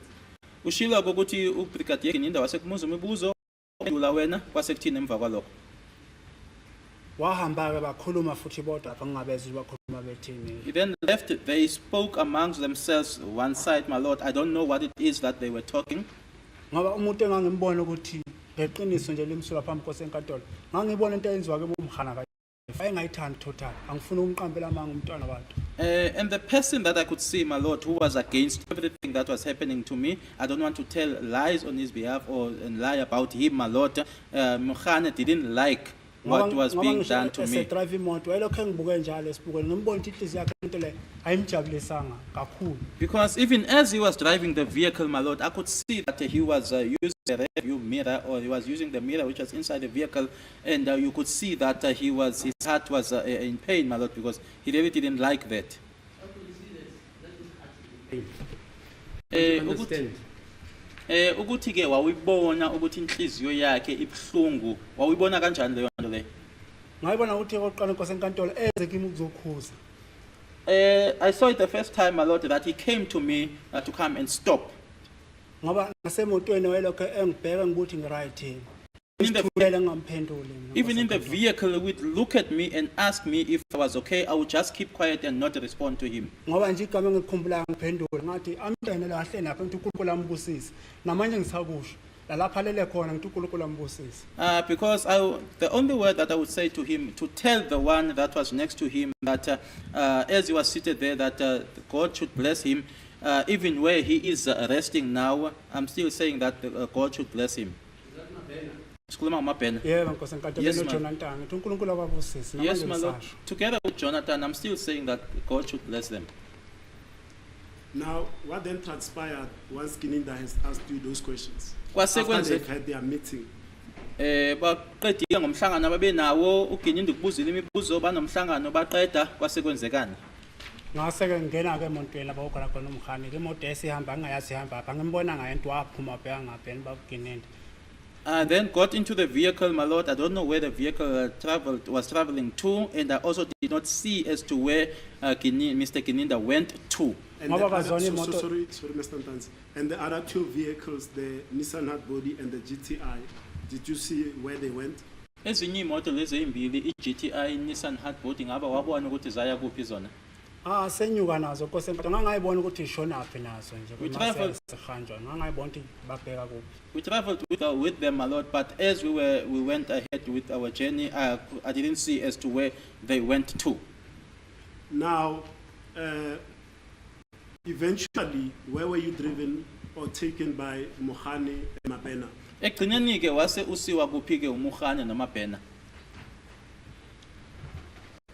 Ushilo ukuthi uBrigadier Gininda wasekumuza imibuzo ophendula wena kwasekuthini emva kwalokho. wahamba ke bakhuluma futhi bodwa apha ngingabezwe bakhuluma bethini He then left. They spoke amongst themselves one side, my lord. I don't know what it is that they were talking. ngoba umuntu engangimbona ukuthi ngeqiniso nje limsula phambi kosenkantolo ngangibona into eyenziwa ke bomkhana kahle ayengayithandi total angifuni ukumqambela amanga umntwana wabantu And the person that I could see, my lord, who was against everything that was happening to me, I don't want to tell lies on his behalf or and lie about him, my lord. Mukhane didn't like what was being done to me. drive imoto wayelokho engibuke njalo esibukweni ngibona ukuthi inhliziyo yakhe into le ayimjabulisanga kakhulu Because even as he was driving the vehicle, my lord, I could see that he was using the rear view mirror, or he was using the mirror which was inside the vehicle, and you could see that his heart was in pain, my lord, because he really didn't like that. Understand? Ukuthi ke wawibona ukuthi inhliziyo yakhe ibhlungu, wawibona kanjani leyo nto leyo? ngayibona ukuthi oqala inkosenkantolo eze kimi ukuzokhuza I saw it the first time, my lord, that he came to me to come and stop. ngoba nasemotweni wayelokho engibheka ngibuthi ngiright yini In the- ngithulele ngamphendule Even in the vehicle, he would look at me and ask me if I was okay. I would just keep quiet and not respond to him. ngoba nje igama engikhumbula ngiphendule ngathi amntwana lahle napha ngithi uNkulunkulu ambusise namanje ngisakusho lalapha lele khona ngithi uNkulunkulu ambusise Because the only word that I would say to him, to tell the one that was next to him that as he was seated there, that God should bless him, even where he is resting now, I'm still saying that God should bless him. Sikhuluma ngamaBhena. yebo nkosenkantolo Yes, noJonathan ngithi uNkulunkulu ababusise Yes, namanje my lord. ngisasho Together with Jonathan, I'm still saying that God should bless them. Now, what then transpired once Gininda has asked you those questions? Kwase After they've kwenze had their meeting. baqedile ngomhlangano ababenawo uGininda ukubuzile imibuzo banomhlangano baqeda kwase kwenzekani. ngase-ke ngingena-ke emontweni lapho kukhona khona umkhani ke imoto esihamba ngingayazi ihamba apha ngimbona ngayento waphuma bheka ngabheni bakugininde I then got into the vehicle, my lord. I don't know where the vehicle was traveling to, and I also did not see as to where Mr. Kininda went to. And Ngoba the other, bazona so, imoto- sorry, Mr. Ntanzi. And the other two vehicles, the Nissan Hardbody and the GTI, did you see where they went? Ezinye imoto lezi ezimbili, i-GTI, Nissan Hardbody, ngaba wabona ukuthi zaya kuphi zona. Senyuka nazo Nkosi enkantolo ngangayibona ukuthi ishonaphi nazo nje We kuma traveled- sehanjwa ngangayibona ukuthi babheka kuphi. We traveled with them, my lord, but as we went ahead with our journey, I didn't see as to where they went to. Now, eventually, where were you driven or taken by Mohani and Mabena? Ekugcineni ke wase usiwa kuphi ke uMukhane noMabhena.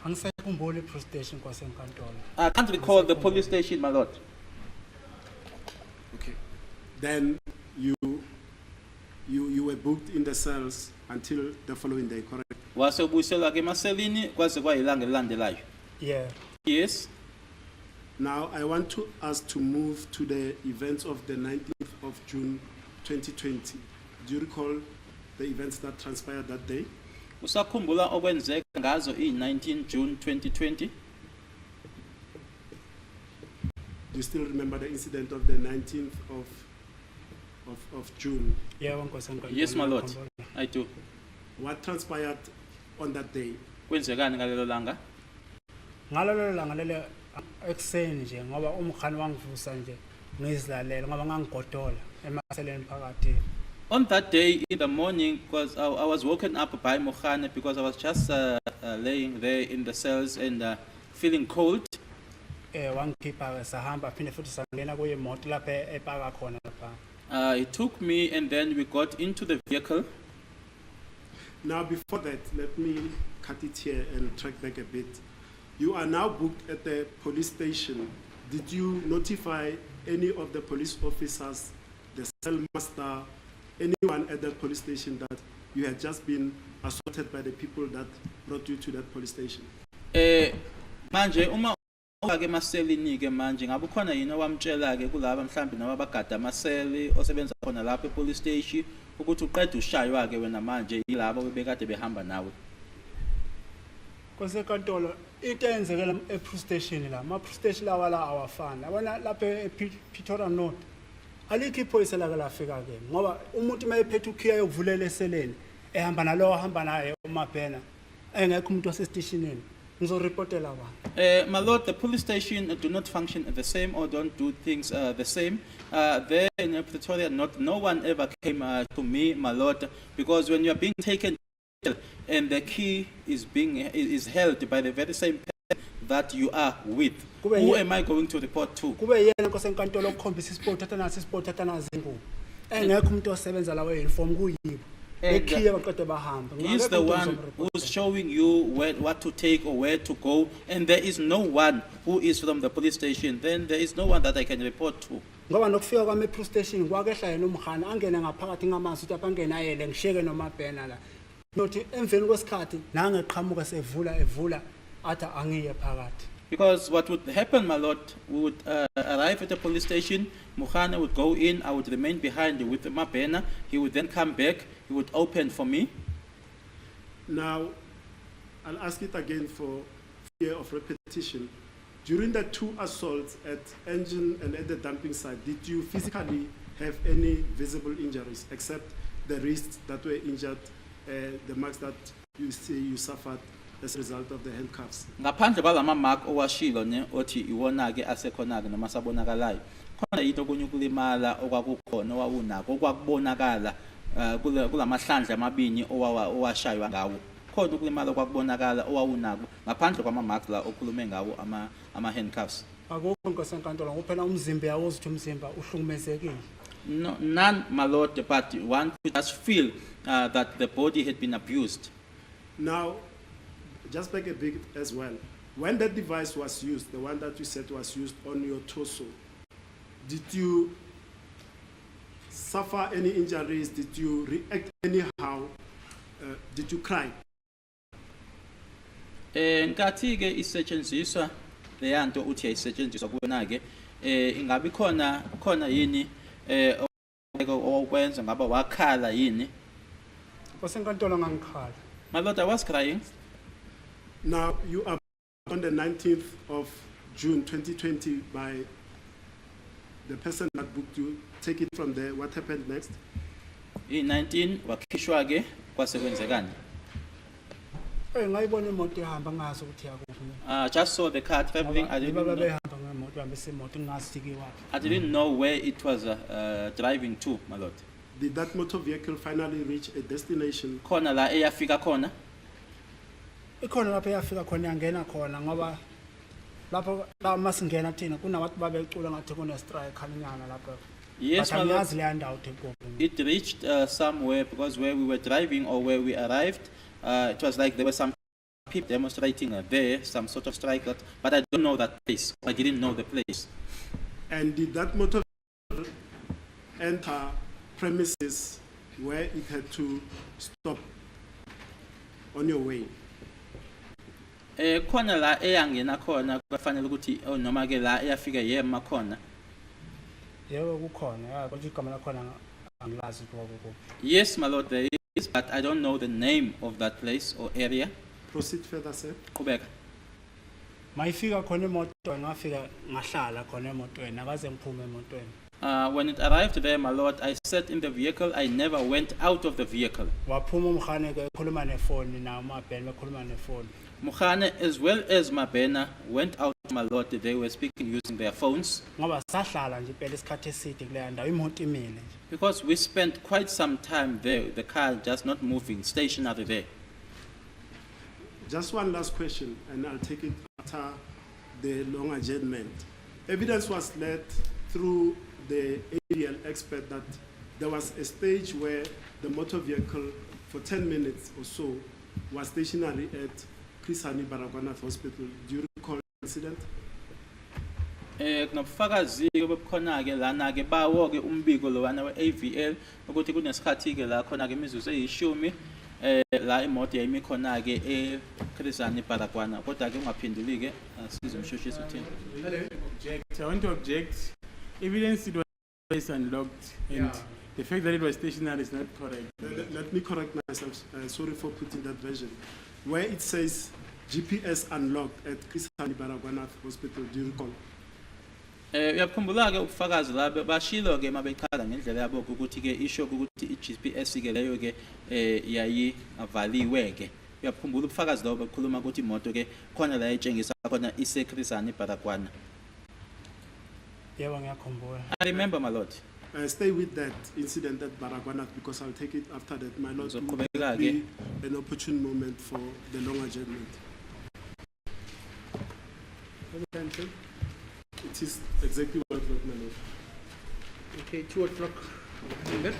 Angisekhumbuli police station Nkosi enkantolo. I can't recall the police station, my lord. Okay. Then you were booked in the cells until the following day, correct? Wase ubuyiselwa ke emaselini kwaze kwayilanga elilandelayo. Yeah. Yes. Now, I want to us to move to the events of the 19th of June 2020. Do you recall the events that transpired that day? Usakhumbula okwenzeka ngazo i-19 June 2020? Do you still remember the incident of the 19th of June? Yeah, Nkosi enkantolo. Yes, my lord. ngiyakhumbula. I do. What transpired on that day? Kwenzekani ngalelo langa? Ngalolo langa lele ekseni nje ngoba umkhani wangivusa nje ngizilalela ngoba ngangigodola emaseleni phakathi. On that day in the morning, because I was woken up by Mukhane because I was just laying there in the cells and feeling cold. Wangikhipha sahamba phinde futhi sangena kuye imoto lapha epaka khona lapha. He took me and then we got into the vehicle. Now, before that, let me cut it here and track back a bit. You are now booked at the police station. Did you notify any of the police officers, the cell master, anyone at the police station that you had just been assaulted by the people that brought you to that police station? Manje uma ke maselini ke manje ngabe khona yini owamtshela ke kulaba mhlambi noma bagada amaseli osebenza khona lapha epolice station ukuthi uqeda ushaywa ke wena manje yilabo bebekade behamba nawe. Nkosi enkantolo into eyenzekela e-police station la ma-police station lawa la awafani abona lapha ePretoria North alikho iphoyisa lake lafika ke ngoba umuntu mayephethe ukhiya yokuvulela eseleni ehamba nalo ahamba naye uMabhena engekho umuntu wasestationini ngizoreportela abantu. My lord, the police station do not function the same or don't do things the same. There in Pretoria, no one ever came to me, my lord, because when you are being taken and the key is held by the very same person that you are with, who am I going to report to? Kube yena Nkosi enkantolo okukhombisa isiport thatha nasi isiport thatha nazi ingubo engekho umuntu osebenza la we-uniform kuyibo ekhiya baqede bahamba. He's the one who's showing you what to take or where to go, and there is no one who is from the police station. Then there is no one that I can report to. Ngoba nokufika kwami e-police station kwakehla yena umkhana angene ngaphakathi ngamazi ukuthi apha ayele ngisheke noMabhena la nothi emveni kwesikhathi nangeqhamuka evula athi angiye phakathi. Because what would happen, my lord, we would arrive at the police station, Mukhane would go in, I would remain behind with Mabhena, he would then come back, he would open for me. Now, I'll ask it again for fear of repetition. During the two assaults at engine and at the dumping site, did you physically have any visible injuries except the wrists that were injured, the marks that you say you suffered as a result of the handcuffs? Ngaphandle kwalama mark owashilo ne othi iwona ke asekhona ke noma sabonakalayo. Khona into okunye ukulimala okwakukhona owawunako okwakubonakala kulamahlandla amabini owashaywa ngawo. Khona ukulimala okwakubonakala owawunako ngaphandle kwama marks la okhulume ngawo ama handcuffs. Akukho Nkosi enkantolo kuphela umzimba yawo uzithi umzimba uhlukumezekile. No, none, my lord, but one could just feel that the body had been abused. Now, just back a bit as well. When that device was used, the one that you said was used on your torso, did you suffer any injuries? Did you react anyhow? Did you cry? Nkathi ke isetshenziswa leyanto uthi ayisetshenziswa kuwena ke ingabe khona yini okwenza ngaba wakhala yini Osenkantolo ngangikhala. My lord, I was crying. Now, you are on the 19th of June 2020 by the person that booked you. Take it from there. What happened next? In 19, wakhishwa ke kwasekwenzekani. Ngayibona imoto ihamba ngazi ukuthi yakuphi. Just saw the car traveling. I Ngoba didn't know. behamba ngemoto hambe semoto ngasikiwa. I didn't know where it was driving to, my lord. Did that motor vehicle finally reach a destination? Khona la eyafika khona. Ikhona lapho yafika khona yangena khona ngoba lapho la masingena thina kunabantu babecula ngathi kune strike khanyana lapho. Yes, my lord. Angazi le ndawo eGoli. It reached somewhere because where we were driving or where we arrived, it was like there were some people demonstrating there, some sort of strike, but I don't know that place. I didn't know the place. And did that motor vehicle enter premises where it had to stop on your way? Khona la eyangena khona kufanele ukuthi noma ke la eyafika yema khona. Yebo kukhona ya kodwa igama lakhona angilazi ukuthi. Yes, my lord, there is, but I don't know the name of that place or area. Proceed further, sir. Qhubeka. Mayifika khona imoto ngafika ngahlala khona emotweni akaze ngiphume emotweni. When it arrived there, my lord, I sat in the vehicle. I never went out of the vehicle. Waphuma umkhane ke ekhuluma nefoni na umabheni ekhuluma nefoni. Mukhane as well as Mabena went out, my lord. They were speaking using their phones. Ngoba sahlala nje phela isikhathi eside kuleya ndawo imoto imile nje. Because we spent quite some time there, the car just not moving, stationary there. Just one last question, and I'll take it after the long adjournment. Evidence was led through the aerial expert that there was a stage where the motor vehicle for 10 minutes or so was stationary at Chris Hani Baragwanath Hospital. Do you recall the incident? Kunobufakazi ke bebukhona ke lana ke bawo ke umbiko lo wana we-AVL ukuthi kunesikhathi ke la khona ke imizuzu eyishumi la imoto yayimi khona ke eChris Hani Baragwanath kodwa ke ungaphenduli ke asize umshoshisi uthini. Object. I want to object. Evidence it was unlocked, and the fact that it was stationary is not correct. Let me correct myself. Sorry for putting that version. Where it says GPS unlocked at Chris Hani Baragwanath Hospital, do you recall? Uyakhumbula ke ubufakazi la bashilo ke mabechaza ngendlela yabo ukuthi ke isho ukuthi iGPS ke leyo ke yayi avaliwe ke. Uyakhumbula ubufakazi lo bekhuluma ukuthi imoto ke khona la etshengisa khona iseChris Hani Baragwanath. Yebo ngiyakhumbula. I remember, my lord. Stay with that incident at Baragwanath because I'll take it after that. My lord, So, will Kubeka be an opportune moment for the long adjournment. It is exactly 1 o'clock, my lord. Okay, 2 o'clock. Back.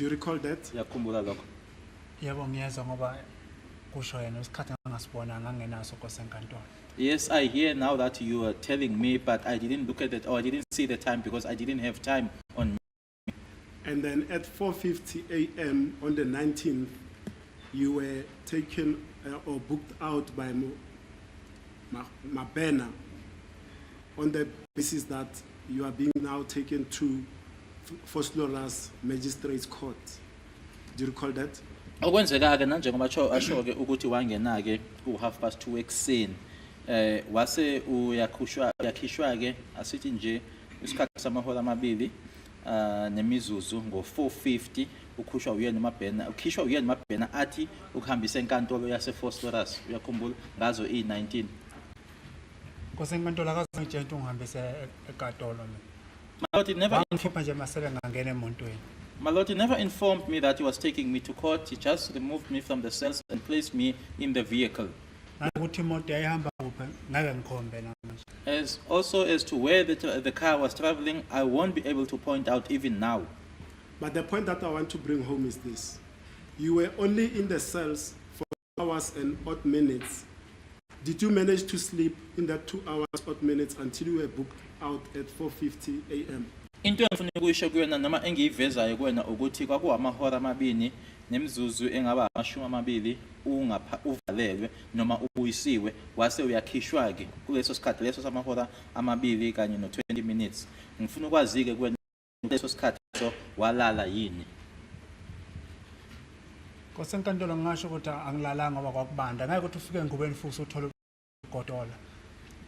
Do you recall that? Uyakhumbula lokho? Yebo ngiyezwa ngoba kusho yena isikhathi ngasibona ngangenaso kosenkantolo. Yes, I hear now that you are telling me, but I didn't look at it or I didn't see the time because I didn't have time on me. And then at 4:50 a.m. on the 19th, you were taken or booked out by Mabena on the basis that you are being now taken to Foslora's Magistrates Court. Do you recall that? Okwenzeka-ke nanjengoba asho-ke ukuthi wangena-ke ku-2:30 ekuseni wase uyakhishwa-ke asithi nje isikhathi samahora amabili nemizuzu ngo-4:50 ukhishwa uyena uMabena athi ukuhambisa enkantolo yase-Phosphorus uyakhumbula ngazo i-19. Kosenkantolo akazangitshela ukuthi ungihambise enkantolo mina. My Lord, Ngikhipha nje masele ngangena emontweni. My Lord, he never informed me that he was taking me to court. He just removed me from the cells and placed me in the vehicle. Ukuthi imoto yayihamba kuphi ngeke ngikhombe namanje. As to where the car was traveling, I won't be able to point out even now. But the point that I want to bring home is this. You were only in the cells for 2 hours and odd minutes. Did you manage to sleep in that 2 hours odd minutes until you were booked out at 4:50 a.m.? Into engifuna ukuyisho kuyona noma engiyivezayo kuwena ukuthi kwakuwamahora amabini nemizuzu engaba 20 uvalelwe noma ubuyisiwe wase uyakhishwa-ke kuleso sikhathi leso samahora amabili kanye no-20 minutes. Ngifuna ukwazi-ke kuwena leso sikhathi so walala yini? Kosenkantolo ngisho ukuthi angilalanga ngoba kwakubanda ngeke ukuthi ufike ngubeni futhi uthole ugodola.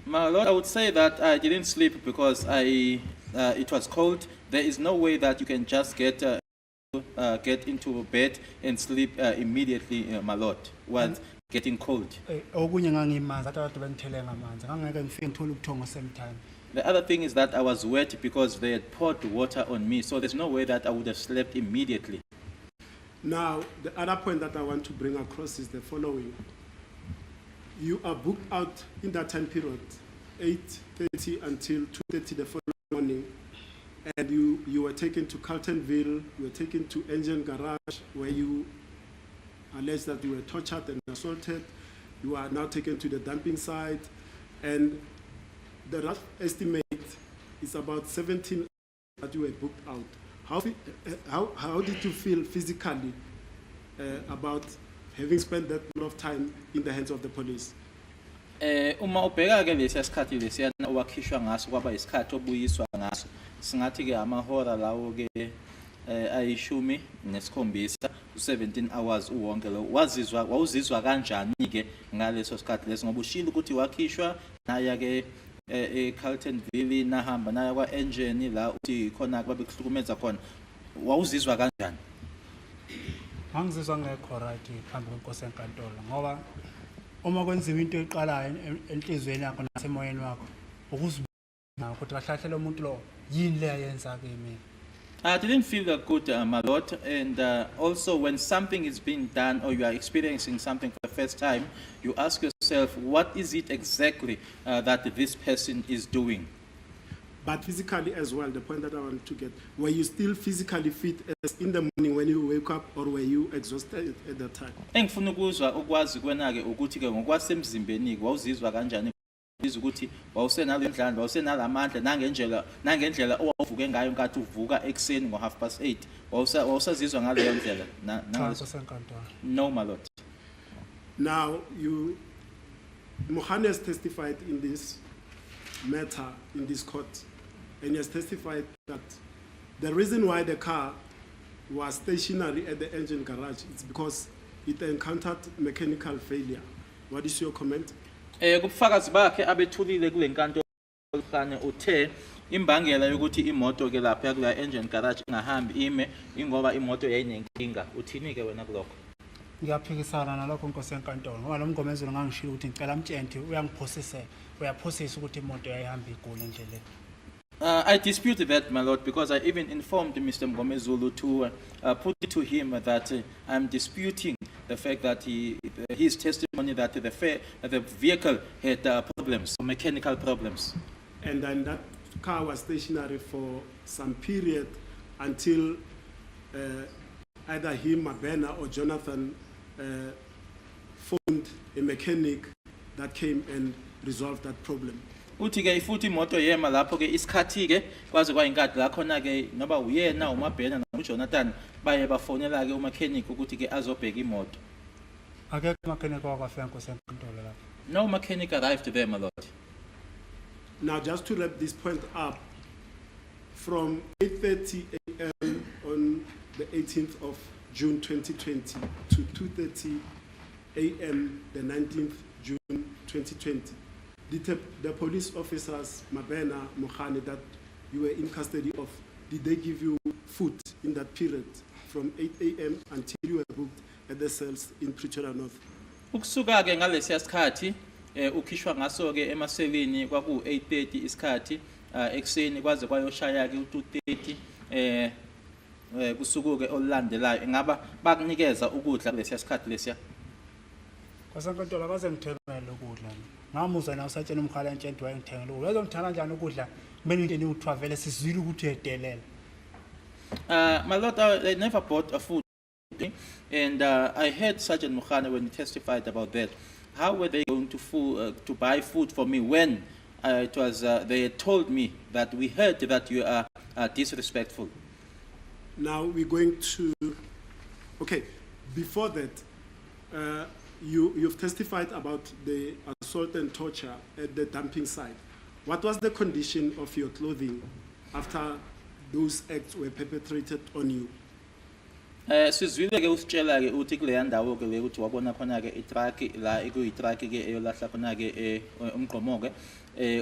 My Lord, I would say that I didn't sleep because it was cold. There is no way that you can just get into bed and sleep immediately, my Lord, while getting cold. Okunye ngangimanzi athi abantu bengithele ngamanzi ngangeke ngifike ngithole ubuthongo same time. The other thing is that I was wet because they had poured water on me, so there's no way that I would have slept immediately. Now, the other point that I want to bring across is the following. You are booked out in that time period, 8:30 until 2:30 the following morning, and you were taken to Carltonville, you were taken to Engine Garage, where you alleged that you were tortured and assaulted. You are now taken to the dumping site, and the rough estimate is about 17 hours that you were booked out. How did you feel physically about having spent that lot of time in the hands of the police? Uma ubheka-ke lesiya sikhathi lesiyana owakhishwa ngaso kwaba isikhathi obuyiswa ngaso singathi-ke amahora lawo-ke ayishumi nesikhombisa 17 hours uwonke lo wawuzizwa kanjani-ke ngaleso sikhathi leso ngoba ushilo ukuthi wakhishwa naya-ke eCarltonville nahamba naya kwa-engine la uthi khona babekuhlukumeza khona wawuzizwa kanjani? Ngangizizwa ngekho right phambi kwenkosi enkantolo ngoba uma kwenziwa into eqalayo enhlizweni yakho nasemoyeni wakho ukuzibona ukuthi kahlahle umuntu lo yini le ayenza kimi. I didn't feel that good, my Lord, and also when something is being done or you are experiencing something for the first time, you ask yourself, what is it exactly that this person is doing? But physically as well, the point that I want to get, were you still physically fit as in the morning when you wake up, or were you exhausted at that time? Engifuna ukwazi kwena-ke ukuthi-ke ngokwasemzimbeni-ke wawuzizwa kanjani ukuthi wawusenalo indlala wawusenalamandla nangendlela owavuke ngayo nkathi uvuka ekuseni ngo8:30 wawusazizwa ngaleyo ndlela no, my Lord. Now Mohane has testified in this matter in this court, and he has testified that the reason why the car was stationary at the engine garage is because it encountered mechanical failure. What is your comment? Kubufakazi bakhe abethulile kule nkantolo khane uthe imbangela yokuthi imoto ke lapha kula engine garage ingahambi ime ingoba imoto yayinenkinga. Uthini ke wena kulokho? Ngiyaphikisana nalokho inkosi enkantolo ngoba lo mgomezelo ngangishilo ukuthi ngicela umtshenti uyaphosisa ukuthi imoto yayihamba igule endleleni. I dispute that, my Lord, because I even informed Mr. Mgomezulu to put it to him that I'm disputing the fact that his testimony that the vehicle had problems, mechanical problems. And then that car was stationary for some period until either him, Mabena, or Jonathan phoned a mechanic that came and resolved that problem. Uthi ke ifuthi imoto yema lapho ke isikhathi ke kwaze kwayinkathi la khona ke noba uyena uMabhena noJonathan baye bafonela ke umechanic ukuthi ke azobheka imoto. Akekho umakhenikha wakafika nkosenkantolo lapho. No mechanic arrived there, my lord. Now, just to wrap this point up, from 8:30 a.m. on the 18th of June 2020 to 2:30 a.m. the 19th June 2020, the police officers, Mabena, Mokhane, that you were in custody of, did they give you food in that period from 8 a.m. until you were booked at the cells in Pretoria North? Ukusuka ke ngalesiya sikhathi ukhishwa ngaso ke emaselini kwaku 8:30 isikhathi ekseni kwaze kwayoshaya ke u2:30 kusuku ke olulandelayo ngaba bakunikeza ukudla kulesiya sikhathi lesiya. Kwasenkantolo akaze ngithengele ukudla. Ngamuza na usatshela umkhala entshenti wayengithengela ukudla. Wezomthana kanjani ukudla kumele into utravele sizwile ukuthi uyedelela. My lord, I never bought a food. And I heard Sergeant Mokhane when he testified about that. How were they going to buy food for me when it was they had told me that we heard that you are disrespectful? Now we're going to. Okay, before that, you've testified about the assault and torture at the dumping site. What was the condition of your clothing after those acts were perpetrated on you? Sizwile ke usitshela ke uthi kule ndawo ke le uthi wabona khona ke itruck la ekuyitruck ke eyolahla khona ke umgqomo ke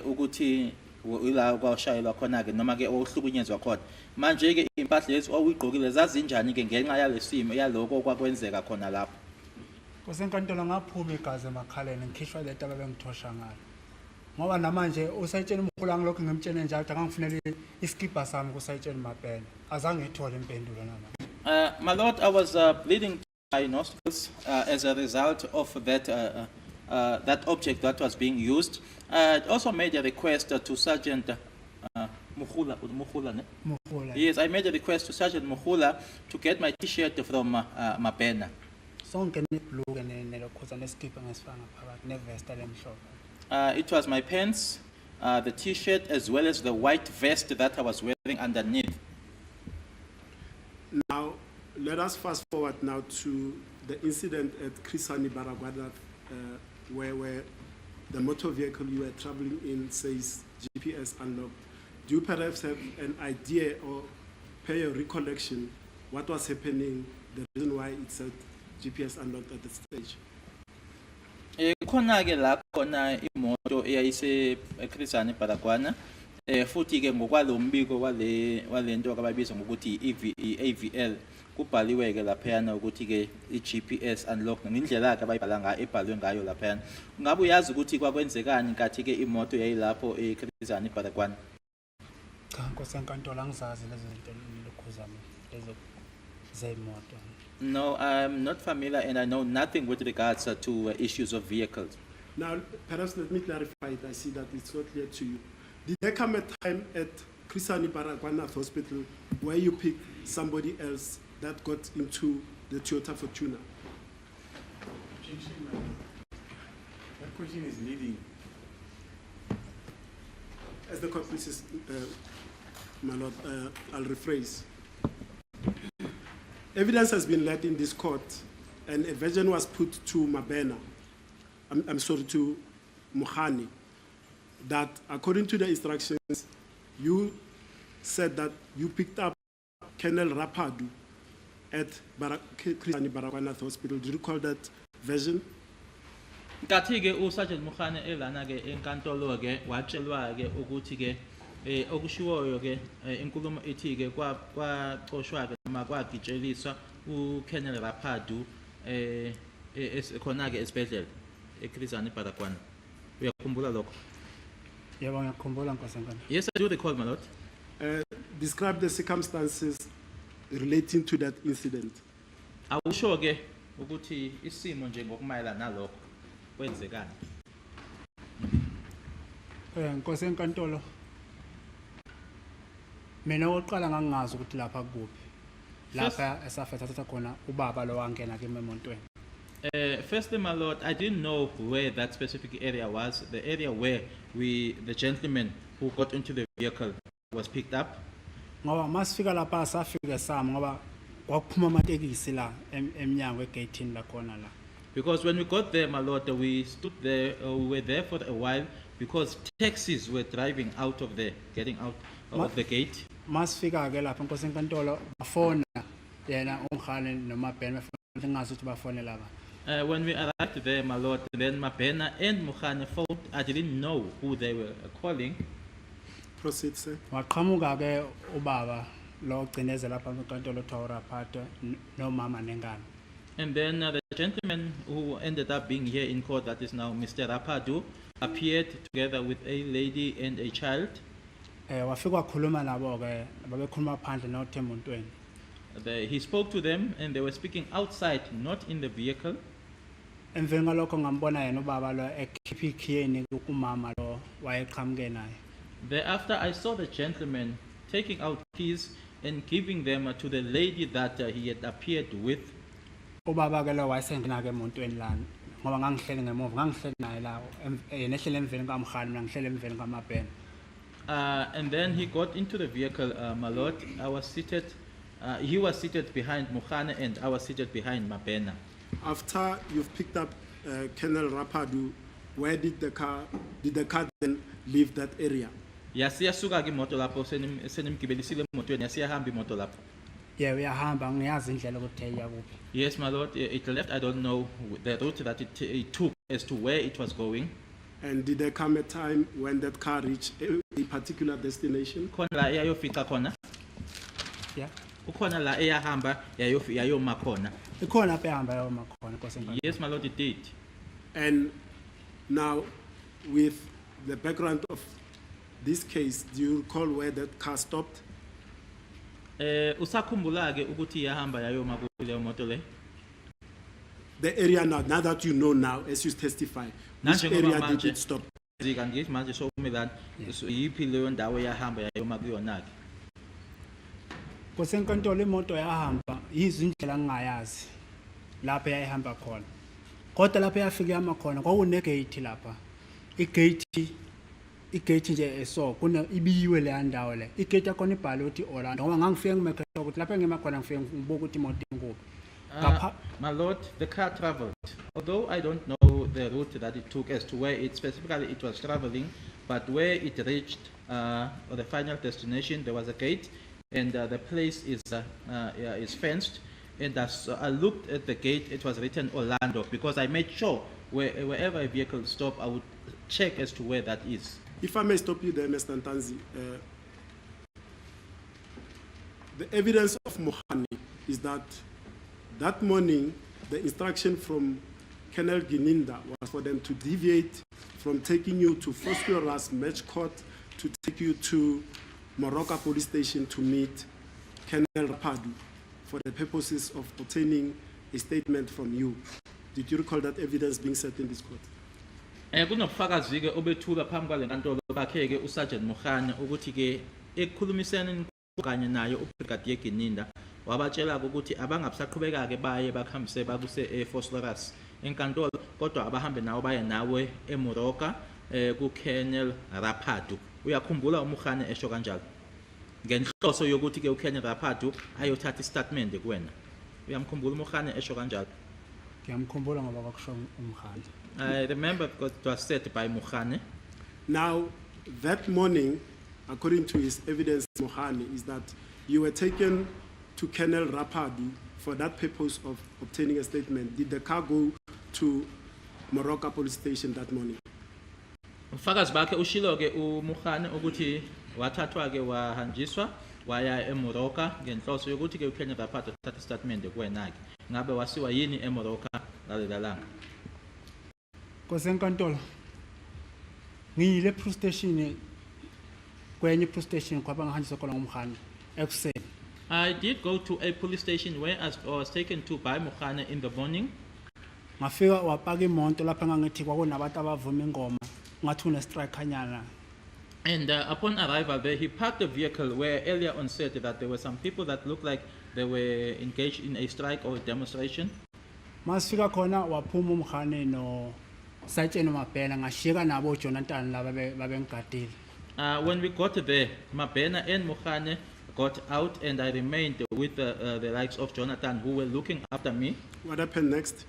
ukuthi ila kwashayelwa khona ke noma ke ohlukunyezwa khona manje ke impahla lezi owuyigqokile zazinjani ke ngenxa yalesimo yaloko kwakwenzeka khona lapho. Kwasenkantolo ngaphuma igazi emakhaleni ngikhishwa lento ababengithosha ngalo. Ngoba namanje usayitshela umkhulu angilokho ngimtshene njalo akangifunele iskipa sami kusayitshela Mabhena. Azange ngithole impendulo namanje. My lord, I was bleeding my nostrils as a result of that that object that was being used. I also made a request to Sergeant Mukhula. Yes, I made a request to Sergeant Mukhula to get my T-shirt from Mabena. It was my pants, the T-shirt, as well as the white vest that I was wearing underneath. Now, let us fast forward now to the incident at Krisani Baragwanath, where the motor vehicle you were traveling in says GPS unlocked. Do you perhaps have an idea or pay a recollection what was happening, the reason why it said GPS unlocked at the stage? Khona ke la khona imoto eyayise eKrisani Baragwana futhi ke ngokwalo mbiko walento abayibiza ngokuthi AVL kubhaliwe ke laphana ukuthi ke iGPS unlock ngendlela ke abayibhala ngayo ebhalwe ngayo laphana. Ngabe uyazi ukuthi kwakwenzekani nkathi ke imoto yayilapho eKrisani Baragwana? Cha nkosenkantolo angizazi lezi zinto lokhuzama lezo zemoto. No, I'm not familiar and I know nothing with regards to issues of vehicles. Now, perhaps let me clarify it. I see that it's not clear to you. Did there come a time at Krisani Baragwanath Hospital where you picked somebody else that got into the Toyota Fortuna? That question is leading. As the court pleases, my lord, I'll rephrase. Evidence has been led in this court, and a version was put to Mabena. I'm sorry, to Mokhane, that according to the instructions, you said that you picked up Colonel Rapadu at Krisani Baragwanath Hospital. Do you recall that version? Nkathi ke uSergeant Mokhane elana ke enkantolo ke watshelwa ke ukuthi ke okushiwoyo ke inkulumo ethi ke kwaxoshwa ke noma kwagitsheliswa uKolonel Rapadu khona ke esibhedlela eKrisani Baragwana. Uyakhumbula lokho? Yebo ngiyakhumbula nkosenkantolo. Yes, I do recall, my lord. Describe the circumstances relating to that incident. Awusho ke ukuthi isimo nje ngokumayela nalokho kwenzekani? Nkosenkantolo mina oqala ngangazi ukuthi lapha kuphi lapha esafetha thatha khona ubaba lo wangena kimi emontweni. Firstly, my lord, I didn't know where that specific area was, the area where the gentleman who got into the vehicle was picked up. Ngoba masifika lapha safika sami ngoba kwakuphuma amatekisi la eminyango egate la khona la. Because when we got there, my lord, we stood there, we were there for a while because taxis were driving out of there, getting out of the gate. Masifika ke lapha inkosi enkantolo bafona yena ongkhane noMabhena ngazi ukuthi bafone laba. When we arrived there, my lord, then Mabhena and Mukhane phoned. I didn't know who they were calling. Proceed, sir. Waqhamuka ke ubaba lo ogcineze lapha enkantolo Thawura Phato nomama nengane. And then the gentleman who ended up being here in court, that is now Mr. Rapadu, appeared together with a lady and a child. Wafika wakhuluma nabo ke babekhuluma phandle noThemba Ntweni. He spoke to them and they were speaking outside, not in the vehicle. Emveni ngalokho ngambona yena ubaba lo ekhipha ikhiyeni kumama lo wayeqhamuke naye. Thereafter, I saw the gentleman taking out keys and giving them to the lady that he had appeared with. Ubaba ke lo wayesengena ke emontweni la ngoba ngangihleli ngemuva ngangihleli naye la yena ehlele emveni kaMkhane mina ngihlele emveni kaMabhena. And then he got into the vehicle, my lord. I was seated, he was seated behind Mukhane and I was seated behind Mabhena. After you've picked up Colonel Rapadu, where did the car then leave that area? Yasiyasuka ke moto lapho senimgibelisile emotweni yasiyahamba imoto lapho. Yeah, uyahamba ngiyazi indlela ukuthi eya kuphi. Yes, my lord, it left. I don't know the route that it took as to where it was going. And did there come a time when that car reached a particular destination? Khona la eyayofika khona. Yeah. Ukhona la eyahamba yayoma khona. Ikhona lapha ehamba yoma khona inkosi enkantolo. Yes, my lord, it did. And now, with the background of this case, do you recall where that car stopped? Usakhumbula ke ukuthi yahamba yayoma kule moto le. The area now that you know now, as you testify, which area did it stop? Zika ngithi manje sokumela yiphi leyo ndawo yahamba yayoma kuyona ke. Inkosi enkantolo imoto yahamba izindlela engingayazi lapha yayihamba khona. Kodwa lapha yafika yama khona kwakune gate lapha. Igate nje eso kuna ibiyiwe le ndawo le. Igate yakona ibhale ukuthi Orlando ngoba ngangifike ngimekhela ukuthi lapha ngema khona ngifike ngibuka ukuthi imoto inkuphi. My lord, the car traveled. Although I don't know the route that it took as to where it specifically it was traveling, but where it reached or the final destination, there was a gate, and the place is fenced. And as I looked at the gate, it was written Orlando because I made sure wherever a vehicle stopped, I would check as to where that is. If I may stop you there, Mr. Ntanzi, the evidence of Mohani is that morning, the instruction from Colonel Gininda was for them to deviate from taking you to Fosqueras Match Court to take you to Moroka Police Station to meet Colonel Rapadu for the purposes of obtaining a statement from you. Did you recall that evidence being set in this court? Kunobufakazi ke obethula phambi kwale nkantolo bakhe ke uSergeant Mukhane ukuthi ke ekukhulumiseni kanye naye uBrigadier Gininda wabatshela ukuthi abangabusaqhubeka ke baye bakhambise bakuse Fosqueras enkantolo kodwa abahambe nawo baye nawe eMoroka ku Colonel Rapadu. Uyakhumbula uMukhane esho kanjalo ngenhloso yokuthi ke uColonel Rapadu ayothatha istatement kuwena. Uyamkhumbula uMukhane esho kanjalo? Ngiyamkhumbula ngoba kwakusho uMkhane. I remember because it was said by Mukhane. Now, that morning, according to his evidence, Mohani, is that you were taken to Colonel Rapadu for that purpose of obtaining a statement. Did the car go to Moroka Police Station that morning? Ufakazi bakhe ushilo ke uMukhane ukuthi wathathwa ke wahanjiswa waya eMoroka ngenhloso yokuthi ke uColonel Rapadu uthatha istatement kuwena ke. Ngabe wasiwa yini eMoroka lalelanga? Inkosi enkantolo ngiyile police station kwenye police station kwaba ngahanjiswa khona nguMkhane ekuseni. I did go to a police station where I was taken to by Mukhane in the morning. Ngafika wapaka imoto lapha ngangithi kwakunabantu abavuma ingoma ngathi une strike kanyana. And upon arrival there, he parked the vehicle where earlier on said that there were some people that looked like they were engaged in a strike or a demonstration. Masifika khona waphuma umkhane no Sergeant Mabena ngashika nabo Jonathan laba babengigadile. When we got there, Mabena and Mukhane got out, and I remained with the likes of Jonathan, who were looking after me. What happened next?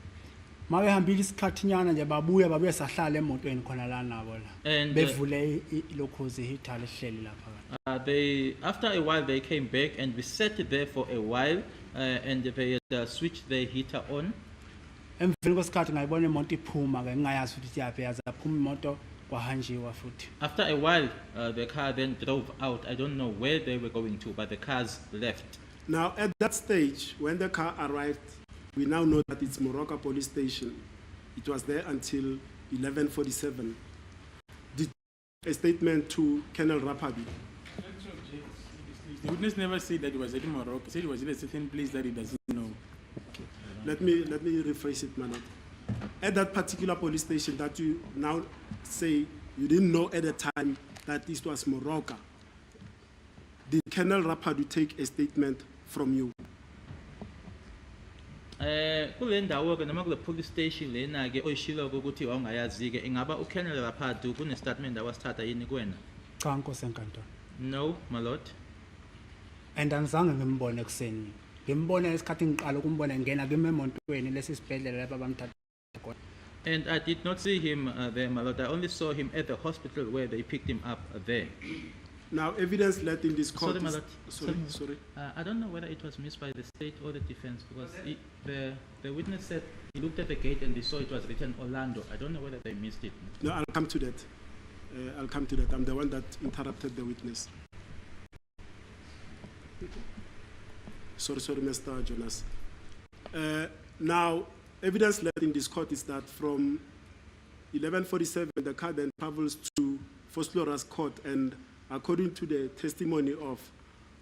Mabehambile isikhathinyana nje babuye sahlala emotweni khona la nabo la. And Bevule ilokhozi hitha lehleli lapha. they, after a while, they came back, and we sat there for a while, and they switched the heater on. Emveni kwesikhathi ngayibona imoto iphuma ke ngingayazi ukuthi yaphi yaza phuma imoto kwahanjiwa futhi. After a while, the car then drove out. I don't know where they were going to, but the cars left. Now, at that stage, when the car arrived, we now know that it's Moroka police station. It was there until 11:47. Did a statement to Colonel Rapadi. The witness never said that it was at Morocco. He said it was at a certain place that he doesn't know. Let me rephrase it, Manat. At that particular police station that you now say you didn't know at the time that this was Moroka, did Colonel Rapadi take a statement from you? Kule ndawo ke noma kule police station lena ke oyishilo ukuthi awungayazi ke ingaba uKolonel Rapadu kune statement awasithatha yini kuwena? Cha Nkosi enkantolo. No, my lord. And angizange ngimbone kuseni. Ngimbone isikhathi ngiqala ukumbona ngena kimi emontweni lesisibhedlela lapha bamthatha khona. And I did not see him there, my lord. I only saw him at the hospital where they picked him up there. Now, evidence led in this court. Sorry, my lord. Sorry. I don't know whether it was missed by the state or the defense, because the witness said he looked at the gate and they saw it was written Orlando. I don't know whether they missed it. No, I'll come to that. I'm the one that interrupted the witness. Sorry, Mr. Jonas. Now, evidence led in this court is that from 11:47, the car then travels to Foslora's court, and according to the testimony of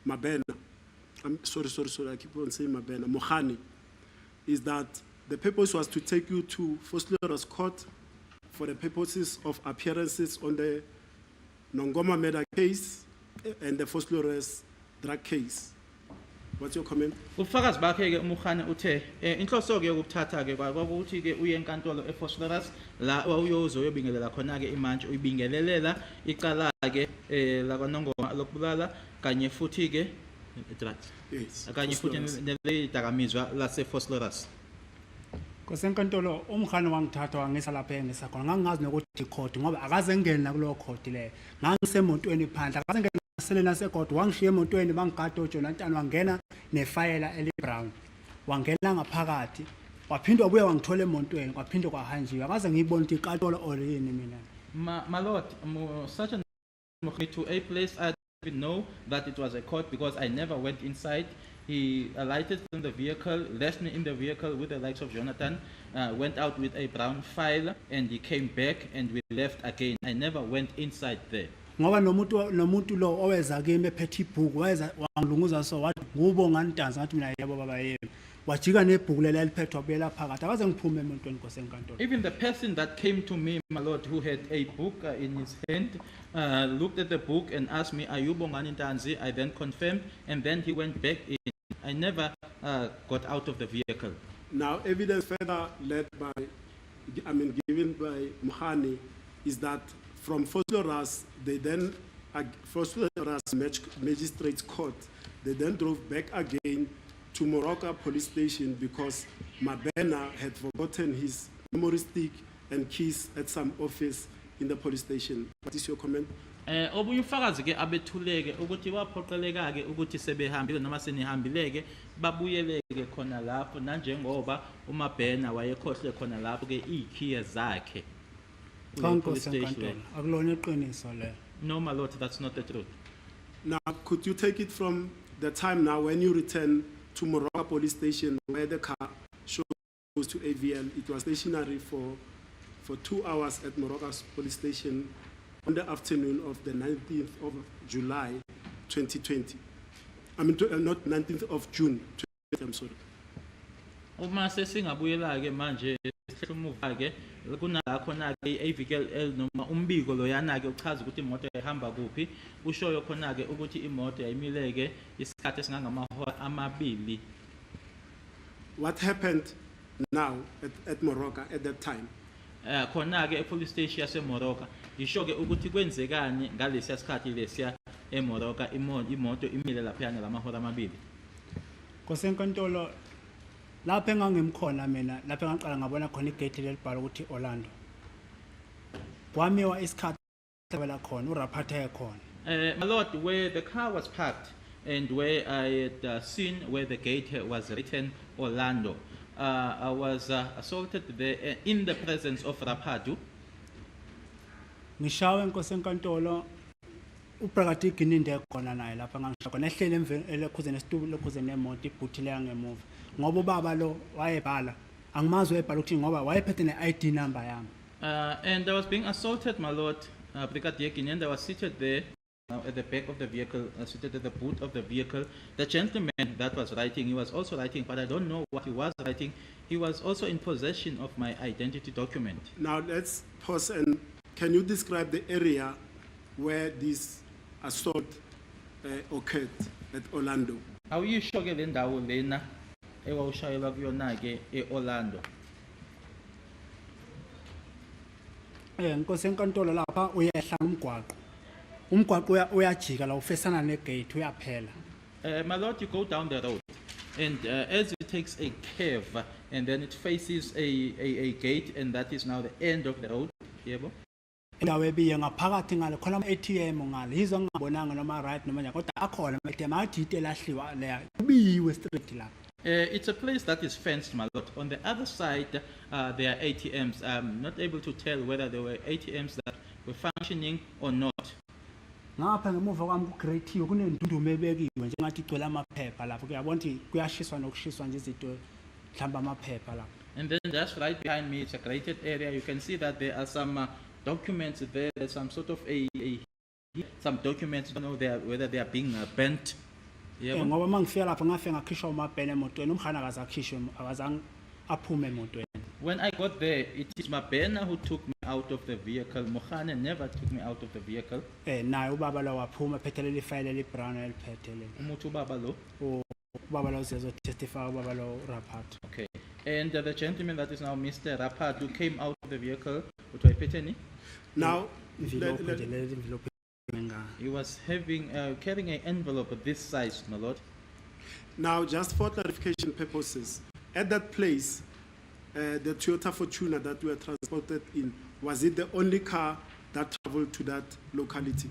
Mabena, I'm sorry, I keep on saying Mabena, Mohani, is that the purpose was to take you to Foslora's court for the purposes of appearances on the Nongoma murder case and the Foslora's drug case. What's your comment? Ubufakazi bakhe ke uMkhane uthe inhloso ke yokuthatha ke kwakuthi ke uye enkantolo eFosloras la uyozoyobingelela khona ke imantshi uyibingelelela icala ke la kwaNongoma lokubulala kanye futhi ke drugs. Yes. Kanye futhi neledakamizwa lase Fosloras. Nkosi enkantolo umkhane wangithatha wangisa lapha engisakhona ngangazi nokuthi court ngoba akaze ngena kulo court le ngangisemontweni phandle akaze ngena selena secourt wangishiya emontweni bangigada uJonathan wangena nefayela elibrown wangena ngaphakathi waphindwa ubuye wangithola emontweni kwaphindwa kwahanjiwa akaze ngiyibona ukuthi iqatolo or yini mina. My lord, such a to a place I didn't know that it was a court because I never went inside. He alighted from the vehicle, left me in the vehicle with the likes of Jonathan, went out with a brown file, and he came back and we left again. I never went inside there. Ngoba nomuntu lo oweza kimi ephethe ibhuku wayeza wangilunguza so wathi ngubo nganidanza ngathi mina yebo baba yebo wajika nebhuku lela liphethwa buyela phakathi akaze ngiphume emontweni Nkosi enkantolo. Even the person that came to me, my lord, who had a book in his hand, looked at the book and asked me, are you Bongani Ntanzi? I then confirmed, and then he went back in. I never got out of the vehicle. Now, evidence further given by Mohani is that from Fosloras, they then, Fosloras Magistrates Court, they then drove back again to Moroka police station because Mabena had forgotten his memory stick and keys at some office in the police station. What is your comment? Obunye ufakazi ke abethuleke ukuthi waphoqeleka ke ukuthi sebehambile noma senihambile babuyele ke khona lapho nanjengoba uMabena wayekhohle khona lapho ke ikhiya zakhe. Nkosi enkantolo akulona iqiniso le. No, my lord, that's not the truth. Now, could you take it from the time now when you return to Moroka police station where the car shows to AVL? It was stationary for 2 hours at Moroka police station on the afternoon of the 19th of July 2020. I mean, not 19th of June 2020, I'm sorry. Uma sesingabuyela ke manje sihle umuva ke kunala khona ke iVKL noma umbiko lo yana ke uchaza ukuthi imoto ihamba kuphi ushoyo khona ke ukuthi imoto yayimileke isikhathi esingangamahora amabili. What happened now at Moroka at that time? Khona ke epolice station yaseMoroka isho ke ukuthi kwenzekani ngalesiya sikhathi lesiya eMoroka imoto imile lapha lamahora amabili. Kosenkantolo lapha engangimkhona mina lapha engaqala ngabona khona igate lelibhala ukuthi Orlando kwamiwa isikhathi la khona uraphatha ekhona. My lord, where the car was parked and where I had seen where the gate was written Orlando, I was assaulted there in the presence of Rapadu. Ngishawe inkosenkantolo uPrakathi Gininde ekhona naye lapha ngangisho khona ehlele elekhuze nesitulo lekhuze nemoto ibhuthile yangemuva ngoba ubaba lo wayebhala angimazi wayebhala ukuthi ngoba wayephethe ne-ID number yami. And I was being assaulted, my lord. Brigadier Gininde was seated there at the back of the vehicle, seated at the boot of the vehicle. The gentleman that was writing, he was also writing, but I don't know what he was writing. He was also in possession of my identity document. Now let's pause, and can you describe the area where this assault occurred at Orlando? How you show ke le ndawo lena ewawushayelwa kuyona ke eOrlando? Nkosenkantolo lapha uyehla umgwaqo uyajika la ufesana negate uyaphela. My lord, you go down the road, and as it takes a curve, and then it faces a gate, and that is now the end of the road. Yebo. Indawo ebiye ngaphakathi ngale khona ama-ATM ngale yizo ngingabonanga noma right noma njani kodwa akhona ama-ATM athi elahliwa leya kubiyiwe straight lapha. It's a place that is fenced, my lord. On the other side, there are ATMs. I'm not able to tell whether there were ATMs that were functioning or not. Ngapha ngemuva kwami kugretiwe kunendundumo ebekiwe njengathi igcwele amaphepha lapho kuyabona ukuthi kuyashiswa nokushiswa nje izinto mhlamba amaphepha lapho. And then just right behind me, it's a grated area. You can see that there are some documents there. There's some sort of some documents. I don't know whether they are being bent. Yeah. Ngoba mangifika lapho ngafika ngakhishwa umabhene emotweni umkhana akazakhishwe akazange aphume emotweni. When I got there, it is Mabena who took me out of the vehicle. Mohane never took me out of the vehicle. Naye ubaba lo waphuma ephethe leli file elibrown eliphethe leli. Umuthi ubaba lo? Ubaba lo uzezo testify ubaba lo Rapatu. Okay. And the gentleman that is now Mr. Rapatu came out of the vehicle. Now, he was carrying an envelope of this size, my lord. Now, just for clarification purposes, at that place, the Toyota Fortuner that we were transported in, was it the only car that traveled to that locality?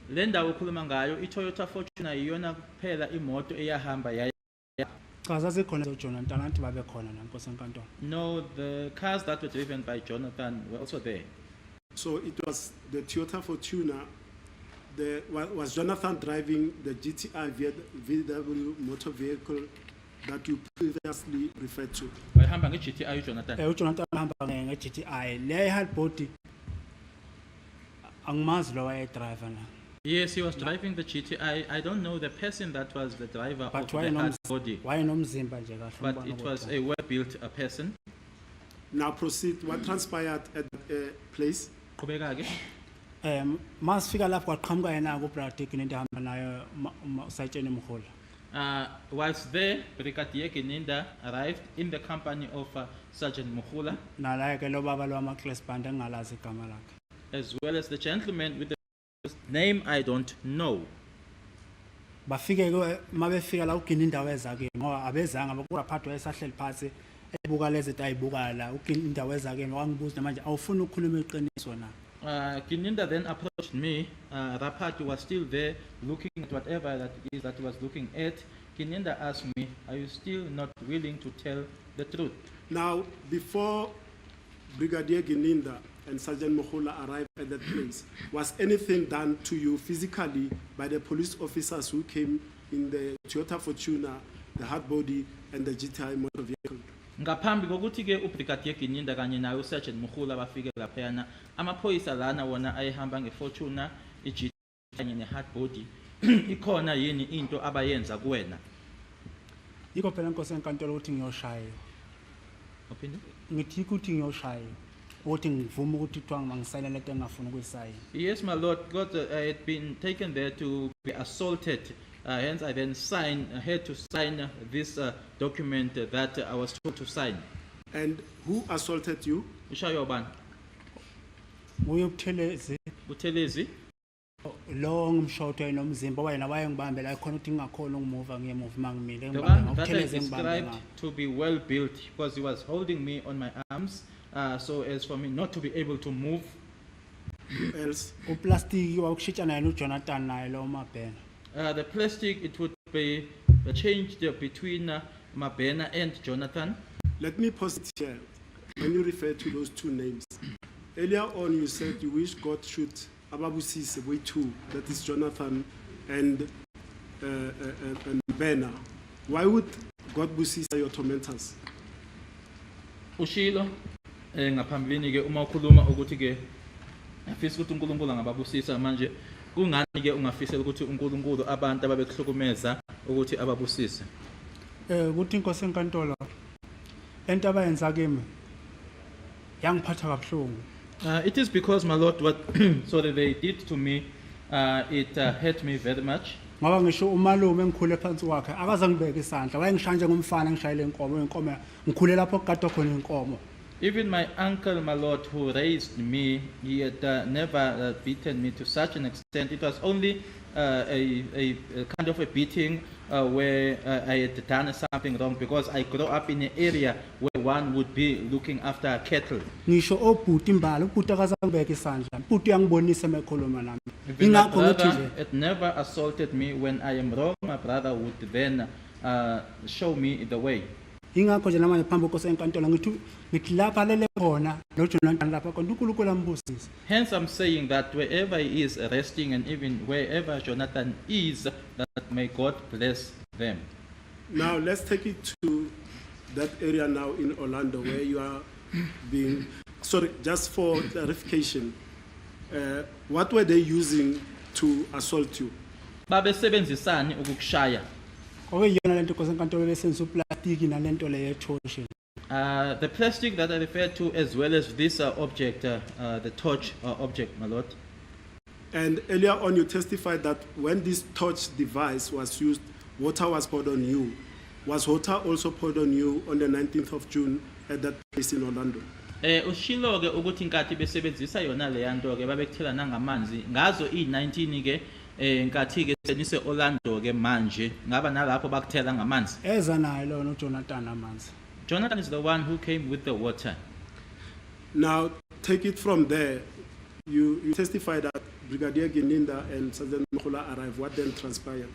Le ndawo ukhuluma ngayo iToyota Fortuner iyona kuphela imoto eyahamba yaya. Cha zazikhona zoJonathan anti babe khona la nkosenkantolo. No, the cars that were driven by Jonathan were also there. So it was the Toyota Fortuner. Was Jonathan driving the GTI VW motor vehicle that you previously referred to? Wayehamba ngeGTI Jonathan. uJonathan hamba ngeGTI le hardbody angimazi lo wayedriver na. Yes, he was driving the GTI. I don't know the person that was the driver but of the hardbody. Wayenomzimba nje kahle. But it was a well-built person. Now proceed. What transpired at the place? Qhubeka ke. Masifika lapho kwaqhamuka yena kuBrigadier Gininde hamba nayo usayitshene Mkhula. Whilst there, Brigadier Gininde arrived in the company of Sergeant Mukhula. Nalaye ke lo baba lo ama-class band engalazi igama lakhe. As well as the gentleman with the name I don't know. Bafike mabefika la uGininde weza ke ngoba abezanga bakuraphathi wayesahleli phansi ebuka lezi ayibuka la uGininde weza ke wangibuza manje awufuna ukukhuluma iqiniso na. Gininde then approached me. Rapatu was still there looking at whatever that it is that he was looking at. Gininde asked me, are you still not willing to tell the truth? Now, before Brigadier Gininde and Sergeant Mukhula arrived at that place, was anything done to you physically by the police officers who came in the Toyota Fortuner, the hardbody, and the GTI motor vehicle? Ngaphambi kokuthi ke uBrigadier Gininde kanye naye uSergeant Mukhula bafike laphayana amaphoyisa lana wona ayehamba ngeFortuner iGT kanye nehardbody ikhona yini into abayenza kuwena? Yikho phela inkosi enkantolo ukuthi ngiyoshaya. Opinion? ngithi ukuthi ngiyoshaya ukuthi ngivume ukuthi kuthiwa mangisayina lento engingafuni ukuyisayina. Yes, my lord, because I had been taken there to be assaulted. Hence, I then had to sign this document that I was told to sign. And who assaulted you? Ushayo ban? Uyobuthelezi Utelezi? lo ngimshotho enomzimba wena wayengibambe la khona ukuthi ngingakhona ukumuva ngiyemuva mangimile The ngibambe one that I ngokuthelezi ngibambe described ngapha. to be well built because he was holding me on my arms, so as for me not to be able to move. Who else? Uplastiki wawukushitshana yena uJonathan naye lo Mabhena. The plastic, it would be changed between Mabena and Jonathan. Let me pause it here. When you refer to those two names, earlier on you said you wish God should Ababusise way two, that is Jonathan and Bena. Why would God busisa your tormentors? Ushilo ngaphambilini ke uma ukhuluma ukuthi ke afisa ukuthi uNkulunkulu angababusisa manje kungani ke ungafisela ukuthi uNkulunkulu abantu ababekuhlukumeza ukuthi ababusise. Ukuthi inkosi enkantolo lento abayenza kimi yangiphatha kabuhlungu. It is because, my Lord, what sorry they did to me, it hurt me very much. Ngoba ngisho umalume engikhule phansi kwakhe akaze ngibeke isandla wayengishanje ngomfana ngishayile inkomo ngikhule lapho kugada khona inkomo. Even my uncle, my Lord, who raised me, he had never beaten me to such an extent. It was only a kind of a beating where I had done something wrong, because I grew up in an area where one would be looking after cattle. Ngisho obhuti imbala ubhuti akaze ngibeke isandla ubhuti uyangibonisa emekhuluma nami. Even my Ingakho ngithi brother nje had never assaulted me. When I am wrong, my brother would then show me the way. ingakho nje namanje phambi kwenkosi enkantolo ngithi lapha lele khona lo Jonathan lapha khona uNkulunkulu ambusise. Hence, I'm saying that wherever he is resting, and even wherever Jonathan is, that may God bless them. Now let's take it to that area now in Orlando where you are being, sorry, just for clarification, what were they using to assault you? Babesebenzisani ukukushaya? Okuyiyona lento inkosi enkantolo besenza uplastiki nalento le yethoshe. The plastic that I referred to, as well as this object, the torch object, my Lord. And earlier on you testified that when this torch device was used, water was poured on you. Was water also poured on you on the 19th of June at that place in Orlando? Ushilo ke ukuthi inkathi besebenzisa yona le yanto ke babekuthela nangamanzi ngazo i19 ke inkathi ke senise Orlando ke manje ngaba nalapho bakuthela ngamanzi. Eza naye lo Jonathan amanzi. Jonathan is the one who came with the water. Now take it from there. You testified that Brigadier Gininda and Sergeant Mkhula arrived. What then transpired?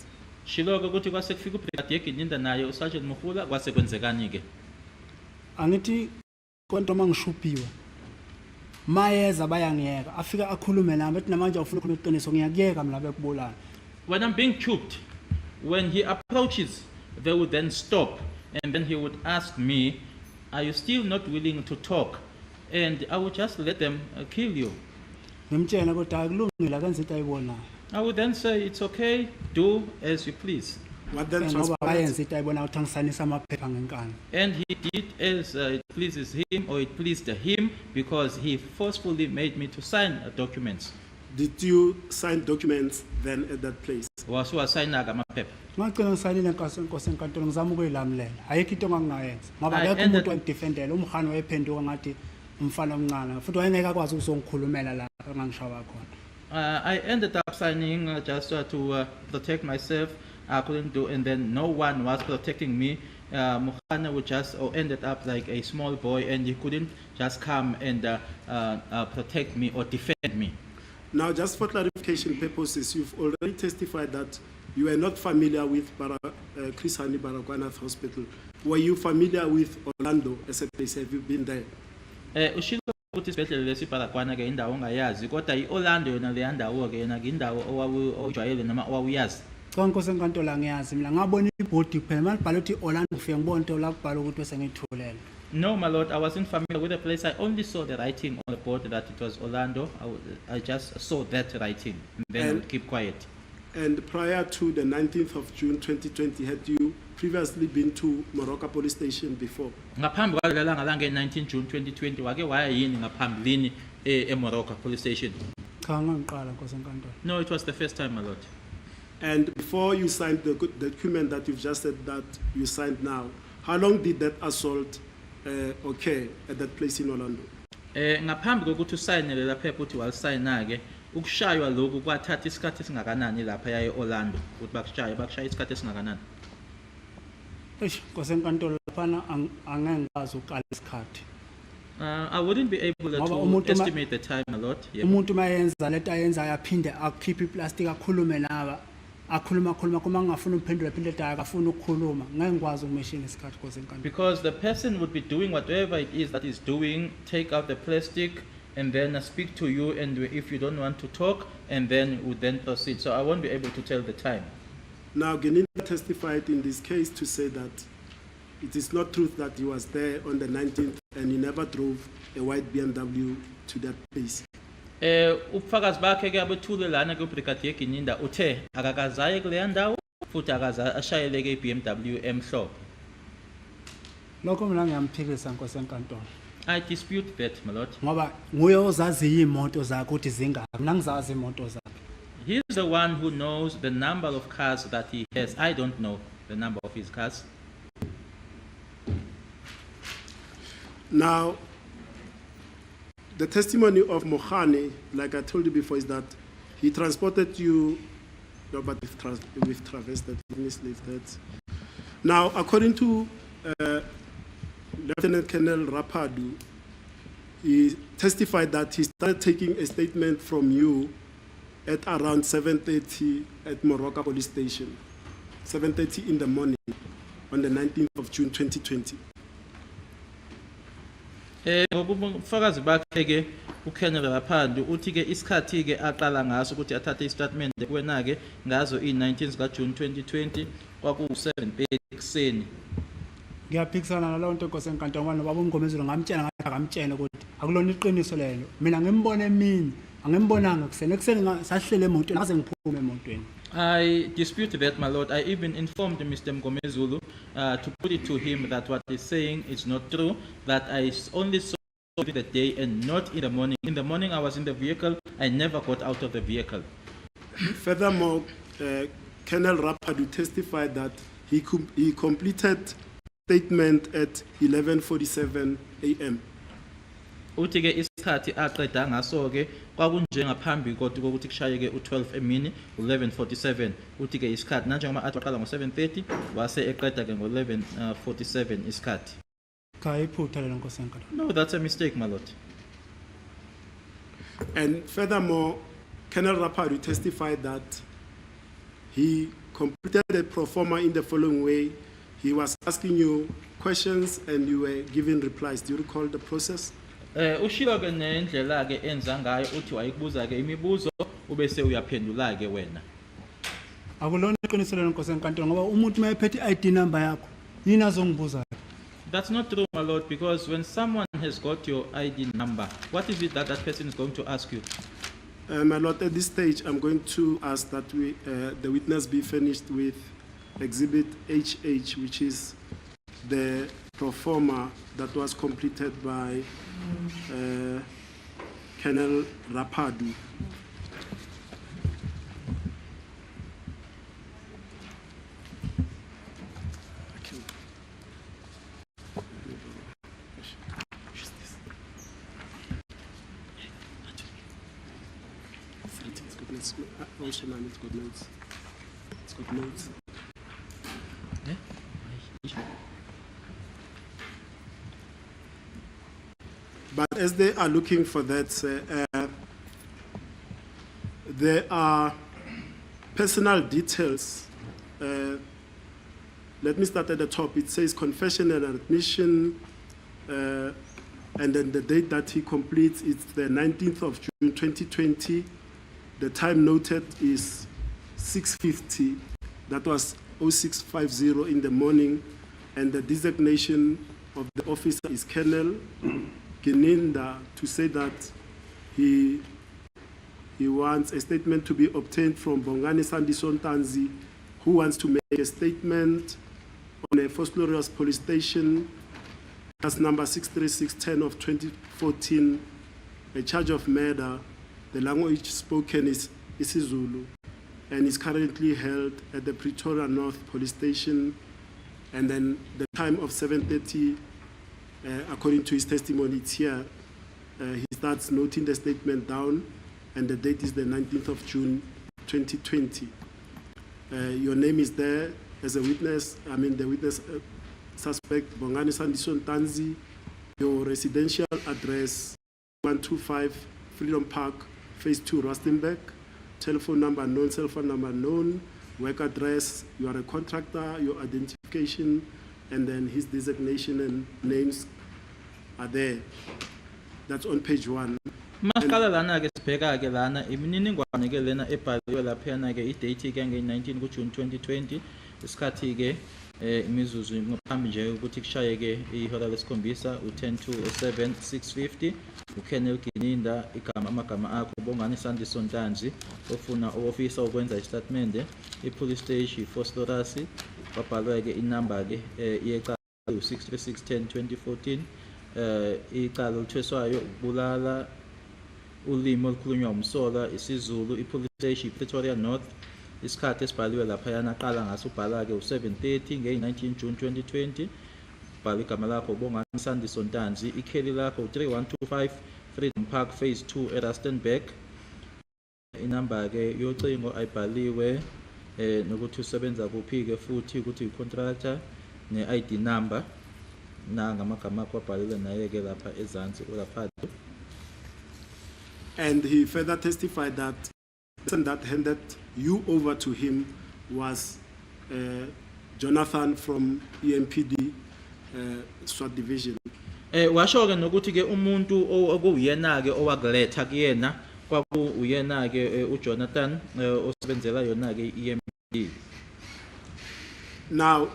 Shilo ke ukuthi kwase kufika uBrigadier Gininda naye uSergeant Mkhula kwase kwenzekani ke? Angithi konto mangishupiwe mayeza bayangiyeka afika akhulume nami ethi namanje awufuna ukukhuluma iqiniso ngiyakuyeka mina bekubulala. When I'm being choked, when he approaches, they would then stop, and then he would ask me, "Are you still not willing to talk?" And I would just let them kill you. Ngimtshela kodwa akulungile akenze into ayibonayo. I would then say, "It's okay, do as you please." What then Ngoba transpired? bayenza into ayibona ukuthi angisanisa amaphepha ngenkani. And he did as it pleases him, or it pleased him, because he forcefully made me to sign documents. Did you sign documents then at that place? Wasuwasayina amaphepha. Ngicela ngisayinile inkosi enkantolo ngizama ukuyilamulela. Ayikho into engangayenza. Ngoba I akekho ended- umuntu wangidefendela umhani wayephenduka ngathi umfana omncane futhi wayengeke akwazi ukusongikhulumela la engangishawa khona. I ended up signing just to protect myself. I couldn't do, and then no one was protecting me. Mukhana would just ended up like a small boy, and he couldn't just come and protect me or defend me. Now, just for clarification purposes, you've already testified that you were not familiar with Chris Hani Baragwanath Hospital. Were you familiar with Orlando as a place? Have you been there? Ushilo ukuthi isibhedlela lesi Baragwana ke indawo ongayazi, kodwa iOrlando yona le ndawo ke yona indawo owawujwayele noma owawuyazi. Cha inkosi enkantolo angiyazi mina ngabona ibhodi kuphela malibhala ukuthi Orlando ufike ngibona into la kubhala ukuthi bese ngithulele. No, my Lord, I wasn't familiar with the place. I only saw the writing on the board that it was Orlando. I just saw that writing, and then I would keep quiet. And prior to the 19th of June 2020, had you previously been to Moroka police station before? Ngaphambi kwalelo langa lange 19 June 2020 wake waya yini ngaphambilini eMoroka police station? Cha ngangiqala Nkosi enkantolo. No, it was the first time, my lord. And before you signed the document that you've just said that you signed now, how long did that assault occur at that place in Orlando? Ngaphambi kokuthi usayinele lapha ukuthi walisayina ke ukushaywa lokhu kwathatha isikhathi esingakanani lapha yaye Orlando ukuthi bakushaya isikhathi esingakanani? Eish Nkosi enkantolo laphana angengikazi uqala isikhathi. I wouldn't be able to estimate the time, my lord. Yeah. Umuntu mayenza lento ayenza ayaphinde akhiphe iplastic akhulume nawe akhuluma kuma ngafuna uphendula phinde akafuna ukukhuluma ngeke ngikwazi ukumeshina isikhathi Nkosi enkantolo. Because the person would be doing whatever it is that is doing, take out the plastic and then speak to you, and if you don't want to talk, and then would then proceed. So I won't be able to tell the time. Now, Geninda testified in this case to say that it is not truth that he was there on the 19th and he never drove a white BMW to that place. Ubufakazi bakhe ke abethule lana ku Brigadier Geninda uthe akakazaye kule ndawo futhi ashayeleke iBMW emhlophe. Lokho mina ngiyamphikisa Nkosi enkantolo. I dispute that, my lord. Ngoba nguye ozazi imoto zakhe ukuthi zingaki mina ngizazi imoto zakhe. He's the one who knows the number of cars that he has. I don't know the number of his cars. Now, the testimony of Mohane, like I told you before, is that he transported you, no, but with travested, mislead that. Now, according to Lieutenant Colonel Rapadu, he testified that he started taking a statement from you at around 7:30 at Moroka police station, 7:30 in the morning on the 19th of June 2020. Ngobufakazi bakhe ke uKenel Raphandu uthi ke isikhathi ke aqala ngaso ukuthi athathe istatement kuwena ke ngazo i19 zika June 2020 kwaku7:30 ekseni. Ngiyaphikisana nalowo nto Nkosi enkantolo ngoba umngomezelo ngamtshela ngathi akamtshela ukuthi akulona iqiniso lelo. Mina ngimbona emini, angimbonanga kuseni sahlele emotweni ngaze ngiphume emotweni. I dispute that, my lord. I even informed Mr. Mgomezulu to put it to him that what he's saying is not true, that I only saw in the day and not in the morning. In the morning I was in the vehicle, I never got out of the vehicle. Furthermore, Colonel Rapadu testified that he completed statement at 11:47 a.m. Uthi ke isikhathi aqeda ngaso ke kwakunje ngaphambi kokuthi kushayeke u12 emini 11:47 uthi ke isikhathi manje ngoba athi waqala ngo7:30 wase eqeda ke ngo11:47 isikhathi. Cha iphutha lelo Nkosi enkantolo. No, that's a mistake, my lord. And furthermore, Colonel Rapadu testified that he completed the pro forma in the following way. He was asking you questions and you were giving replies. Do you recall the process? Ushilo ke nendlela ke enza ngayo uthi wayikubuza ke imibuzo ubese uyaphendula ke wena. Akulona iqiniso lelo Nkosi enkantolo ngoba umuntu mayephethe ID number yakho yini azongibuza. That's not true, my lord, because when someone has got your ID number, what is it that that person is going to ask you? My lord, at this stage, I'm going to ask that the witness be furnished with Exhibit HH, which is the pro forma that was completed by Colonel Rapadu. It's got notes. It's got notes. But as they are looking for that, there are personal details. Let me start at the top. It says confession and admission, and then the date that he completes, it's the 19th of June 2020. The time noted is 6:50. That was 0650 in the morning, and the designation of the officer is Colonel Geninda, to say that he wants a statement to be obtained from Bongani Sandison Tanzi, who wants to make a statement on a Fosslorius police station. That's number 63610 of 2014, a charge of murder. The language spoken is isiZulu, and is currently held at the Pretoria North police station. And then the time of 7:30, according to his testimony, it's here. He starts noting the statement down, and the date is the 19th of June, 2020. Your name is there as a witness. I mean, the witness suspect, Bongani Sandison Tanzi. Your residential address, 125 Freedom Park, Phase 2, Rustenburg. Telephone number known, cell phone number known. Work address, you are a contractor, your identification, and then his designation and names are there. That's on page 1. Masiqala lana ke sibheka ke lana imininingwane ke lena ebhaliwe laphana ke idate ke nge-19 kuJune 2020 isikhathi ke imizuzu ngaphambi nje ukuthi kushaye ke ihora lesikhombisa u10 to 07 650 uKenneth Gininda amagama akho Bongani Sandiso Ntanzi ofuna ofisa ukwenza istatement ipolice station Fosslorius babhalwe ke inamba ke iyeqala u63610 2014 icala luthweswayo ukubulala ulimi olukhulunywa umsola isiZulu ipolice station Pretoria North isikhathi esibhaliwe lapha yana qala ngaso ubhala ke u7:30 nge-19 June 2020 bhala igama lakho Bongani Sandiso Ntanzi ikheli lakho u3125 Freedom Park Phase 2 eRustenburg inamba ke yocingo ayibhaliwe nokuthi usebenza kuphi ke futhi ukuthi ucontractor ne-ID number ngamagama akho abhaliwe naye ke lapha ezansi ulapha. And he further testified that the person that handed you over to him was Jonathan from EMPD SWAT Division. Washo ke nokuthi ke umuntu okuyena ke owakuletha kuyena kwakuyena ke uJonathan osebenzela yona ke EMPD. Now,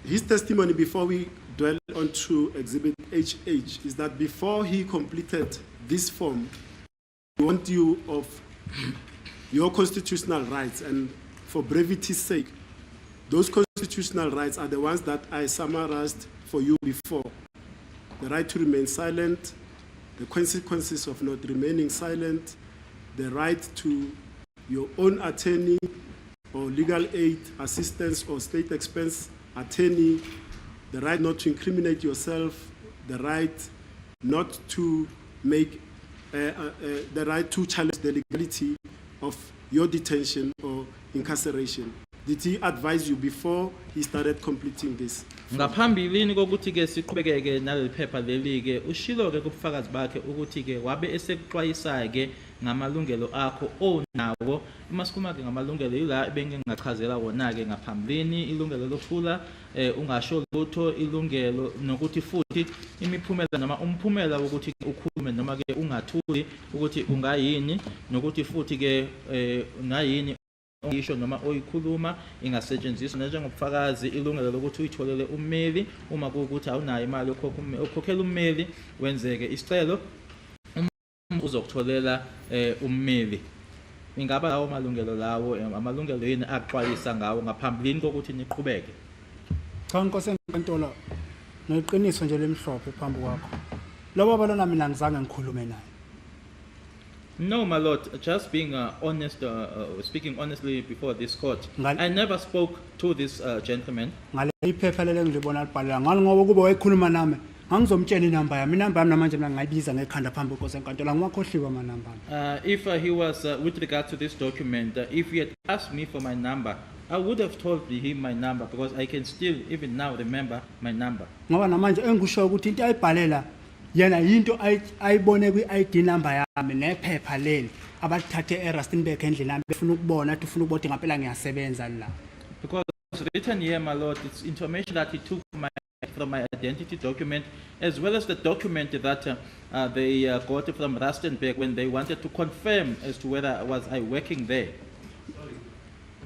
his testimony before we dwell onto Exhibit HH is that before he completed this form, we want you of your constitutional rights, and for brevity's sake, those constitutional rights are the ones that I summarized for you before. The right to remain silent, the consequences of not remaining silent, the right to your own attorney or legal aid, assistance or state expense attorney, the right not to incriminate yourself, the right not to make the right to challenge the legality of your detention or incarceration. Did he advise you before he started completing this? Ngaphambilini kokuthi ke siqhubekeke naleli phepha leli ke ushilo ke kubufakazi bakhe ukuthi ke wabe esekuxwayisa ke ngamalungelo akho onawo masikhuluma ke ngamalungelo yila bengingachazela wona ke ngaphambilini ilungelo lokuphula ungasho lutho ilungelo nokuthi futhi imiphumela noma umphumela wokuthi ukhulume noma ke ungathuli ukuthi ungayini nokuthi futhi ke ungayini isho noma oyikhuluma ingasetshenziswa njengobufakazi ilungelo lokuthi uyitholele ummeli uma kuukuthi awunayo imali okhokhela ummeli wenzeke isicelo uzokutholela ummeli. Ingaba lawo malungelo lawo amalungelo yini axwayisa ngawo ngaphambilini kokuthi niqhubeke? Cha Nkosi enkantolo neqiniso nje lemhlophe phambi kwakho. Lobo balona mina ngizange ngikhulume naye. No, my lord, just being honest, speaking honestly before this court, I never spoke to this gentleman. Ngale iphepha lele ngilibona libhalela ngalo ngoba kuba wayekhuluma nami ngangizomtshela inamba yami namanje mina ngayibiza ngekhanda phambi kwenkosi enkantolo ngwakhohliwa amanamba. If he was with regard to this document, if he had asked me for my number, I would have told him my number because I can still even now remember my number. Ngoba namanje engisho ukuthi into ayibhalela yena into ayibone kwi-ID number yami nephepha leli abathathe eRustenburg endlini nami befuna ukubona athi ufuna ukubona ngempela ngiyasebenza la. Because it's written here, my lord, it's information that he took from my identity document as well as the document that they got from Rustenburg when they wanted to confirm as to whether was I working there. Sorry,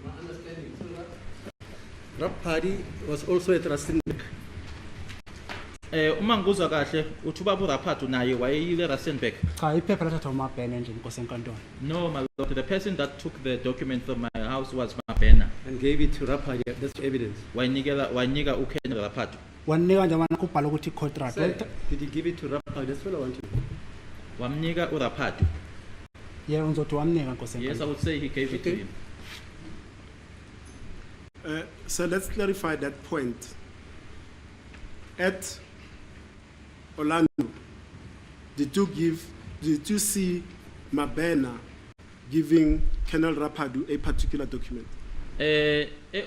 my understanding is that Rap Party was also at Rustenburg. uma ngikuzwa kahle uthi ubaba uRaphathu naye wayeyile Rustenburg. Cha iphepha lathathwa uMabhena nje inkosi enkantolo. No, my lord, the person that took the document from my house was Mabena. And gave it to Rapad, that's evidence. Wayinika uKenneth Raphathu. Wanika nje mana kubhala ukuthi contract. Sir, did he give it to Rapad? That's what I want to know. Wamnika uRaphathu. Yeah, unzothi wamnika inkosi Yes, I enkantolo. would say he gave it to Okay. him. So let's clarify that point. At Orlando, did you see Mabena giving Colonel Rapadu a particular document?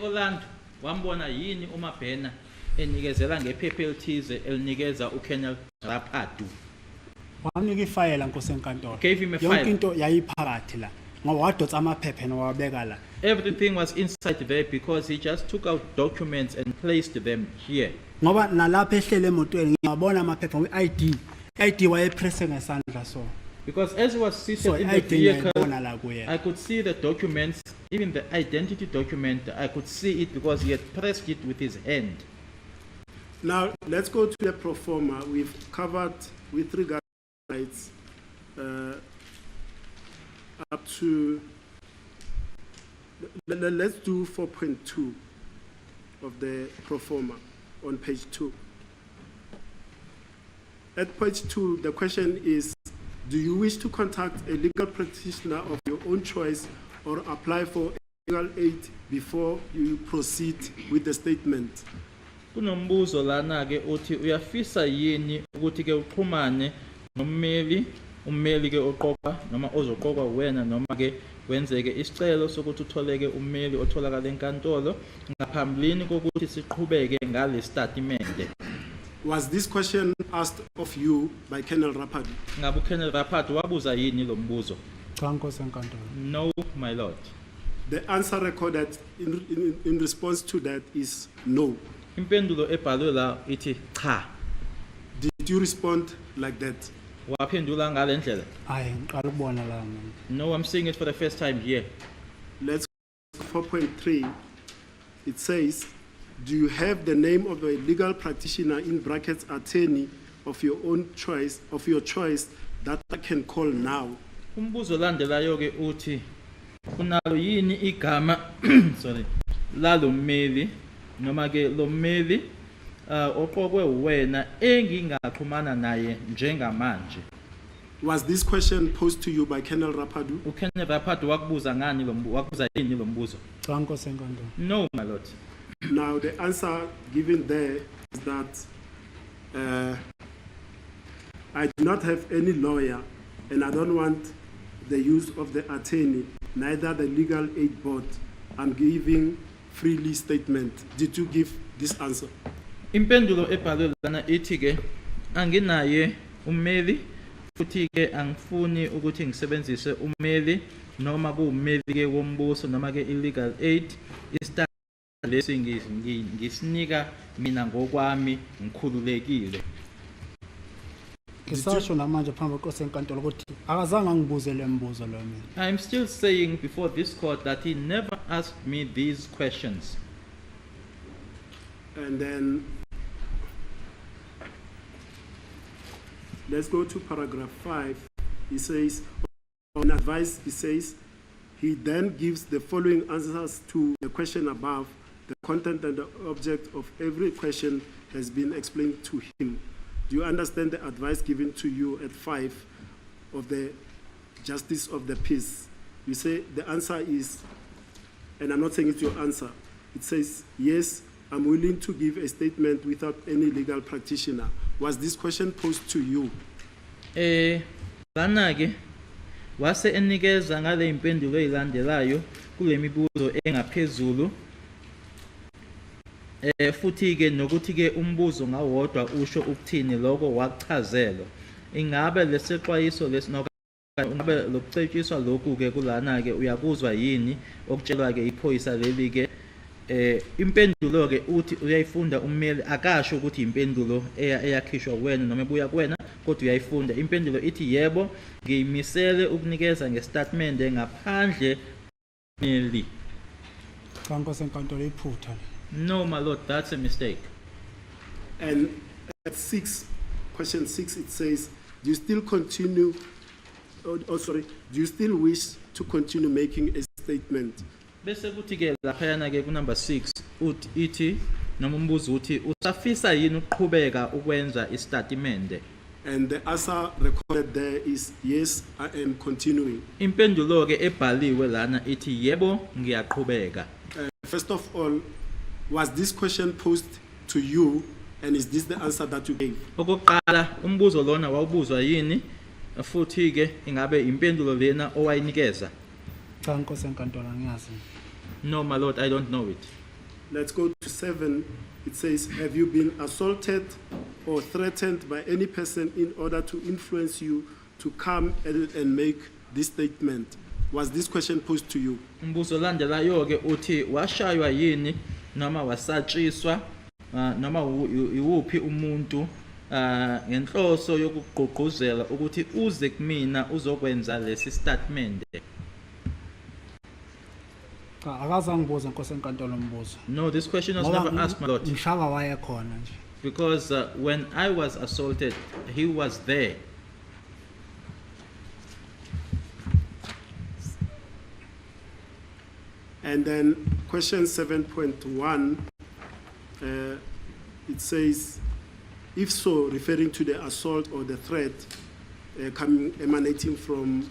Orlando wambona yini uMabena enikezela ngephepha elithize elinikeza uKenneth Raphathu. Wamnika ifayela inkosi enkantolo. Gave him a Yonke file. into yayiphakathi la. Ngoba wadotsa amaphepha nowabeka la. Everything was inside there because he just took out documents and placed them here. Ngoba nalapha ehlele emotweni ngiyabona amaphepha we-ID. ID wayepresse ngesandla so. Because as he was seated So in the i-ID vehicle, ngiyayibona la kuye. I could see the documents, even the identity document, I could see it because he had pressed it with his hand. Now, let's go to the pro forma. We've covered with regard to rights up to, let's do 4.2 of the pro forma on page 2. At page 2, the question is, do you wish to contact a legal practitioner of your own choice or apply for legal aid before you proceed with the statement? Kunombuzo lana ke uthi uyafisa yini ukuthi ke uxhumane nommeli ummeli ke oqoqa noma ozoqoqa wena noma ke wenzeke isicelo sokuthi utholeke ummeli otholakala enkantolo ngaphambilini kokuthi siqhubeke ngale statement. Was this question asked of you by Colonel Rapadu? Ngabe uKenneth Raphathu wabuza yini lo mbuzo? Cha inkosi enkantolo. No, my lord. The answer recorded in response to that is no. Impendulo ebhalwe la ithi cha. Did you respond like that? Waphendula ngale ndlela? Hayi ngiqala ukubona la mina. No, I'm seeing it for the first time here. Let's go to 4.3. It says, do you have the name of a legal practitioner in brackets attorney of your own choice, of your choice that I can call now? Umbuzo landelayo ke uthi unalo yini igama sorry lalo mmeli noma ke lo mmeli oqokwe wena engingaxhumana naye njengamanje. Was this question posed to you by Colonel Rapadu? uKenneth Raphathu wakubuza ngani wakubuza yini lo mbuzo? Cha inkosi enkantolo. No, my lord. Now, the answer given there is that I do not have any lawyer and I don't want the use of the attorney, neither the legal aid board. I'm giving freely statement. Did you give this answer? Impendulo ebhalwe lana ithi ke anginaye ummeli futhi ke angifuni ukuthi ngisebenzise ummeli noma kuummeli ke wombuso noma ke illegal aid lesi ngisinika mina ngokwami ngikhululekile. Ngisasho namanje phambi kwenkosi enkantolo ukuthi akazange ngibuze le mbuzo lo mina. I'm still saying before this court that he never asked me these questions. And then let's go to paragraph 5. He says, on advice, he says, he then gives the following answers to the question above. The content and the object of every question has been explained to him. Do you understand the advice given to you at 5 of the justice of the peace? You say the answer is, and I'm not saying it's your answer. It says, yes, I'm willing to give a statement without any legal practitioner. Was this question posed to you? Lana ke wase enikeza ngale impendulo ezilandelayo kule mibuzo engaphezulu. Futhi ke nokuthi ke umbuzo ngawodwa usho ukuthini lokho wachazelo. Ingabe lesexwayiso lesinoka ungabe lokucetshiswa lokhu ke kulana ke uyakuzwa yini okutshelwa ke iphoyisa leli ke impendulo ke uthi uyayifunda ummeli akasho ukuthi impendulo eyakhishwa wena noma ebuya kuwena kodwa uyayifunda. Impendulo ithi yebo ngiyimisele ukunikeza ngestatement ngaphandle mmeli. Cha inkosi enkantolo iphutha. No, my lord, that's a mistake. And at 6, question 6, it says, do you still continue, do you still wish to continue making a statement? Bese kuthi ke laphayana ke ku number 6 ithi noma umbuzo uthi usafisa yini ukuqhubeka ukwenza istatimende. And the answer recorded there is, yes, I am continuing. Impendulo ke ebhaliwe lana ithi yebo ngiyaqhubeka. First of all, was this question posed to you, and is this the answer that you gave? Okokuqala umbuzo lona wawubuzwa yini futhi ke ingabe impendulo lena owayinikeza? Cha Nkosi enkantolo ngiyazi. No my lord, I don't know it. Let's go to 7. It says, have you been assaulted or threatened by any person in order to influence you to come and make this statement? Was this question posed to you? Umbuzo landelayo ke uthi washaywa yini noma wasatshiswa noma iwuphi umuntu ngenhloso yokugqugquzela ukuthi uze kumina uzokwenza lesi statement. Cha akazange ngibuze Nkosi enkantolo umbuzo. No, this question was never asked, my lord. Ngishaka waye khona nje. Because when I was assaulted, he was there. And then question 7.1, it says, if so, referring to the assault or the threat emanating from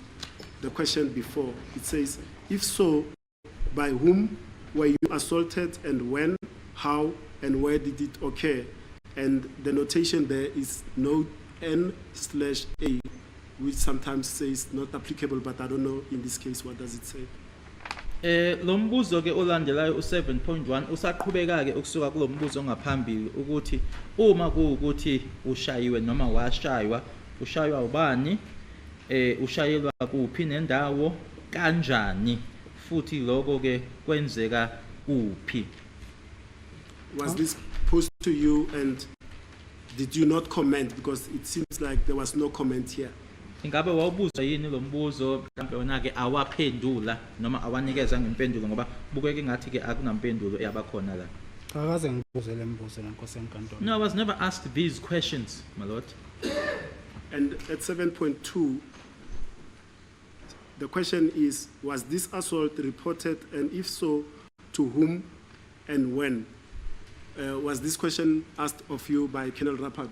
the question before, it says, if so, by whom were you assaulted and when, how, and where did it occur? And the notation there is note N/A, which sometimes says not applicable, but I don't know in this case, what does it say? Lo mbuzo ke olandelayo u7.1 usaqhubeka ke ukusuka kulo mbuzo ngaphambili ukuthi uma kuukuthi ushayiwe noma washaywa ushaywa ubani ushayelwa kuphi nendawo kanjani futhi lokho ke kwenzeka kuphi. Was this posed to you and did you not comment, because it seems like there was no comment here? Ingabe wawubuza yini lo mbuzo mhlawumbe wona ke awaphendula noma awanikeza ngempendulo ngoba bukeke ngathi ke akunampendulo eyabakhona la. Cha akaze ngibuze le mbuzo la Nkosi enkantolo. No, I was never asked these questions, my lord. And at 7.2, the question is, was this assault reported, and if so, to whom and when? Was this question asked of you by Colonel Rapadu?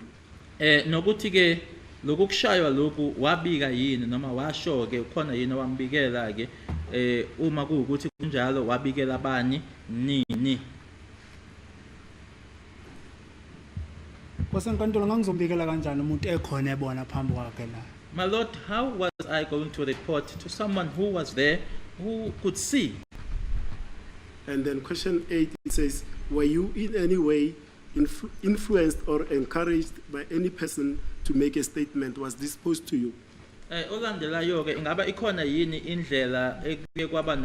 Nokuthi ke lokushaywa lokhu wabika yini noma washo ke khona yini wambikela ke uma kuukuthi kunjalo wabikela bani nini? Nkosi enkantolo ngangizombikela kanjani umuntu ekhona ebona phambi kwakhe la. My lord, how was I going to report to someone who was there, who could see? And then question 8, it says, were you in any way influenced or encouraged by any person to make a statement? Was this posed to you? Olandelayo ke ingaba ikhona yini indlela ekuye kwaba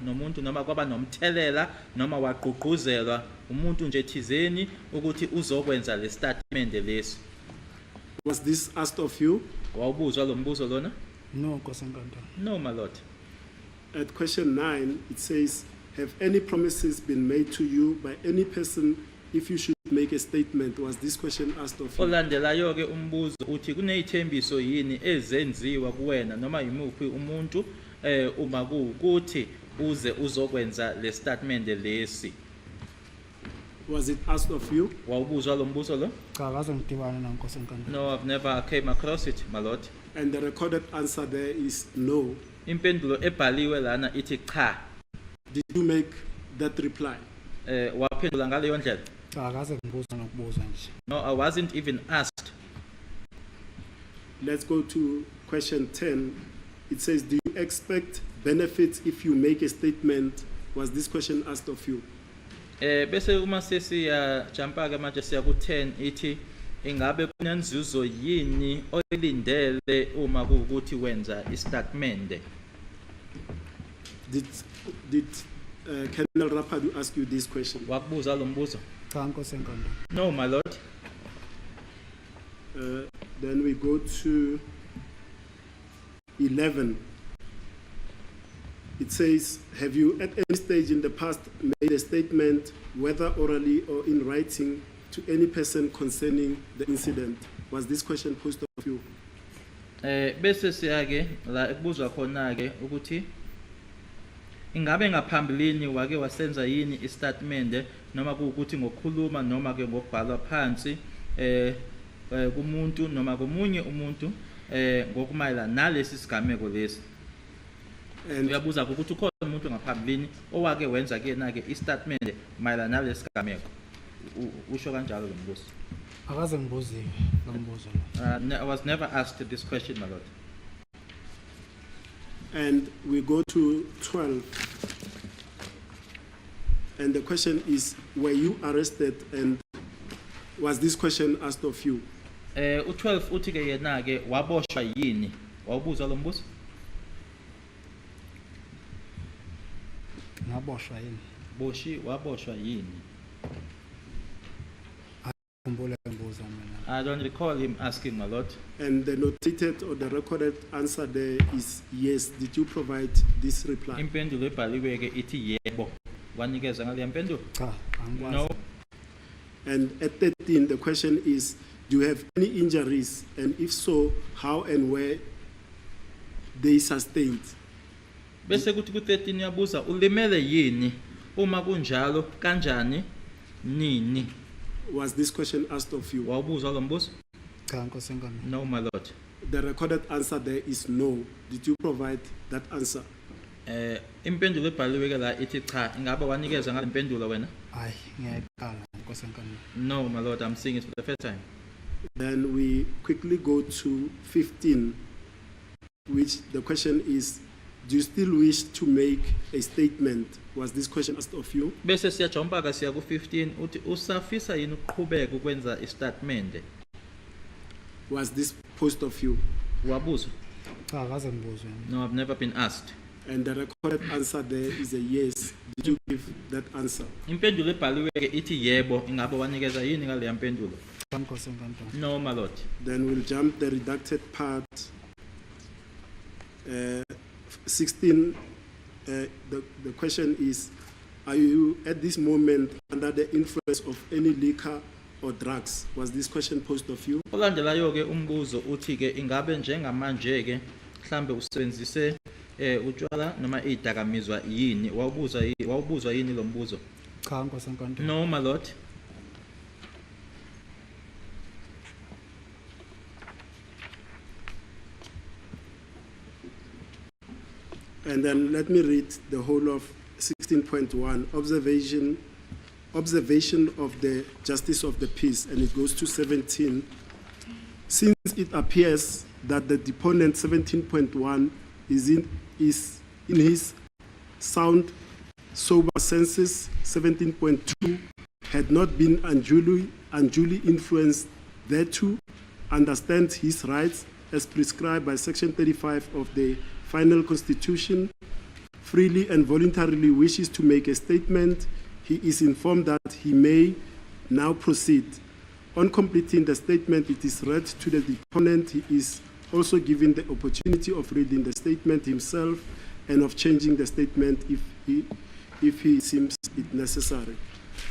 nomuntu noma kwaba nomthelela noma waqhuqhuzelwa umuntu nje thizeni ukuthi uzokwenza le statement lesi? Was this asked of you? Wawubuzwa lo mbuzo lona? No Nkosi enkantolo. No my lord. At question 9, it says, have any promises been made to you by any person if you should make a statement? Was this question asked of you? Olandelayo ke umbuzo uthi kunezithembiso yini ezenziwa kuwena noma yimuphi umuntu uma kuukuthi uze uzokwenza le statement lesi? Was it asked of you? Wawubuzwa lo mbuzo lo? Cha akaze ngidibana na Nkosi enkantolo. No, I've never came across it, my lord. And the recorded answer there is no. Impendulo ebhaliwe lana ithi cha. Did you make that reply? Waphendula ngaleyo ndlela? Cha akaze ngibuza nokubuza nje. No, I wasn't even asked. Let's go to question 10. It says, do you expect benefits if you make a statement? Was this question asked of you? Bese uma sesiya jumpa ke manje siya ku 10 ithi ingabe kunenzuzo yini oyilindele uma kuukuthi wenza istatement? Did Colonel Rapadu ask you this question? Wakubuza lo mbuzo? Cha Nkosi enkantolo. No my lord. Then we go to 11. It says, have you at any stage in the past made a statement, whether orally or in writing, to any person concerning the incident? Was this question posed of you? Bese siyake la ekubuzwa khona ke ukuthi ingabe ngaphambilini wake wasenza yini istatement noma ukuthi ngokukhuluma noma ke ngokubhala phansi kumuntu noma komunye umuntu ngokumayela nalesi sigameko lesi. Uyabuza ukuthi ukhona umuntu ngaphambilini owake wenza kuyena ke istatement mayela nalesi sigameko. Usho kanjalo lo mbuzo. Akaze ngibuziwe lo mbuzo. I was never asked this question, my lord. And we go to 12. And the question is, were you arrested, and was this question asked of you? U12 uthi ke yena ke waboshwa yini? Wawubuza lo mbuzo? Ngaboshwa yini? Waboshwa yini? Khumbula imbuzo mina. I don't recall him asking, my lord. And the notated or the recorded answer there is yes. Did you provide this reply? Impendulo ebhaliwe ke ithi yebo. Wanikeza ngale impendulo? Cha, angikwazi. No. And at 13, the question is, do you have any injuries? And if so, how and where they sustained? Bese kuthi ku13 yabuza ulimele yini? Uma kunjalo kanjani? Nini? Was this question asked of you? Wawubuza lo mbuzo? Cha, Nkosi enkulu. No, my lord. The recorded answer there is no. Did you provide that answer? Impendulo ebhaliwe ke la ithi cha. Ingabe wanikeza ngale impendulo wena? Hayi, ngiyaqala Nkosi enkulu. No, my lord, I'm saying it for the first time. Then we quickly go to 15, which the question is, do you still wish to make a statement? Was this question asked of you? Bese siyajomba ka siya ku 15 uthi usafisa yini ukuqhubeka ukwenza istatement? Was this posed of you? Wabuzwa? Cha, akaze ngibuzwe. No, I've never been asked. And the recorded answer there is a yes. Did you give that answer? Impendulo ebhaliwe ke ithi yebo. Ingabe wanikeza yini ngale impendulo? Cha, Nkosi enkulu. No, my lord. Then we'll jump the redacted part. 16, the question is, are you at this moment under the influence of any liquor or drugs? Was this question posed of you? Olandelayo ke umbuzo uthi ke ingabe njengamanje ke mhlambe usebenzise utshwala noma idakamizwa yini? Wawubuzwa yini lo mbuzo? Cha, Nkosi enkulu. No, my lord. And then let me read the whole of 16.1, observation of the justice of the peace, and it goes to 17. Since it appears that the deponent 17.1 is in his sound, sober senses, 17.2 had not been unduly influenced thereto, understands his rights as prescribed by Section 35 of the Final Constitution, freely and voluntarily wishes to make a statement, he is informed that he may now proceed. On completing the statement, it is read to the deponent. He is also given the opportunity of reading the statement himself and of changing the statement if he seems it necessary.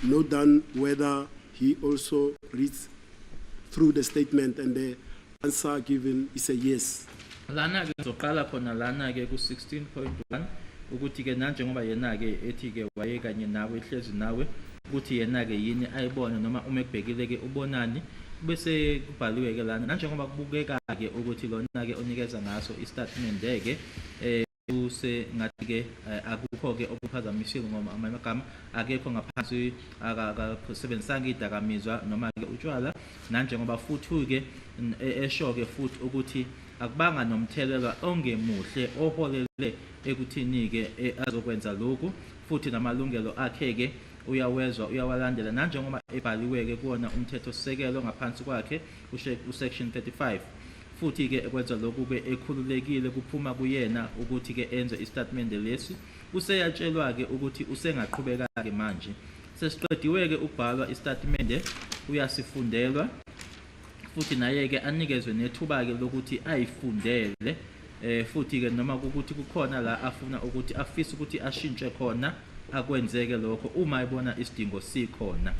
Note down whether he also reads through the statement and the answer given is a yes. Lana ke zoqala khona lana ke ku 16.1 ukuthi ke nanje ngoba yena ke ethi ke waye kanye nawe ehlezi nawe ukuthi yena ke yini ayibona noma uma ekubhekile ke ubonani bese kubhaliwe ke lana nanje ngoba kubukeka ke ukuthi lona ke onikeza ngaso istatement ke use ngathi ke akukho ke okuphazamisile ngoba amagama akekho ngaphansi akasebenzisanga idakamizwa noma ke utshwala nanje ngoba futhi ke esho ke futhi ukuthi akubanga nomthelela ongemuhle oholele ekuthini ke azokwenza lokhu futhi namalungelo akhe ke uyawalandela nanjengoba ebhaliwe ke kuona umthetho sisekelo ngaphansi kwakhe usection 35 futhi ke ekwenza lokhu ke ekhululekile kuphuma kuyena ukuthi ke enze istatement lesi useyatshelwa ke ukuthi usengaqhubeka ke manje sesiqediwe ke ukubhalwa istatement uyasifundelwa futhi naye ke anikezwe nethuba ke lokuthi ayifundele futhi ke noma ukuthi kukhona la afuna ukuthi afisa ukuthi ashintshe khona akwenzeke lokho uma ebona isidingo sikhona.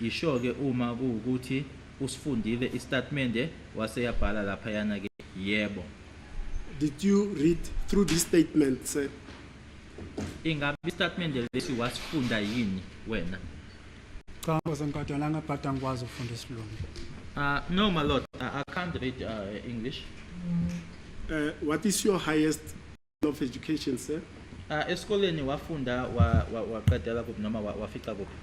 isho ke uma kuwukuthi usifundile istatement waseyabhala lapha yana ke yebo. Did you read through this statement, sir? Ingabe istatement lesi wasifunda yini wena? Cha Nkosi enkantolo angaphatha ngikwazi ukufunda isilungu. No my lord, I can't read English. What is your highest level of education, sir? Esikoleni wafunda waqedela kuphi noma wafica kuphi?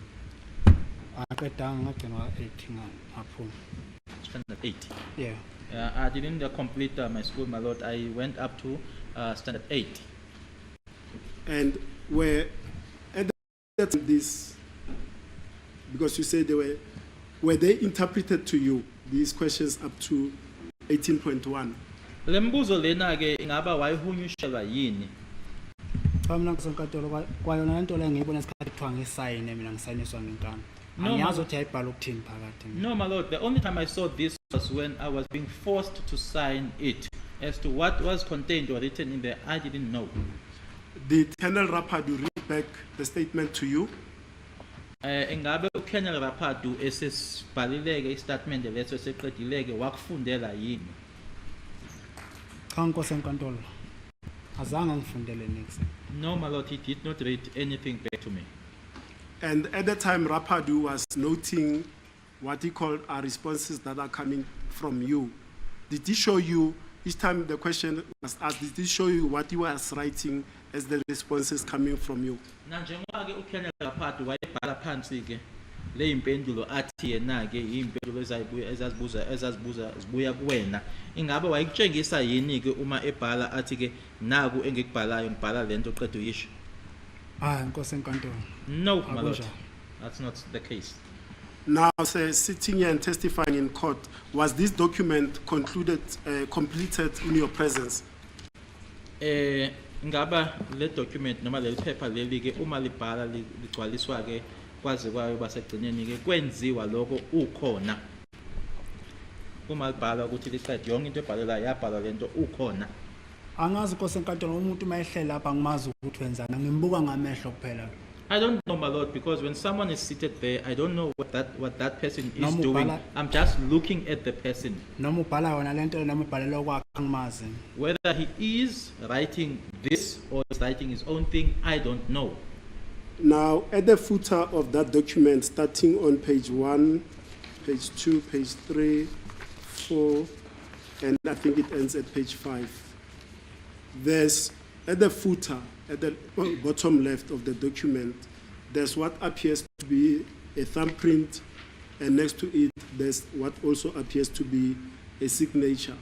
Aqedanga ngagcina wa-18 ngaphuma. Standard 8. Yeah. I didn't complete my school, my lord. I went up to standard 8. And were at this, because you said were they interpreted to you, these questions up to 18.1? Lembuzo lena ke ingaba wayihunyushelwa yini? Cha mina Nkosi enkantolo kwayona lento le ngiyibona isikhathi kuthiwa ngisayine mina ngisayiniswa ngenkani. Angiyazi ukuthi ayibhala ukuthini phakathi. No my lord, the only time I saw this was when I was being forced to sign it. As to what was contained or written in there, I didn't know. Did Colonel Rapadu read back the statement to you? Ingabe uKenel Rapadu esesibhalileke istatement leso seqedileke wakufundela yini? Cha Nkosi enkantolo. Azange ngifundele next. No my lord, he did not read anything back to me. And at the time, Rapadu was noting what he called are responses that are coming from you. Did he show you, each time the question was asked, did he show you what he was writing as the responses coming from you? Njengoba ke uKenel Rapadu wayebhala phansi ke le impendulo athi yena ke impendulo ezazibuza zibuya kuwena. Ingabe wayikutshengisa yini ke uma ebhala athi ke naku engikubhalayo ngibhala lento oqeda uyisho? Nkosi enkantolo. No, my lord. That's not the case. Now, sir, sitting here and testifying in court, was this document completed in your presence? Ngaba le document noma le paper leli ke uma libhala ligcwaliswa ke kwaze kwayo basegcineni ke kwenziwa lokho ukhona. Uma libhala ukuthi liqede yonke into ebhalela yabhala lento ukhona. Angazi Nkosi enkantolo umuntu mayehlela lapha ngimazi ukuthi wenzana ngimbuka ngamehlo kuphela. I don't know my lord, because when someone is seated there, I don't know what that person is doing. I'm just looking at the person. Noma ubhala yona lento noma ubhalela kwakhe ngimazi. Whether he is writing this or is writing his own thing, I don't know. Now, at the footer of that document, starting on page 1, page 2, page 3, 4, and I think it ends at page 5. There's, at the footer, at the bottom left of the document, there's what appears to be a thumbprint, and next to it, there's what also appears to be a signature.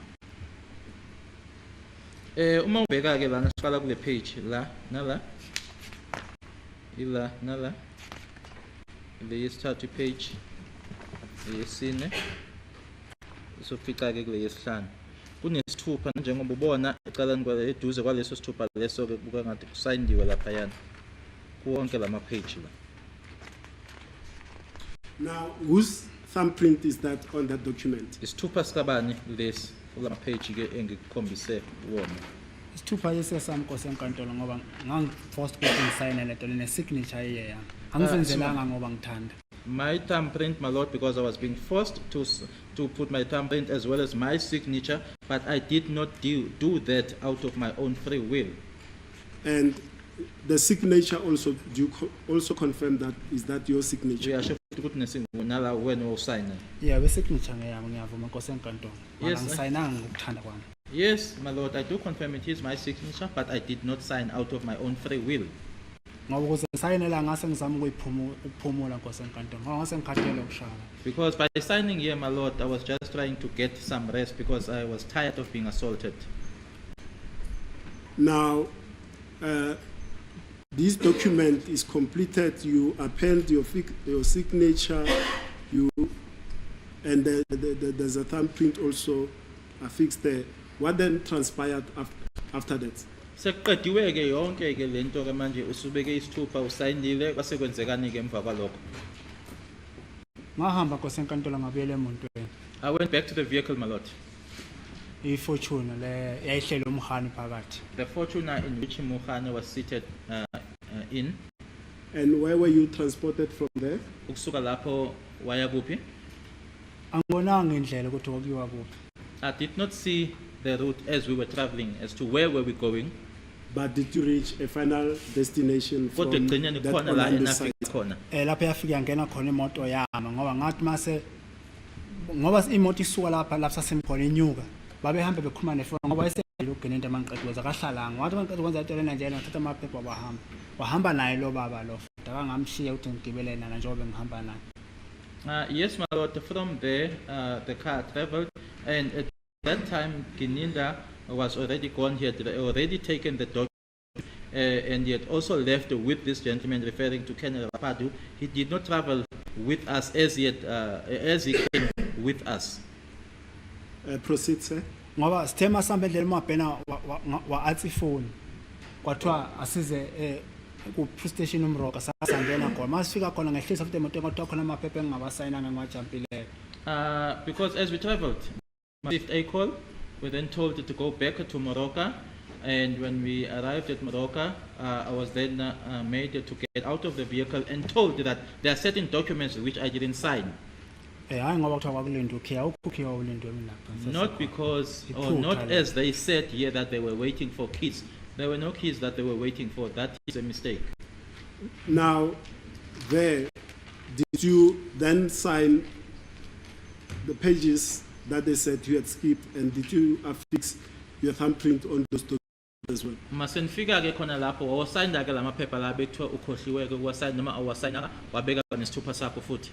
Uma ubheka ke lana siqala kule page la nala ila nala le yesithathu page yesine sofica ke kule yesihlanu kunesithupha njengoba ubona ecaleni kwale eduze kwaleso sithupha leso ke kubuka ngathi kusayindiwe lapha yana kuwonke lama page la. Now, whose thumbprint is that on that document? Isithupha sikabani lesi kulama page ke engikukhombise wona. Isithupha yesesami Nkosi enkantolo ngoba ngangiforced ukuthi ngisayine lento le signature yeyami. Angisenzelanga ngoba ngithanda. My thumbprint, my lord, because I was being forced to put my thumbprint as well as my signature, but I did not do that out of my own free will. And the signature also, do you also confirm that, is that your signature? Yeah, we signature ngeyami ngiyavuma Nkosi enkantolo. Yes, Ngisayinanga ngokuthanda kwami. yes, my lord, I do confirm it is my signature, but I did not sign out of my own free will. Ngoba ukuze ngisayinela ngase ngizama ukuphumula Nkosi enkantolo. Ngoba ngase ngikhathele ukushaya. Because by signing here, my lord, I was just trying to get some rest because I was tired of being assaulted. Now, this document is completed. You append your signature, and there's a thumbprint also affixed there. What then transpired after that? Seqediwe ke yonke ke lento ke manje usubeke isithupha usayinile kwase kwenzekani ke emva kwalokho. Ngahamba Nkosi enkantolo ngabuyela emontweni. I went back to the vehicle, my lord. Ifortune le yayihlela umhani phakathi. The Fortuner in which Mukhane was seated in. And where were you transported from there? Ukusuka lapho waya kuphi? Angibonanga indlela ukuthi wakuyiwa kuphi. I did not see the route as we were traveling, as to where were we going. But did you reach a final destination from Kodwa egcineni that khona la Orlando enafika site? khona. Lapha yafika yangena khona imoto yama ngoba ngathi mase ngoba imoto isuka lapha sasemkhona inyuka babehamba bekhuluma nefoni ngoba wayeselile ugenenda amanqedweza akahlalanga wathi amanqedweza kwenza into lena nje wathatha amaphepha wahamba naye lo baba lo futhi akangamshiya ukuthi ngigibele nana njengoba ngihamba naye. Yes, my lord, from there, the car traveled, and at that time, Gininda was already gone. He had already taken the document, and he had also left with this gentleman, referring to Ken Rapadu. He did not travel with us as yet, as he came with us. Proceed, sir. Ngoba sithema sihamba endleleni mabhena wa athi phone kwathiwa asize ku police station uMroka sasangena khona masifika khona ngehlisa futhi emoto kwathiwa khona amaphepha engingabasayinanga ngiwajampilele. Because as we traveled, received a call, we then told to go back to Morocco, and when we arrived at Morocco, I was then made to get out of the vehicle and told that there are certain documents which I didn't sign. Hayi ngoba kuthiwa kwakulinda ukhiya ukukhiya ulindwe mina. Not because, or not as they said here that they were waiting for keys. There were no keys that they were waiting for. That is a mistake. Now, there, did you then sign the pages that they said you had skipped, and did you affix your thumbprint on those documents as well? Masenifika ke khona lapho wawasayina ke lamaphepha la bethiwa ukhohliwe ke wasayina noma awasayina wabeka nesithupha sakho futhi.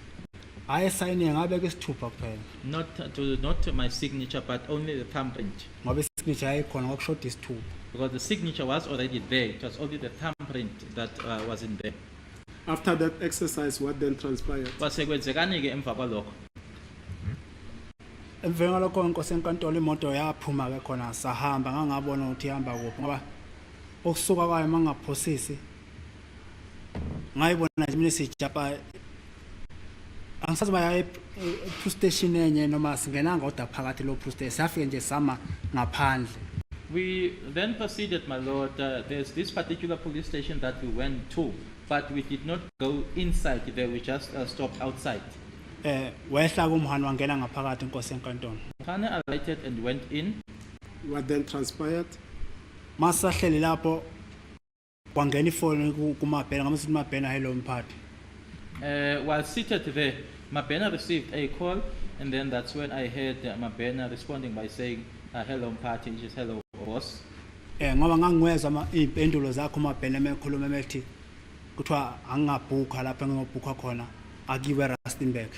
Hayi sayine ngabeka isithupha kuphela. Not my signature, but only the thumbprint. Ngoba isignature ayikhona ngokushoda isithupha. Because the signature was already there. It was only the thumbprint that wasn't there. After that exercise, what then transpired? Kwasekwenzekani ke emva kwalokho? Emveni ngalokho inkosi enkantolo imoto yaphuma ke khona sahamba ngangabona ukuthi ihamba kuphi ngoba okusuka kwayo mangaphosisi ngayibona nje mina sijapa angisazi baya police station enye noma singenanga oda phakathi lo police station safike nje sama ngaphandle. We then proceeded, my lord. There's this particular police station that we went to, but we did not go inside there. We just stopped outside. Wehla kumhani wangena ngaphakathi inkosi enkantolo. Khane alighted and went in. What then transpired? Masahleli lapho kwangena ifoni kumabhena ngamathi mabhena hello mphathi. While seated there, Mabena received a call, and then that's when I heard Mabena responding by saying, hello Mphathi, which is hello boss. Ngoba ngangweza impendulo zakho mabhena emekhuluma emethi kuthiwa angingabhukha lapha ngingobhukha khona akiwe Rustenburg.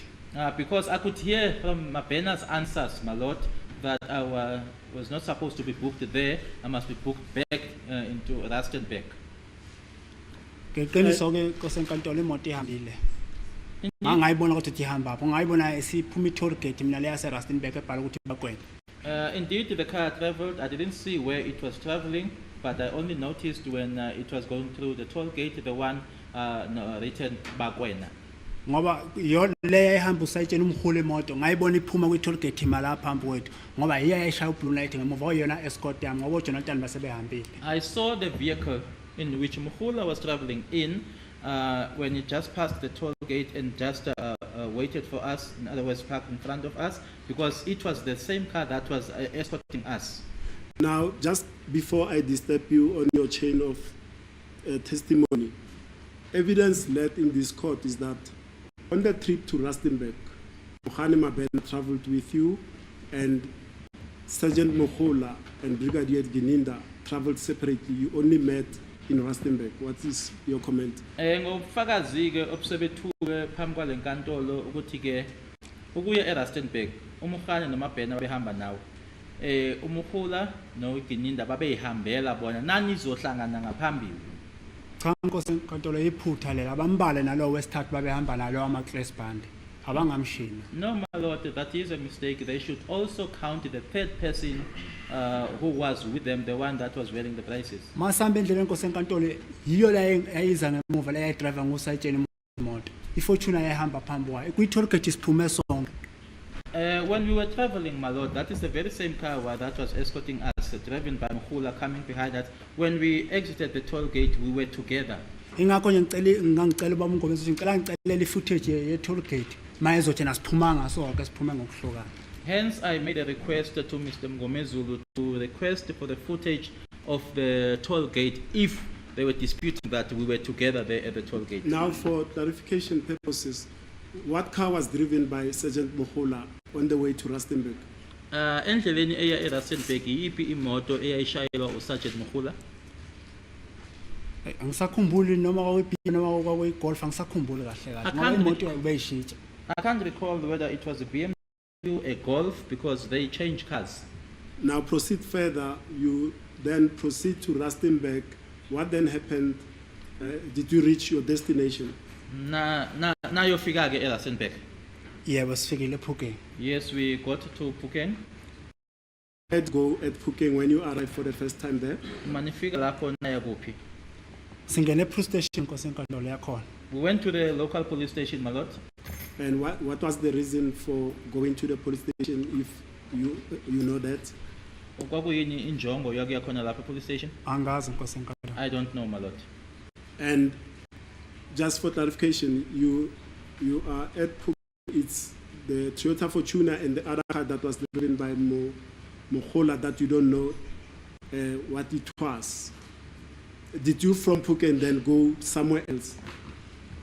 Because I could hear from Mabena's answers, my lord, that I was not supposed to be booked there. I must be booked back into Rustenburg. Ngeqiniso ke inkosi enkantolo imoto ihambile. Ngangayibona ukuthi ihamba apho ngayibona esiphuma i-toll gate mina leya se-Rustenburg ebhala ukuthi Baragwanath. Indeed, the car traveled. I didn't see where it was traveling, but I only noticed when it was going through the toll gate, the one written Baragwanath. Ngoba yona leya ihamba usayitshena umhulu imoto ngayibona iphuma kwi-toll gate imala phambi kwethu ngoba yiya yayishaya ublue light ngemuva yona escort yami ngoba uJonathan basebehambile. I saw the vehicle in which Muhula was traveling in when it just passed the toll gate and just waited for us, in other words, parked in front of us, because it was the same car that was escorting us. Now, just before I disturb you on your chain of testimony, evidence led in this court is that on the trip to Rustenburg, Mohane Mabena traveled with you, and Sergeant Mohola and Brigadier Gininda traveled separately. You only met in Rustenburg. What is your comment? Ngobufakazi ke obusebethuke phambi kwale nkantolo ukuthi ke ukuya eRustenburg uMohane noMabena behamba nawo. Umukhula noGininda babeyihambela bona nani izohlangana ngaphambili. Cha inkosi enkantolo iphutha lela bambale nalo wesithathu babehamba nalo ama-Cres band abangamshini. No, my lord, that is a mistake. They should also count the third person who was with them, the one that was wearing the braces. Masihamba endleleni inkosi enkantolo yiyo la yayiza ngemuva la yayidriver ngusayitsheni imoto. Ifortuna yayihamba phambi kwayo. Kwi-toll gate siphume sonke. When we were traveling, my lord, that is the very same car that was escorting us, driven by Muhula, coming behind us. When we exited the toll gate, we were together. Ingakho nje ngicela ubaba uNgomezi ngicela ngicelele i-footage ye-toll gate mayezothi nasiphumanga sonke siphume ngokuhlukana. Hence, I made a request to Mr. Mngomezulu to request for the footage of the toll gate if they were disputing that we were together there at the toll gate. Now, for clarification purposes, what car was driven by Sergeant Mohola on the way to Rustenburg? Endleleni eya eRustenburg yiphi imoto eyayishayelwa uSergeant Mohola? Angisakhumbuli noma kwakuyiphi noma kwakuyigolf angisakhumbuli kahle kahle. Ngoba imoto bayishintsha. I can't recall whether it was a BMW, a Golf, because they change cars. Now proceed further. You then proceed to Rustenburg. What then happened? Did you reach your destination? Na yofika ke eRustenburg. Yebo sifikile ePhukeng. Yes, we got to Phukeng. Let's go at Phukeng when you arrived for the first time there. Manifika lapho naya kuphi. Singene police station kosenkantolo yakhona. We went to the local police station, my lord. And what was the reason for going to the police station, if you know that? Kwakuyini injongo yakuya khona lapha police station? Angazi nkosenkantolo. I don't know, my lord. And just for clarification, you are at Phukeng. It's the Toyota Fortuner and the other car that was driven by Mohola that you don't know what it was. Did you from Phukeng then go somewhere else?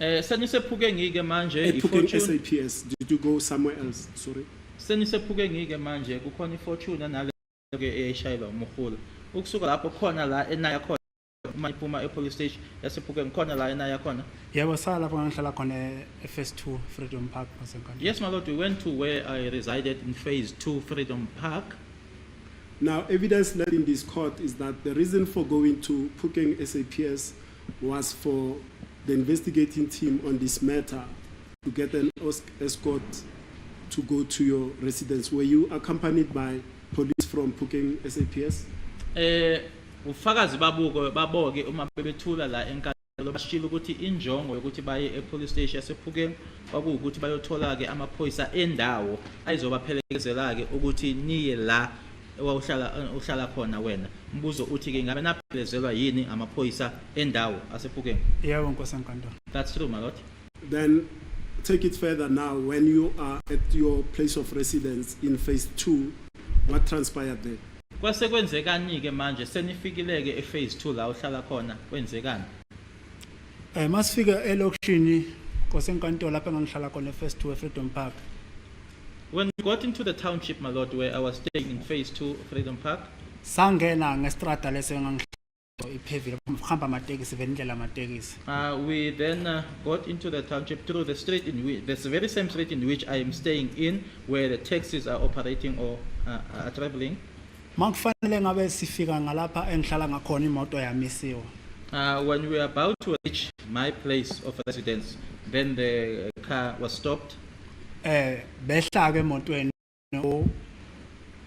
Senise Phukeng ke manje At Phukeng iFortune. SAPS, did you go somewhere else? Sorry. Senise Phukeng ke manje kukhona iFortune nale ke eyishayelwa uMohola. Ukusuka lapho khona la enaya khona mayiphuma epolice station yasePhukeng khona la enaya khona. Yebo sala lapho ngihlala khona Phase 2 Freedom Park kosenkantolo. Yes, my lord, we went to where I resided in Phase 2 Freedom Park. Now, evidence led in this court is that the reason for going to Phukeng SAPS was for the investigating team on this matter to get an escort to go to your residence. Were you accompanied by police from Phukeng SAPS? Ufakazi baboke uma bebethula la enkantolo bashilo ukuthi injongo yokuthi baye epolice station yasePhukeng kwakuwukuthi bayothola ke amaphoyisa endawo ayizobaphelekezela ke ukuthi niye la uhlala khona wena. Mbuzo uthi ke ngabe naphelezelwa yini amaphoyisa endawo asePhukeng? Yebo nkosenkantolo. That's true, my lord. Then take it further now. When you are at your place of residence in Phase 2, what transpired there? Kwase kwenzekani ke manje senifikile ke ephase 2 la uhlala khona kwenzekani? Masifika elokishini kosenkantolo lapha engihlala khona Phase 2 Freedom Park. When we got into the township, my lord, where I was staying in Phase 2 Freedom Park, Sangena ngestrata lese ngangihlala iphevile bahamba amatekisi vendlela amatekisi. we then got into the township through the street in which, the very same street in which I am staying in, where the taxis are operating or are traveling. Makufanele ngabe sifika ngalapha engihlala ngakhona imoto yamisiwa. When we were about to reach my place of residence, then the car was stopped. Behla ke emotweni no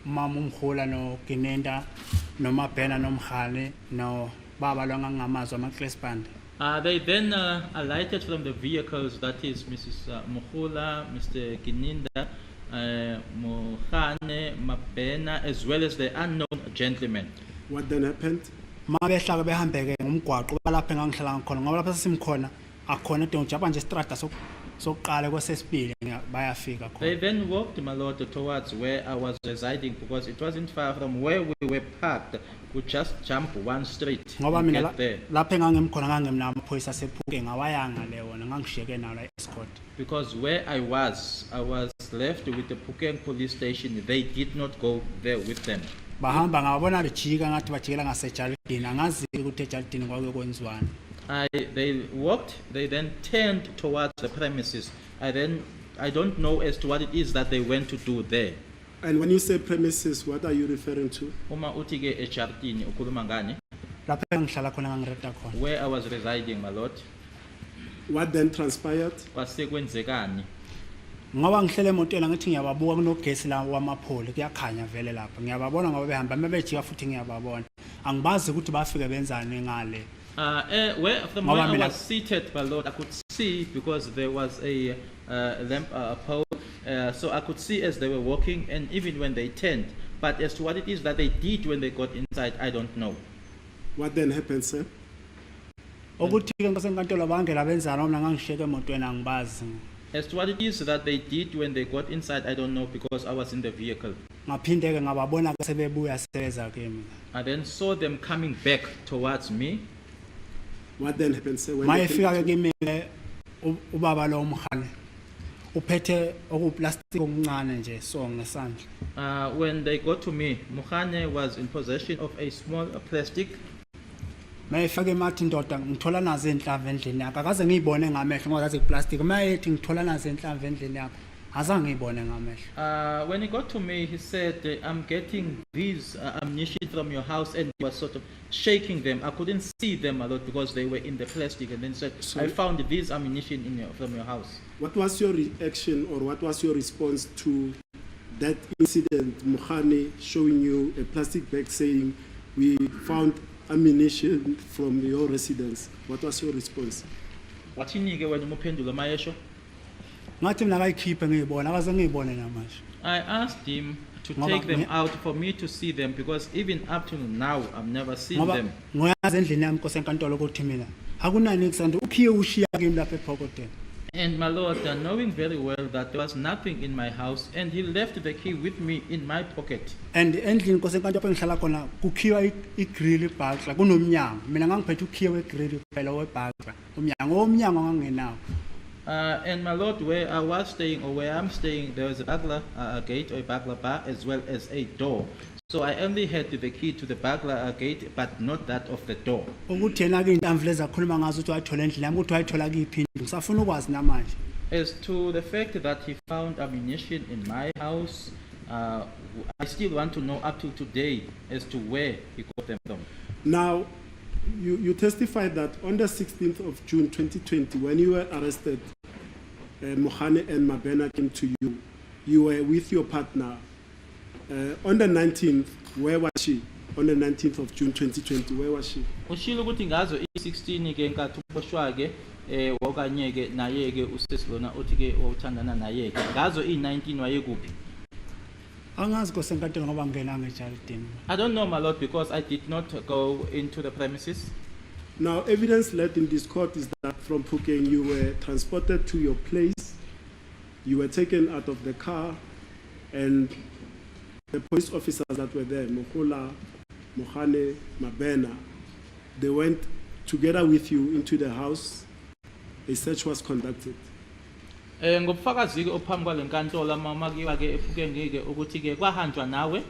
mama umhola no Ginenda no Mabhena no Mkhane no baba lo ngangamazi amaClespand. They then alighted from the vehicles, that is Mrs. Mohola, Mr. Gininda, Mohane, Mabhena, as well as the unknown gentleman. What then happened? Mabehla ke behambeke ngomgwaqo balapha engangihlala khona ngoba lapha sesimkhona akhona into njaba nje strata sokuqala kwesesibili bayafika khona. They then walked, my lord, towards where I was residing because it wasn't far from where we were parked. We just jump one street Ngoba and mina get there. lapha engangimkhona ngangemna amaphoyisa sePhukeng awayanga leyo ngangishiyeke nawo la escort. Because where I was left with the Phukeng police station. They did not go there with them. Bahamba ngabona lijika ngathi bajikela ngasejalidini angazi ukuthi ejalidini kwakwenziwani. They walked, they then turned towards the premises. I don't know as to what it is that they went to do there. And when you say premises, what are you referring to? Uma uthi ke ejardini ukhuluma ngani? Lapha engihlala khona ngangireta khona. Where I was residing, my lord. What then transpired? Kwasekwenzekani? Ngoba ngihlele emotweni ngithi ngiyababuka kunogesi la wamapholi kuyakhanya vele lapha. Ngiyababona ngoba behamba mebejika futhi ngiyababona. Angibazi ukuthi bafike benzani ngale. From where I was seated, my lord, I could see because there was a lamp pole, so I could see as they were walking and even when they turned. But as to what it is that they did when they got inside, I don't know. What then happened, sir? Ukuthi ke ngasenkantolo bangela benzana mina ngangishiyeke emotweni angibazi. As to what it is that they did when they got inside, I don't know because I was in the vehicle. Ngaphinde ke ngababona ke sebebuya sebeza ke mina. I then saw them coming back towards me. What then happened, sir? When Maye they came fika to- ke kimi ubaba lo mkhane. Uphethe okuplastic okuncane nje so ngesandla. When they got to me, Mukhane was in possession of a small plastic. Maye fike mathi ndoda ngithola nazo enhlamvu endlini yakho. Akaze ngiyibone ngamehlo ngoba zazi plastic. Maye ethi ngithola nazo enhlamvu endlini yakho. Azange ngiyibone ngamehlo. When he got to me, he said, I'm getting these ammunition from your house, and he was sort of shaking them. I couldn't see them a lot because they were in the plastic, and then said, I found these ammunition from your house. What was your reaction or what was your response to that incident, Mukhane showing you a plastic bag saying, we found ammunition from your residence? What was your response? What he nige when umuphendula mayesho? Ngathi mina akayikhiphe ngiyibona akaze ngiyibone namanje. I asked him to Ngoba take them ngi- out for me to see them because even up to now I've never seen Ngoba them. ngoyazi endlini yami Nkosi enkantolo ukuthi mina akunani kusanda ukhiye ushiya kimi lapha ephokoteni. And my lord, knowing very well that there was nothing in my house, and he left the key with me in my pocket. And endlini Nkosi enkantolo apho ngihlala khona kukhiwa igrill ibhakla kunomnyango. Mina ngangiphethe ukhiye wegrill phela webhakla. Umnyango ngangenawo. And my lord, where I was staying or where I'm staying, there was a burglar gate or a burglar bar as well as a door. So I only had the key to the burglar gate, but not that of the door. Ukuthi yena ke intamvu lezi akhuluma ngazo ukuthi wayithola endlini yami ukuthi wayithola kiphi ngisafuna ukwazi namanje. As to the fact that he found ammunition in my house, I still want to know up to today as to where he got them from. Now, you testified that on the 16th of June 2020, when you were arrested, Mukhane and Mabena came to you. You were with your partner. On the 19th, where was she? On the 19th of June 2020, where was she? Ushilo ukuthi ngazo i16 ke nkathi uboshwa ke okanye ke naye ke usesilona uthi ke uthandana naye ke ngazo i19 wayekuphi? Angazi Nkosi enkantolo ngoba ngena ngejalidini. I don't know, my lord, because I did not go into the premises. Now, evidence led in this court is that from Phuket, you were transported to your place, you were taken out of the car, and the police officers that were there, Mokula, Mukhane, Mabena, they went together with you into the house. A search was conducted. Ngobufakazi ke ophambi kwalenkantolo mama ke ephuke ngeke ukuthi ke kwahanjwa nawe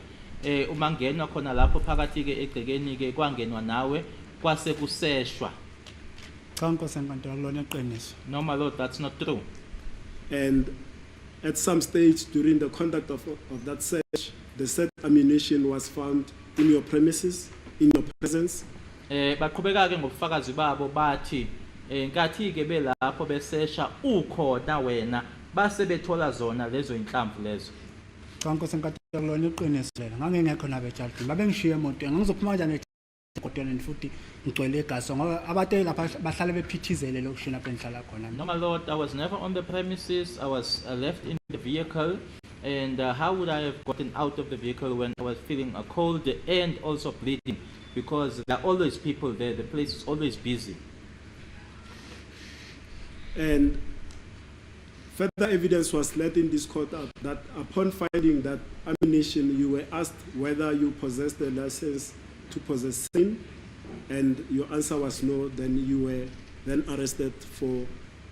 uma ngenwa khona lapho phakathi ke egcekeni ke kwangenwa nawe kwase kuseshwa. Cha Nkosi enkantolo kulona iqiniso. No, my lord, that's not true. And at some stage during the conduct of that search, the said ammunition was found in your premises, in your presence. Baqhubeka ke ngobufakazi babo bathi nkathi ke belapho besesha ukhona wena base bethola zona lezo inhlamvu lezo. Cha Nkosi enkantolo kulona iqiniso lela. Ngangengekho nabe ejalidini. Babe ngishiye emotweni. Ngizophuma kanjani egodweni futhi ngicwele igazi ngoba abantu lapha bahlala bephithizele lokushina lapha enhlala khona. No, my lord, I was never on the premises. I was left in the vehicle. And how would I have gotten out of the vehicle when I was feeling a cold and also bleeding? Because there are always people there. The place is always busy. And further evidence was led in this court that upon finding that ammunition, you were asked whether you possessed the license to possess same, and your answer was no, then you were then arrested for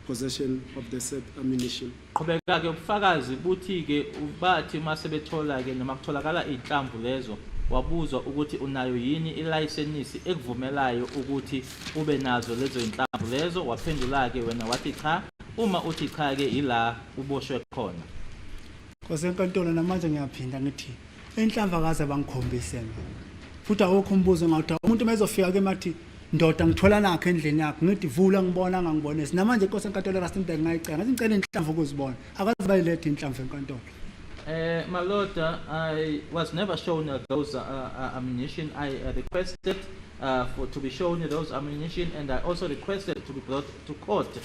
possession of the said ammunition. Qhubeka ke ubufakazi buthi ke bathi mase bethola ke noma kutholakala inhlamvu lezo wabuzwa ukuthi unayo yini ilicense ekuvumelayo ukuthi ube nazo lezo inhlamvu lezo waphendula ke wena wathi cha uma uthi cha ke ila uboshwe khona. Nkosi enkantolo namanje ngiyaphinda ngithi inhlamvu akaze bangikhombise mina. Futhi awukho umbuzo ngathi umuntu mezofika ke mathi ndoda ngithola nakho endlini yakho ngithi vula ngibona ngangibonesi namanje Nkosi enkantolo Rustenburg ngayicela ngathi ngicela inhlamvu ukuzibona akaze bayilethe inhlamvu enkantolo. My lord, I was never shown those ammunition. I requested to be shown those ammunition, and I also requested to be brought to court,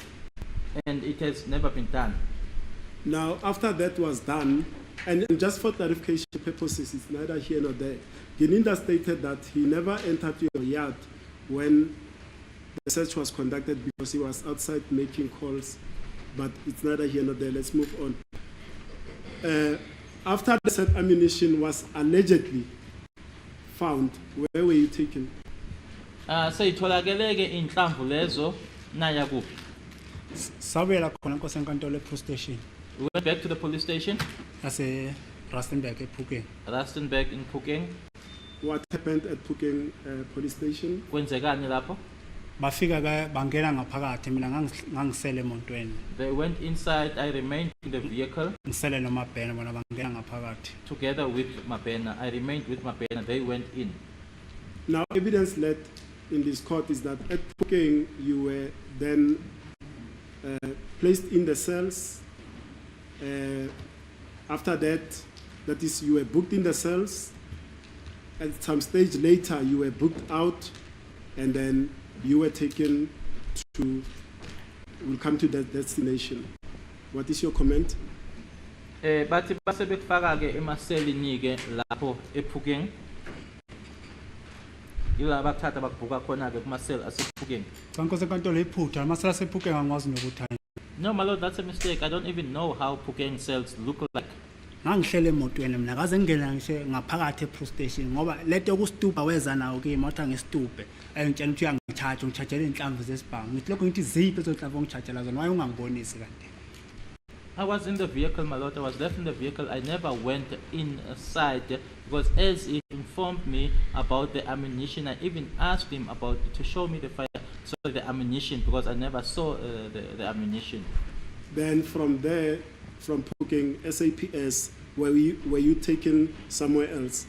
and it has never been done. Now, after that was done, and just for clarification purposes, it's neither here nor there, Gininda stated that he never entered your yard when the search was conducted because he was outside making calls but it's neither here nor there. Let's move on. After the said ammunition was allegedly found, where were you taken? Seyitholakele ke inhlamvu lezo naya kuphi. Sabuyela khona Nkosi enkantolo police station We went back to the police station, yase Rustenburg ePhukeng. Rustenburg in Phukeng. What happened at Phukeng police station? Kwenzekani lapho? Bafika ke bangena ngaphakathi mina ngangisele emontweni. They went inside, I remained in the vehicle Ngisele nomabhena bona bangena ngaphakathi. together with Mabena. I remained with Mabena, they went in. Now, evidence led in this court is that at Phukeng you were then placed in the cells. After that, that is, you were booked in the cells. At some stage later, you were booked out, and then you were taken to. We'll come to that destination. What is your comment? Bathi base bekufaka ke emaselini ke lapho ePhukeng. Ila bakuthatha bakubhuka khona ke kumaseli asePhukeng. Cha Nkosi enkantolo iphutha amasela sePhukeng angikwazi nokuthi No, my lord, that's a mistake. I don't even know how Phukeng cells look like. ngangihlele emotweni mina kaze ngingena ngisho ngaphakathi ePro station ngoba leto kustupa weza nawo ke imoto ngesitube ayingitshela ukuthi uyangithatha ngithathele inhlamvu zesibhangu ngithi lokho ngithi ziphi ezohlamvu ngithathela zona waye ungangibonisi kanti. I was in the vehicle, my lord. I was left in the vehicle. I never went inside because as he informed me about the ammunition, I even asked him to show me the ammunition because I never saw the ammunition. Then from there, from Phukeng, SAPS, were you taken somewhere else?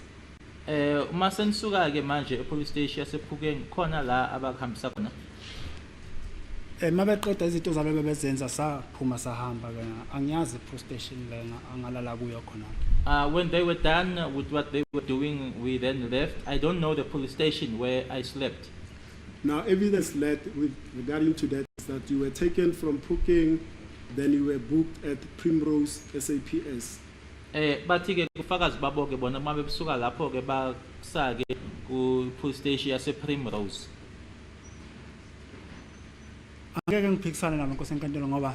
Uma senisuka ke manje epolice station yasePhukeng khona la abakuhambisa khona. Mabeqeda izinto zabo bebezenza saphuma sahamba ke angiyazi iPro station lena angalala kuyo khona. When they were done with what they were doing, we then left. I don't know the police station where I slept. Now, evidence led regarding to that is that you were taken from Phukeng, then you were booked at Primrose SAPS. Bathi ke kufakazi babo ke bona uma besuka lapho ke bakusa ke ku police station yase Primrose. Angeke ngiphikisane nami Nkosi enkantolo ngoba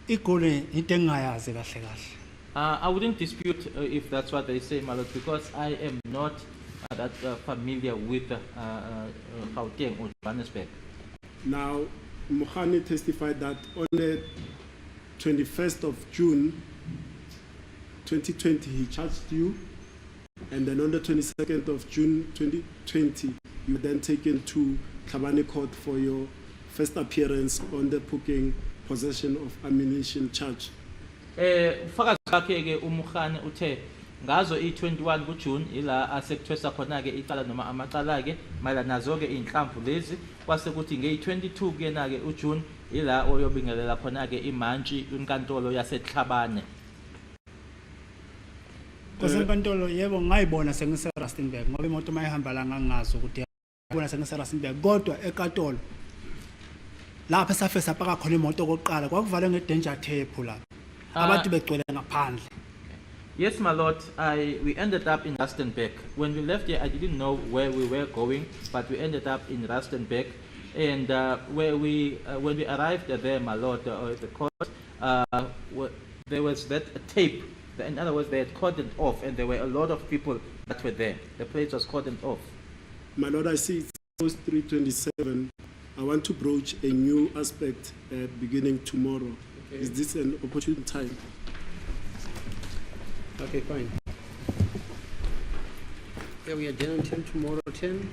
igoli into engayazi kahle kahle. I wouldn't dispute if that's what they say, my lord, because I am not that familiar with Gauteng or Johannesburg. Now, Mokhane testified that on the 21st of June 2020, he charged you, and then on the 22nd of June 2020, you were then taken to Kabane Court for your first appearance on the Phukeng possession of ammunition charge. Ufakazi wakhe ke uMokhane uthe ngazo i21 kuJune ila asekuthwesa khona ke icala noma amacala ke mala nazo ke inhlamvu lezi kwase kuthi nge22 kuyena ke uJune ila oyobingelela khona ke imantshi inkantolo yaseTlhabane. Nkosi enkantolo yebo ngayibona sengise Rustenburg ngoba imoto mayihamba la ngangazi ukuthi ngibona sengise Rustenburg kodwa enkantolo lapha esafesa phaka khona imoto okokuqala kwakuvale ngedanger tape la abantu begcwele ngaphandle. Yes, my lord, we ended up in Rustenburg. When we left here, I didn't know where we were going, but we ended up in Rustenburg. And when we arrived there, my lord, at the court, there was that tape. In other words, they had cordoned off, and there were a lot of people that were there. The place was cordoned off. My lord, I see it's post 327. I want to broach a new aspect beginning tomorrow. Okay. Is this an opportune time? Okay, fine. Yeah, we adjourn until tomorrow 10.